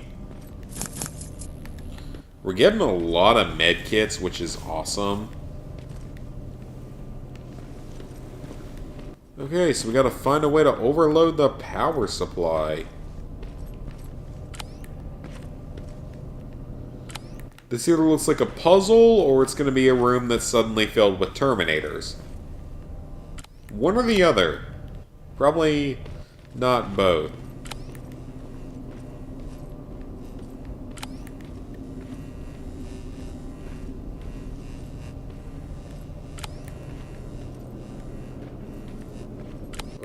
We're getting a lot of med kits, which is awesome. Okay, so we gotta find a way to overload the power supply. This either looks like a puzzle, or it's gonna be a room that's suddenly filled with Terminators. One or the other. Probably not both.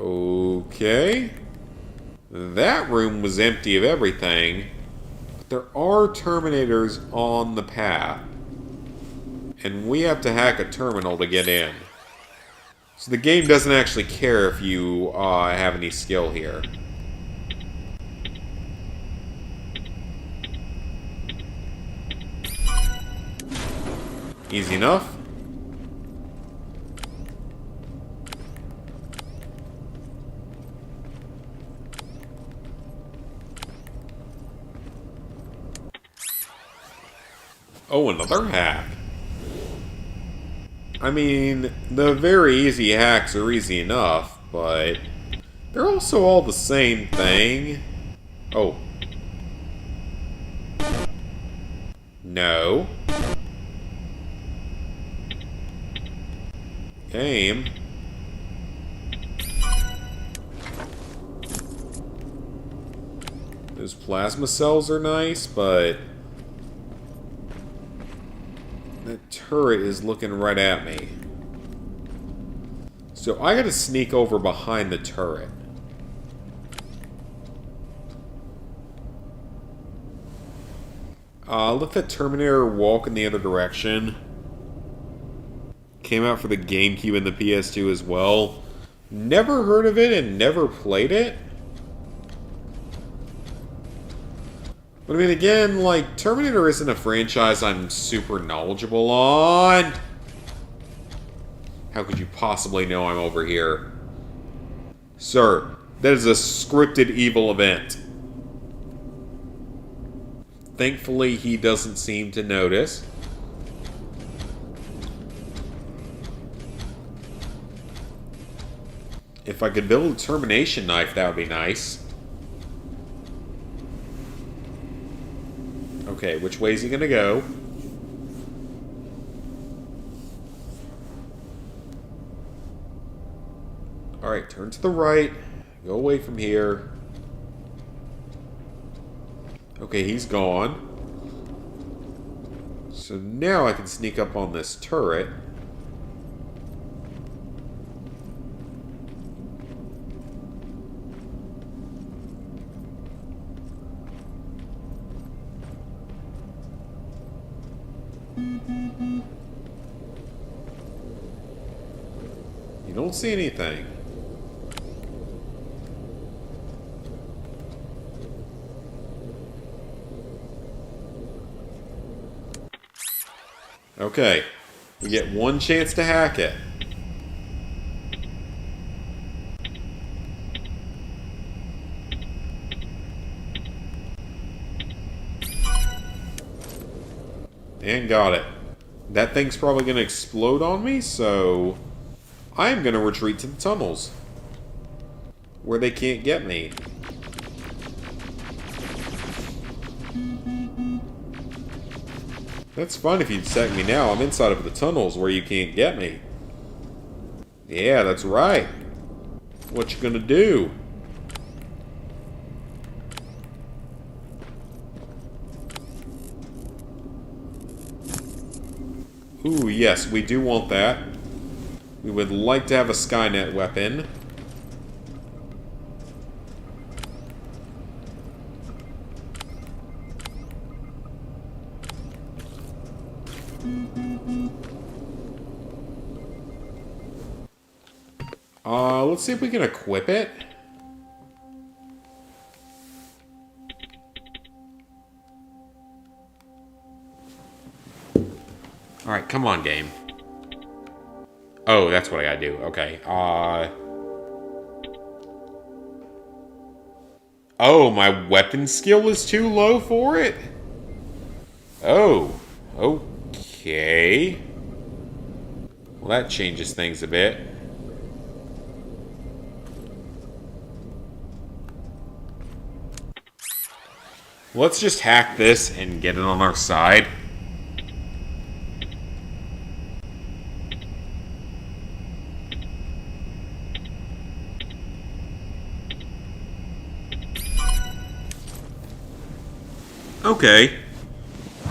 Okay. That room was empty of everything. But there are Terminators on the path. And we have to hack a terminal to get in. So the game doesn't actually care if you have any skill here. Easy enough. Oh, another hack. I mean, the very easy hacks are easy enough, but they're also all the same thing. Oh. No. Game. Those plasma cells are nice, but that turret is looking right at me. So I gotta sneak over behind the turret. Let the Terminator walk in the other direction. Came out for the GameCube and the PS2 as well. Never heard of it and never played it. But I mean, again, like, Terminator isn't a franchise I'm super knowledgeable on. How could you possibly know I'm over here? Sir, that is a scripted evil event. Thankfully, he doesn't seem to notice. If I could build a termination knife, that would be nice. Okay, which way is he gonna go? Alright, turn to the right. Go away from here. Okay, he's gone. So now I can sneak up on this turret. You don't see anything. Okay, we get one chance to hack it. And got it. That thing's probably going to explode on me, so I'm going to retreat to the tunnels, where they can't get me. That's fun if you'd sack me now. I'm inside of the tunnels where you can't get me. Yeah, that's right. What you gonna do? Ooh, yes, we do want that. We would like to have a Skynet weapon. Let's see if we can equip it. Alright, come on, game. Oh, that's what I gotta do. Okay, oh, my weapon skill is too low for it? Oh, okay. Well, that changes things a bit. Let's just hack this and get it on our side. Okay.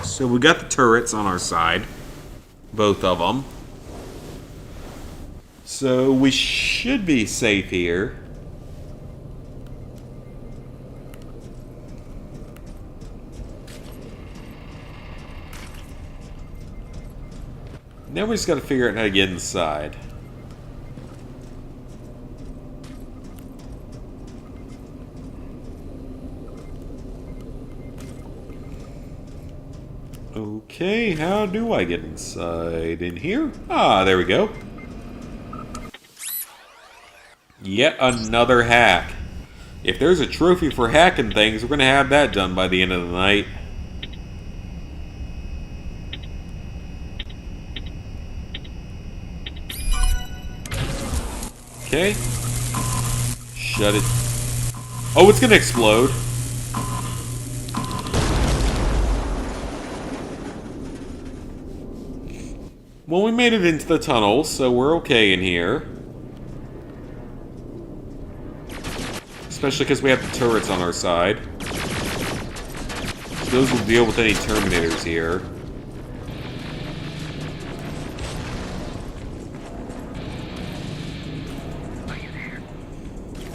So we got the turrets on our side. Both of them. So we should be safe here. Now we just gotta figure out how to get inside. Okay, how do I get inside? In here? Ah, there we go. Yet another hack. If there's a trophy for hacking things, we're gonna have that done by the end of the night. Okay. Shut it. Oh, it's gonna explode. Well, we made it into the tunnel, so we're okay in here. Especially because we have the turrets on our side. So those will deal with any Terminators here.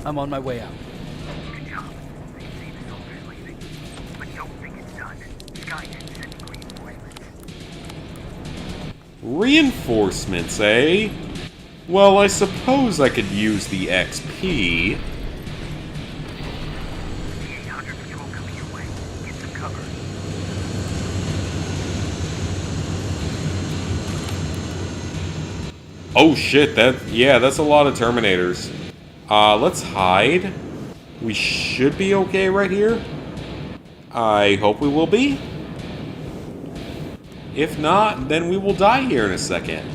I'm on my way out. Good job. I can see the soldiers leaving. But don't think it's done. Skynet's sending reinforcements. Reinforcements, eh? Well, I suppose I could use the XP. The 800 patrol coming your way. Get some cover. Oh shit, that's a lot of Terminators. Let's hide. We should be okay right here. I hope we will be. If not, then we will die here in a second.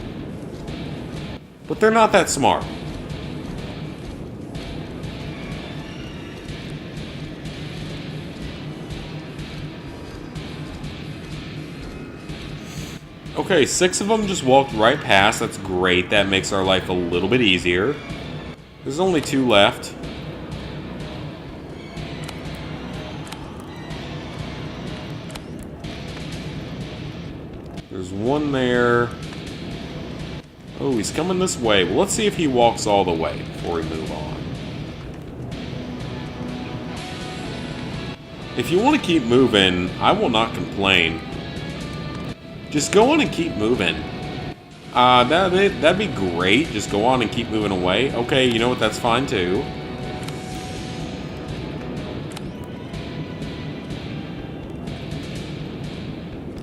But they're not that smart. Okay, 6 of them just walked right past. That's great. That makes our life a little bit easier. There's only 2 left. There's 1 there. Oh, he's coming this way. Well, let's see if he walks all the way before we move on. If you want to keep moving, I will not complain. Just go on and keep moving. That'd be great. Just go on and keep moving away. Okay, you know what? That's fine too.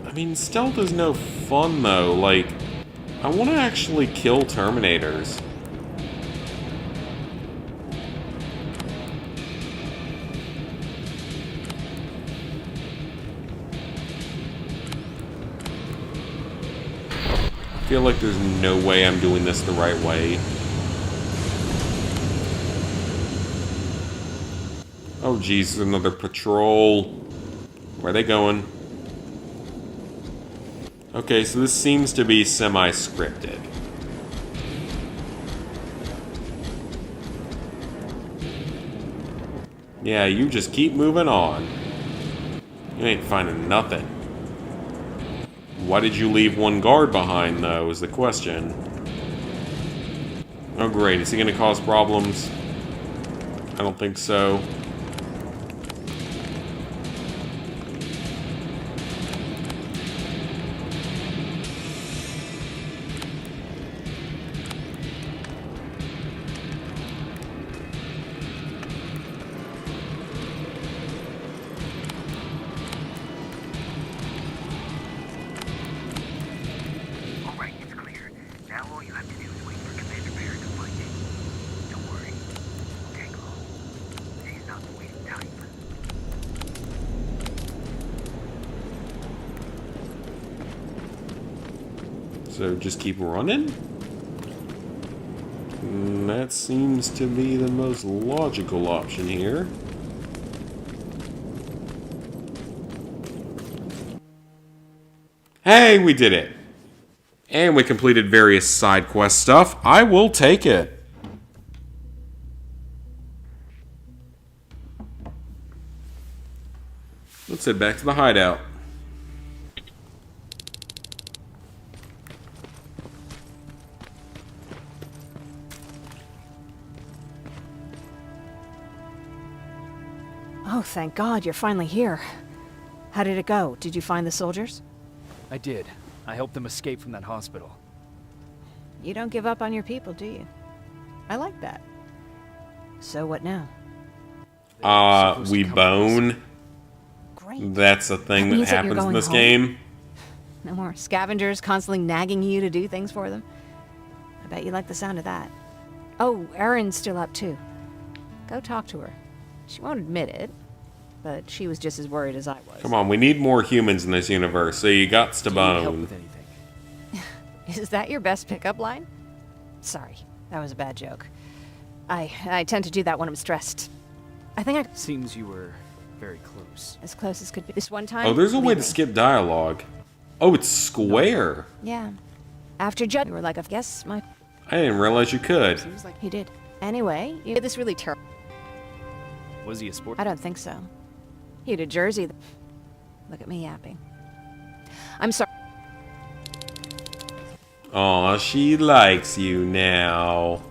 I mean, stealth is no fun though. Like, I want to actually kill Terminators. I feel like there's no way I'm doing this the right way. Oh geez, there's another patrol. Where are they going? Okay, so this seems to be semi-scripted. Yeah, you just keep moving on. You ain't finding nothing. Why did you leave 1 guard behind, though, is the question. Oh, great. Is he going to cause problems? I don't think so. So just keep running? That seems to be the most logical option here. Hey, we did it! And we completed various side quest stuff. I will take it. Let's head back to the hideout. Oh, thank God, you're finally here. How did it go? Did you find the soldiers? I did. I helped them escape from that hospital. You don't give up on your people, do you? I like that. So what now? We bone. Great. That's a thing that happens in this game. No more scavengers constantly nagging you to do things for them. I bet you like the sound of that. Oh, Erin's still up too. Go talk to her. She won't admit it, but she was just as worried as I was. Come on, we need more humans in this universe, so you gots to bone. Help with anything. Is that your best pickup line? Sorry, that was a bad joke. I tend to do that when I'm stressed. I think I Seems you were very close. as close as could be. This one time. Oh, there's a way believe to me. skip dialogue. Oh, it's square. Yeah. After Judd, you were like, I guess my. I didn't realize you could. Seems like he did. Anyway, you did this really terrible. Was he a sport? I don't think so. He had a jersey. Look at me yapping. I'm sorry. Aw, she likes you now.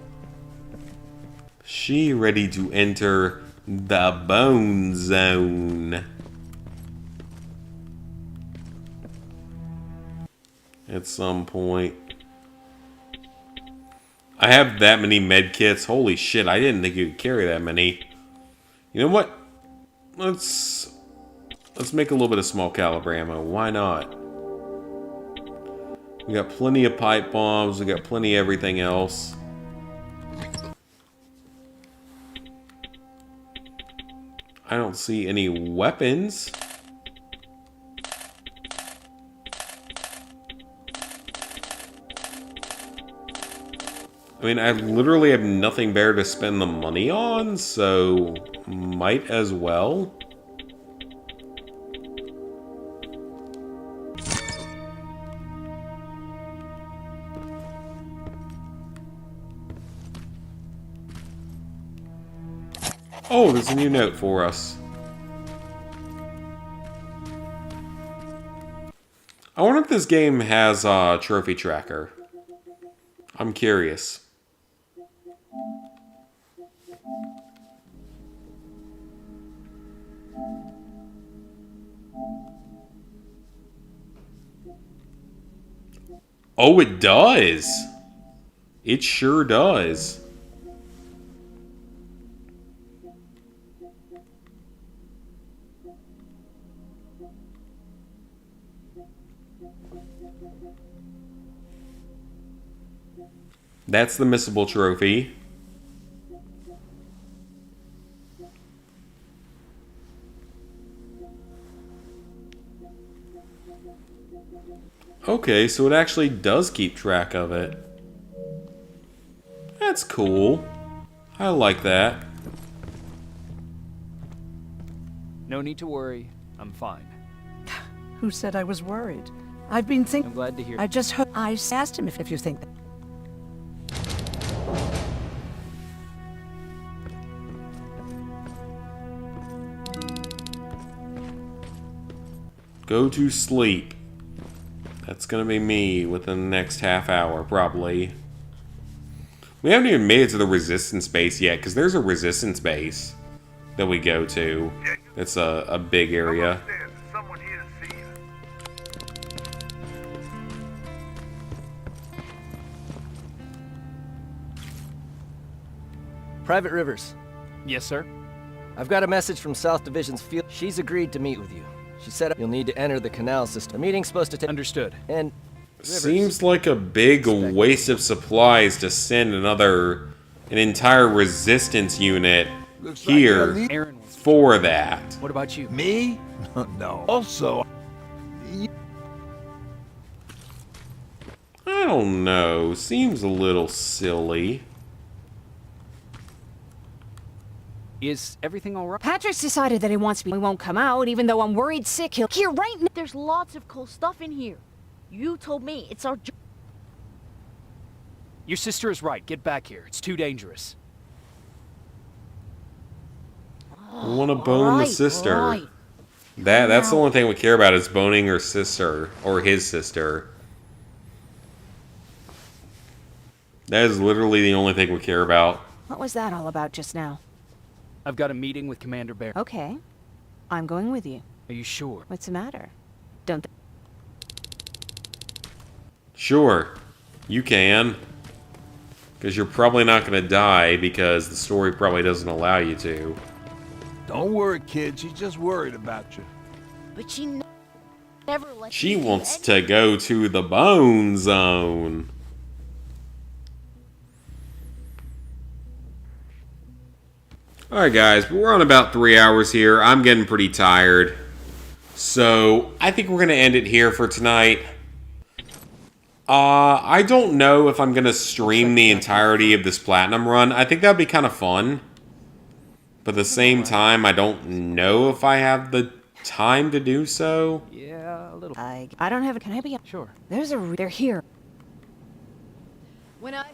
She ready to enter the bone zone. At some point. I have that many med kits. Holy shit, I didn't think you could carry that many. You know what? Let's make a little bit of small caliber ammo. Why not? We got plenty of pipe bombs. We got plenty of everything else. I don't see any weapons. I mean, I literally have nothing better to spend the money on, so might as well. Oh, there's a new note for us. I wonder if this game has a trophy tracker. I'm curious. Oh, it does. It sure does. That's the missable trophy. Okay, so it actually does keep track of it. That's cool. I like that. No need to worry. I'm fine. Who said I was worried? I've been thinking. I'm glad to hear. I just heard. I asked him if you think that. Go to sleep. That's gonna be me within the next half hour, probably. We haven't even made it to the Resistance base yet, because there's a Resistance base that we go to. It's a big area. Someone here to see you. Private Rivers, Yes, sir. I've got a message from South Division's field. She's agreed to meet with you. She said you'll need to enter the canal system. The meeting's supposed to take. Understood. And Rivers, Seems like a big waste of supplies to send an entire Resistance unit Looks like here I need- Aaron wants. for that. What about you? Me? No. Also, I don't know. Seems a little silly. Is everything all right? Patrick's decided that he wants me. We won't come out, even though I'm worried sick. He'll here right now. There's lots of cool stuff in here. You told me it's our job. Your sister is right. Get back here. It's too dangerous. I want to bone the Right, sister. right. That's the only thing we care about is boning her sister or his sister. That is literally the only thing we care about. What was that all about just now? I've got a meeting with Commander Bear. Okay. I'm going with you. Are you sure? What's the matter? Don't. Sure, you can. Because you're probably not going to die because the story probably doesn't allow you to. don't worry, kid. She's just worried about you. But she never lets She me do wants any- to go to the bone zone. Alright guys, but we're on about 3 hours here. I'm getting pretty tired. So, I think we're going to end it here for tonight. I don't know if I'm gonna stream the entirety of this platinum run. I think that'd be kind of fun. But at the same time, I don't know if I have the time to do so. Yeah, a little. I don't have a... Can I be... Sure. They're here.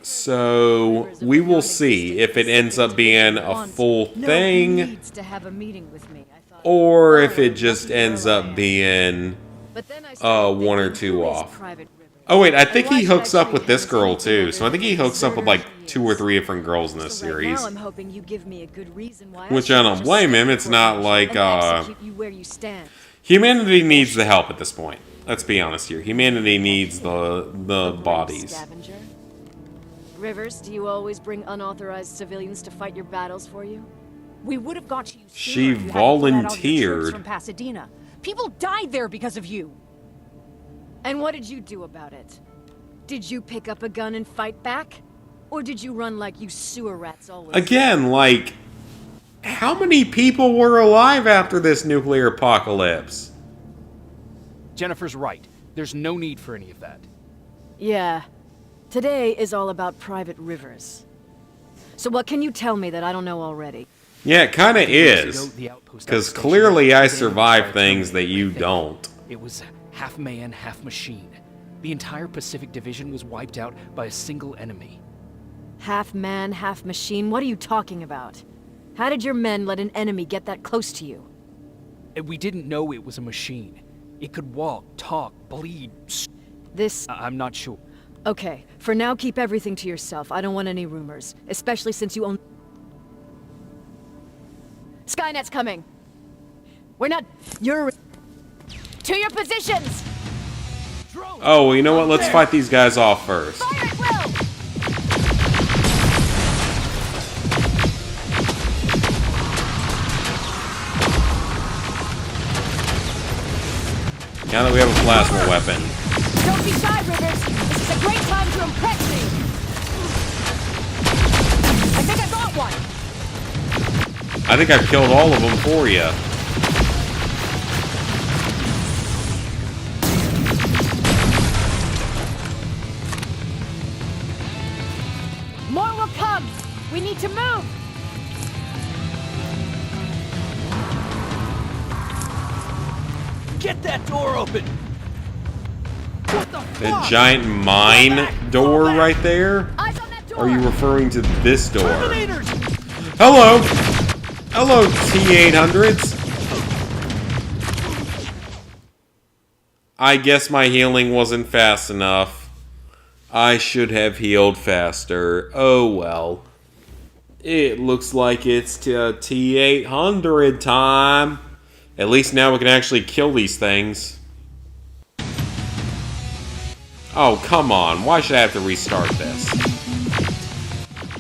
So, we will see if it ends up being a full thing, or if it just ends up being 1 or 2 off. Oh wait, I think he hooks up with this girl too, so I think he hooks up with like 2 or 3 different girls in this series. Which I don't blame him, it's not like, humanity needs the help at this point. Let's be honest here. Humanity needs the bodies. Rivers, do you always bring unauthorized civilians to fight your battles for you? We would have got you. She volunteered. From Pasadena. People died there because of you. And what did you do about it? Did you pick up a gun and fight back? Or did you run like you sewer rats always? Again, like, how many people were alive after this nuclear apocalypse? Jennifer's right. There's no need for any of that. Yeah. Today is all about Private Rivers. So what can you tell me that I don't know already? Yeah, it kinda is. Because clearly I survived things that you don't. It was half man, half machine. The entire Pacific Division was wiped out by a single enemy. Half man, half machine? What are you talking about? How did your men let an enemy get that close to you? We didn't know it was a machine. It could walk, talk, bleed. I'm not sure. Okay, for now keep everything to yourself. I don't want any rumors, especially since you own... Skynet's coming. We're not... You're... To your positions! Oh, well, you know what? Let's fight these guys off first. Fire at will! Now that we have a plasma weapon. Don't be shy, Rivers! This is a great time to impress me! I think I got one! I think I've killed all of them for you. More will come! We need to move! Get that door open! What the The fuck? giant mine door right there? Eyes on that door! Or are you referring to this door? Terminators! Hello! Hello, T-800s! I guess my healing wasn't fast enough. I should have healed faster. Oh well. It looks like it's T-800 time. At least now we can actually kill these things. Oh, come on. Why should I have to restart this?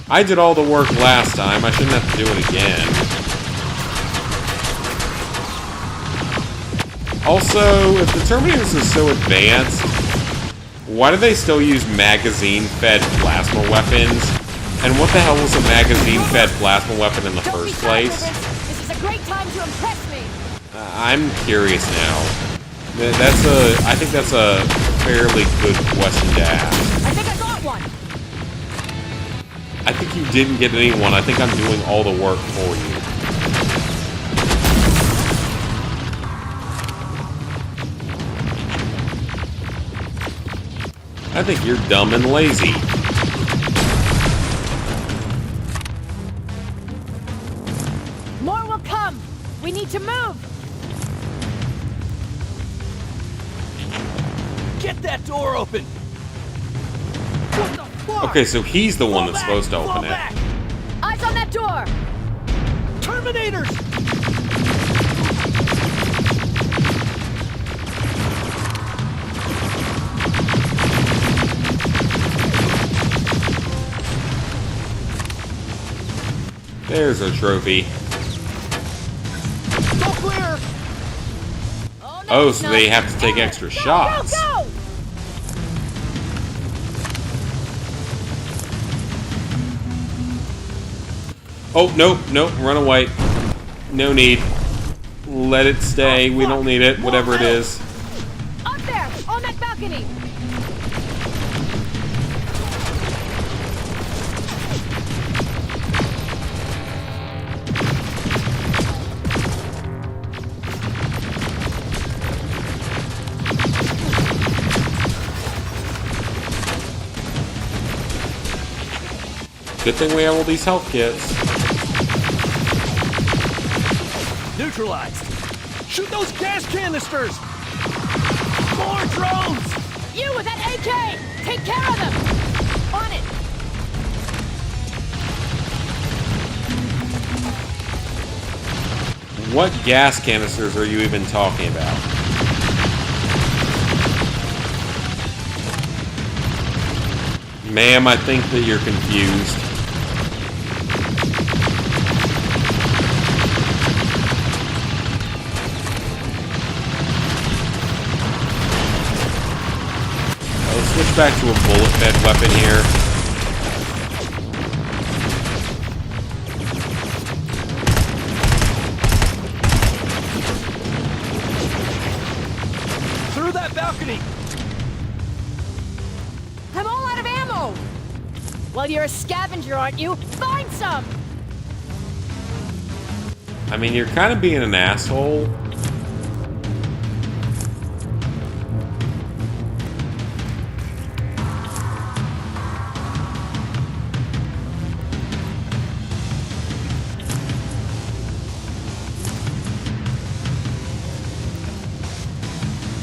I did all the work last time. I shouldn't have to do it again. Also, if the Terminators are so advanced, why do they still use magazine-fed plasma weapons? And what the hell was a magazine-fed plasma weapon in the first place? This is a great time to impress me! I'm curious now. I think that's a fairly good question to ask. I think I got one! I think you didn't get anyone. I think I'm doing all the work for you. I think you're dumb and lazy. More will come! We need to move! Get that door open! What the fuck? Okay, so he's the one that's supposed to open Fall it. back. Eyes on that door! Terminators! There's our trophy. Go clear! Oh, so they have to take extra shots. Go! Oh, nope, run away. No need. Let it stay. We don't need it, whatever it is. Up there! On that balcony! Good thing we have all these health kits. Neutralized. Shoot those gas canisters! More drones! You with that AK! Take care of them! On it! What gas canisters are you even talking about? Ma'am, I think that you're confused. Let's switch back to a bullet fed weapon here. Through that balcony! I'm all out of ammo! Well, you're a scavenger, aren't you? Find some! I mean, you're kind of being an asshole.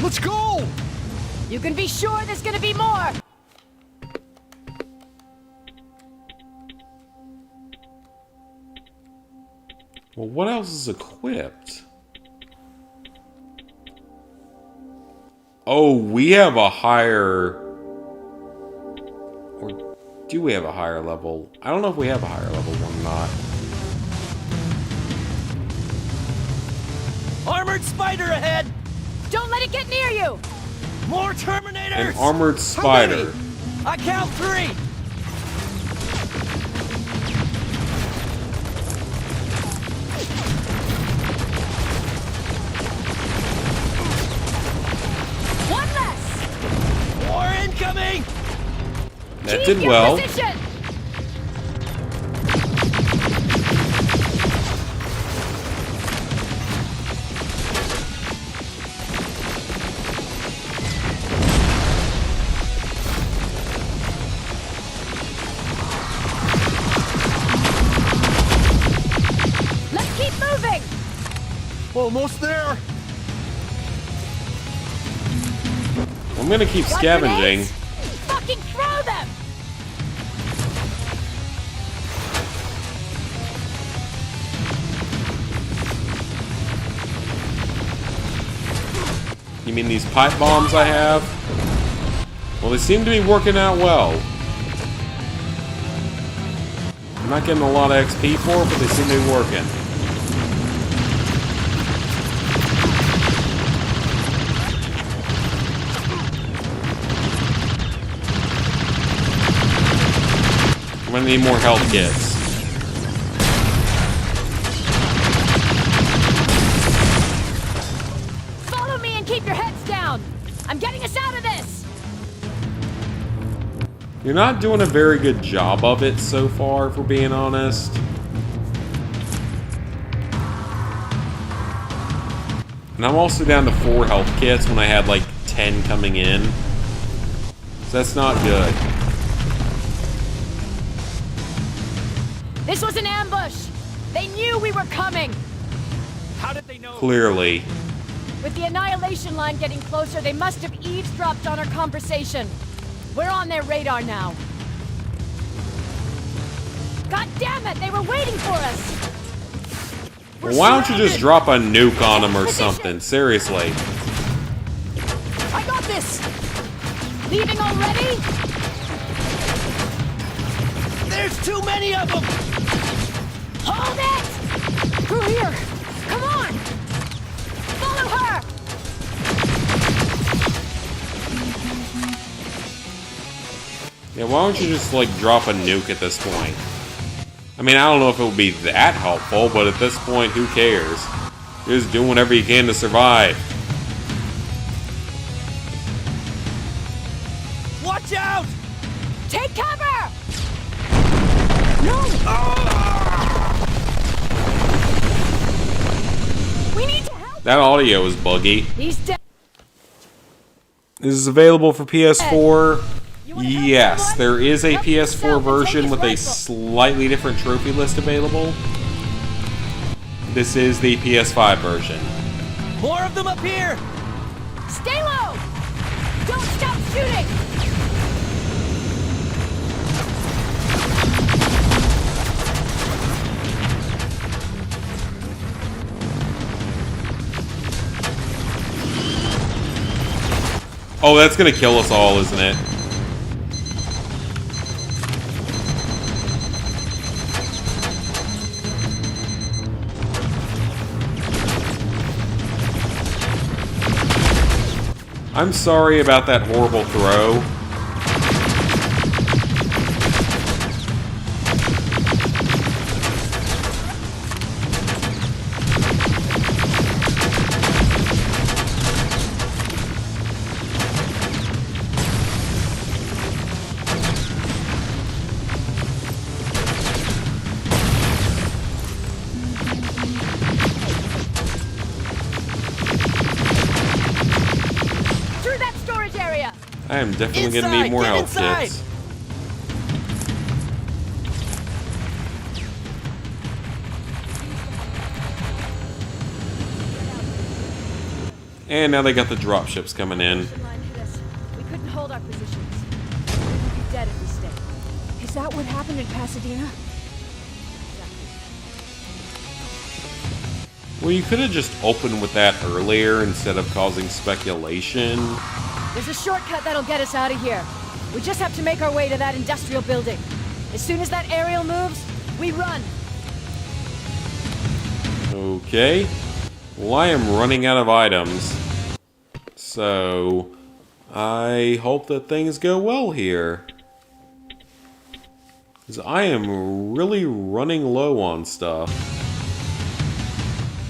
Let's go! You can be sure there's gonna be more! Well, what else is equipped? Oh, we have a higher... Or do we have a higher level? I don't know if we have a higher level one or not. Armored spider ahead! Don't let it get near you! More Terminators! An armored spider. I count 3! One less! More incoming! That Keep did your well. position! Let's keep moving! Almost there! I'm gonna keep Got scavenging. grenades? Fucking throw them! You mean these pipe bombs I have? Well, they seem to be working out well. I'm not getting a lot of XP for it, but they seem to be working. I'm gonna need more health kits. Follow me and keep your heads down! I'm getting us out of this! You're not doing a very good job of it so far, if we're being honest. And I'm also down to 4 health kits when I had like 10 coming in. So that's not good. This was an ambush! They knew we were coming! How did they know? Clearly. With the Annihilation line getting closer, they must have eavesdropped on our conversation. We're on their radar now. God damn it! They were waiting for us! Well, why don't you just drop a nuke on them or something? Seriously. I got this! Leaving already? There's too many of them! Hold it! Through here! Come on! Follow her! Yeah, why don't you just, like, drop a nuke at this point? I mean, I don't know if it would be that helpful, but at this point, who cares? You're just doing whatever you can to survive. Watch out! Take cover! No! We need to help! That audio is buggy. He's dead. This is available for PS4. Yes, there is a PS4 version with a slightly different trophy list available. This is the PS5 version. More of them up here! Stay low! Don't stop shooting! Oh, that's gonna kill us all, isn't it? I'm sorry about that horrible throw. I am definitely gonna need more health kits. And now they got the dropships coming in. We couldn't hold our positions. We would be dead if we stayed. Is that what happened in Pasadena? Well, you could have just opened with that earlier instead of causing speculation. There's a shortcut that'll get us out of here. We just have to make our way to that industrial building. As soon as that aerial moves, we run. Okay. Well, I am running out of items. So, I hope that things go well here. Because I am really running low on stuff.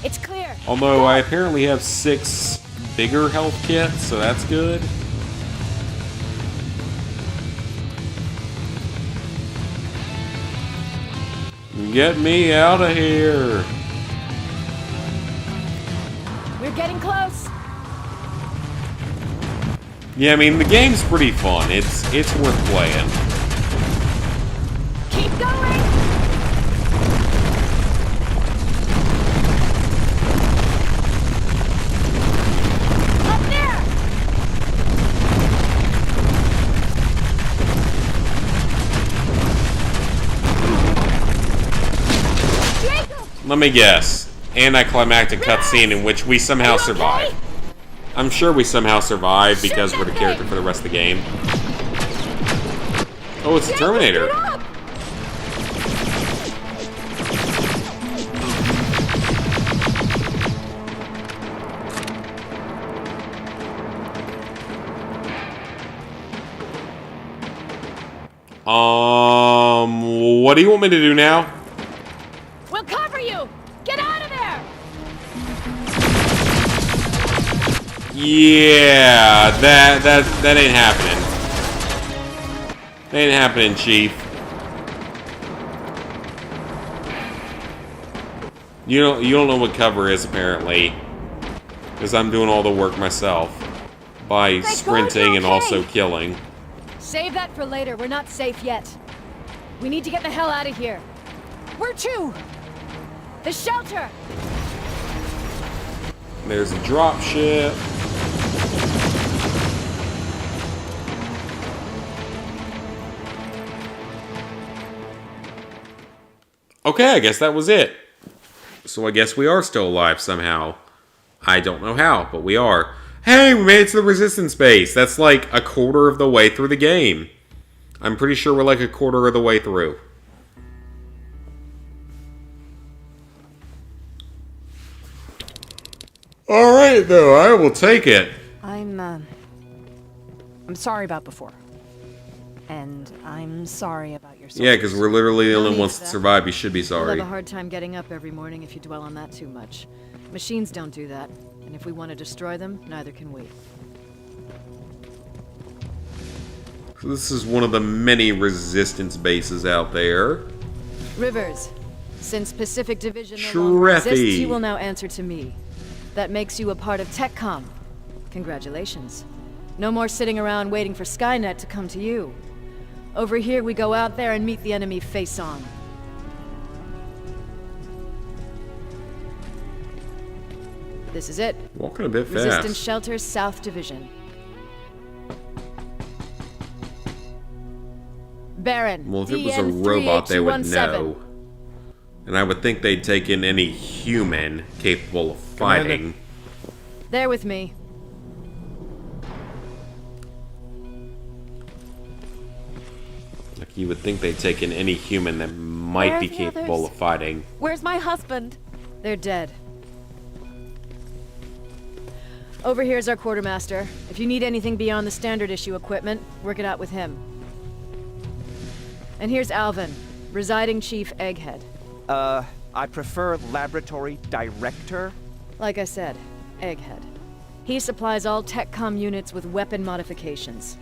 It's clear. Although I apparently have 6 bigger health kits, so that's good. Get me out of here. We're getting close. Yeah, I mean, the game's pretty fun. It's worth playing. Keep going. Let me guess. Anticlimactic cutscene in which we somehow survive. I'm sure we somehow survive because we're the character for the rest of the game. Oh, it's the Terminator. What do you want me to do now? We'll cover you! Get out of there! Yeah, that ain't happening. That ain't happening, Chief. You don't know what cover is, apparently. Because I'm doing all the work myself. By sprinting and also killing. Save that for later. We're not safe yet. We need to get the hell out of here. Where to? The shelter! There's a dropship. Okay, I guess that was it. So I guess we are still alive somehow. I don't know how, but we are. Hey, we made it to the Resistance base. That's like a quarter of the way through the game. I'm pretty sure we're like a quarter of the way through. Alright, though, I will take it. I'm sorry about before. And I'm sorry about your soldiers. Yeah, because we're literally the only ones that survive. You should be You'll sorry. have a hard time getting up every morning if you dwell on that too much. Machines don't do that, and if we want to destroy them, neither can we. So this is one of the many Resistance bases out there. Rivers, since Pacific Division no Shriffy. longer exists, you will now answer to me. That makes you a part of TechCom. Congratulations. No more sitting around waiting for Skynet to come to you. Over here, we go out there and meet the enemy face-on. This is it. Walking a bit Resistance fast. Shelters, South Division. Baron. Well, if it was a robot, they would know. And I would think they'd take in any human capable of fighting. They're with me. Like, you would think they'd take in any human that might Where be are the capable others? of fighting. Where's my husband? They're dead. Over here's our quartermaster. If you need anything beyond the standard issue equipment, work it out with him. And here's Alvin, residing chief Egghead. I prefer laboratory director. Like I said, Egghead. He supplies all TechCom units with weapon modifications.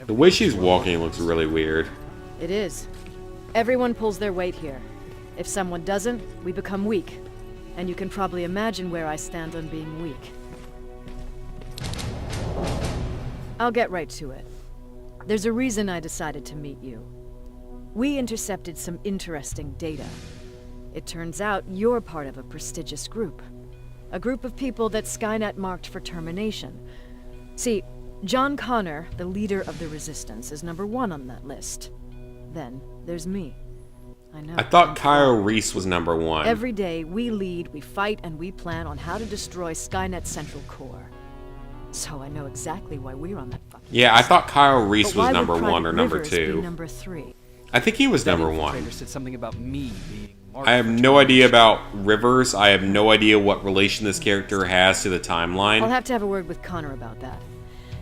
The way she's walking looks really weird. It is. Everyone pulls their weight here. If someone doesn't, we become weak. And you can probably imagine where I stand on being weak. I'll get right to it. There's a reason I decided to meet you. We intercepted some interesting data. It turns out you're part of a prestigious group. A group of people that Skynet marked for termination. See, John Connor, the leader of the Resistance, is #1 on that list. Then there's me. I know. I thought Kyle Reese was #1. Every day, we lead, we fight, and we plan on how to destroy Skynet's central core. So I know exactly why we're on that fucking Yeah, I thought Kyle Reese But was why would #1 or Private Rivers be #2. #3? I think he was That #1. infiltrator said something about me being marked I have for no idea about Rivers. I have no idea what relation this character has to the timeline. I'll have to have a word with Connor about that.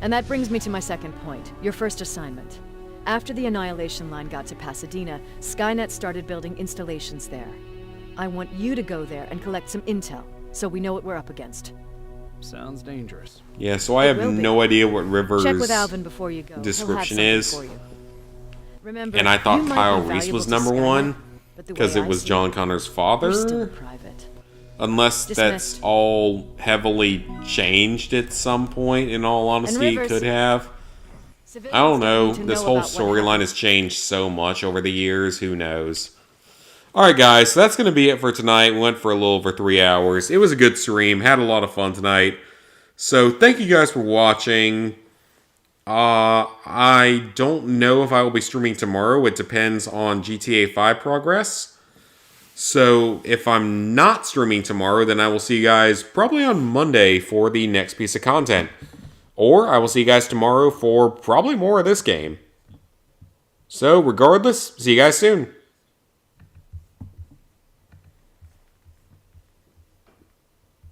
And that brings me to my second point, your first assignment. After the Annihilation Line got to Pasadena, Skynet started building installations there. I want you to go there and collect some intel, so we know what we're up against. Sounds dangerous. Yeah, so I have will be. no idea what Rivers' Check with Alvin before you go. He'll have description something is. for you. Remember, And I thought you might Kyle be Reese was valuable to #1 Skynet, but the because way it I was see John Connor's you're still father. private. Unless that's Dismissed. all heavily changed at some point, in all honesty, it Rivers, could have. civilians I don't need know. to This know whole about what storyline happened. has changed so much over the years. Who knows? Alright, guys. So that's going to be it for tonight. We went for a little over 3 hours. It was a good stream. Had a lot of fun tonight. So thank you guys for watching. I don't know if I will be streaming tomorrow. It depends on GTA 5 progress. So if I'm not streaming tomorrow, then I will see you guys probably on Monday for the next piece of content. Or I will see you guys tomorrow for probably more of this game. So regardless, see you guys soon.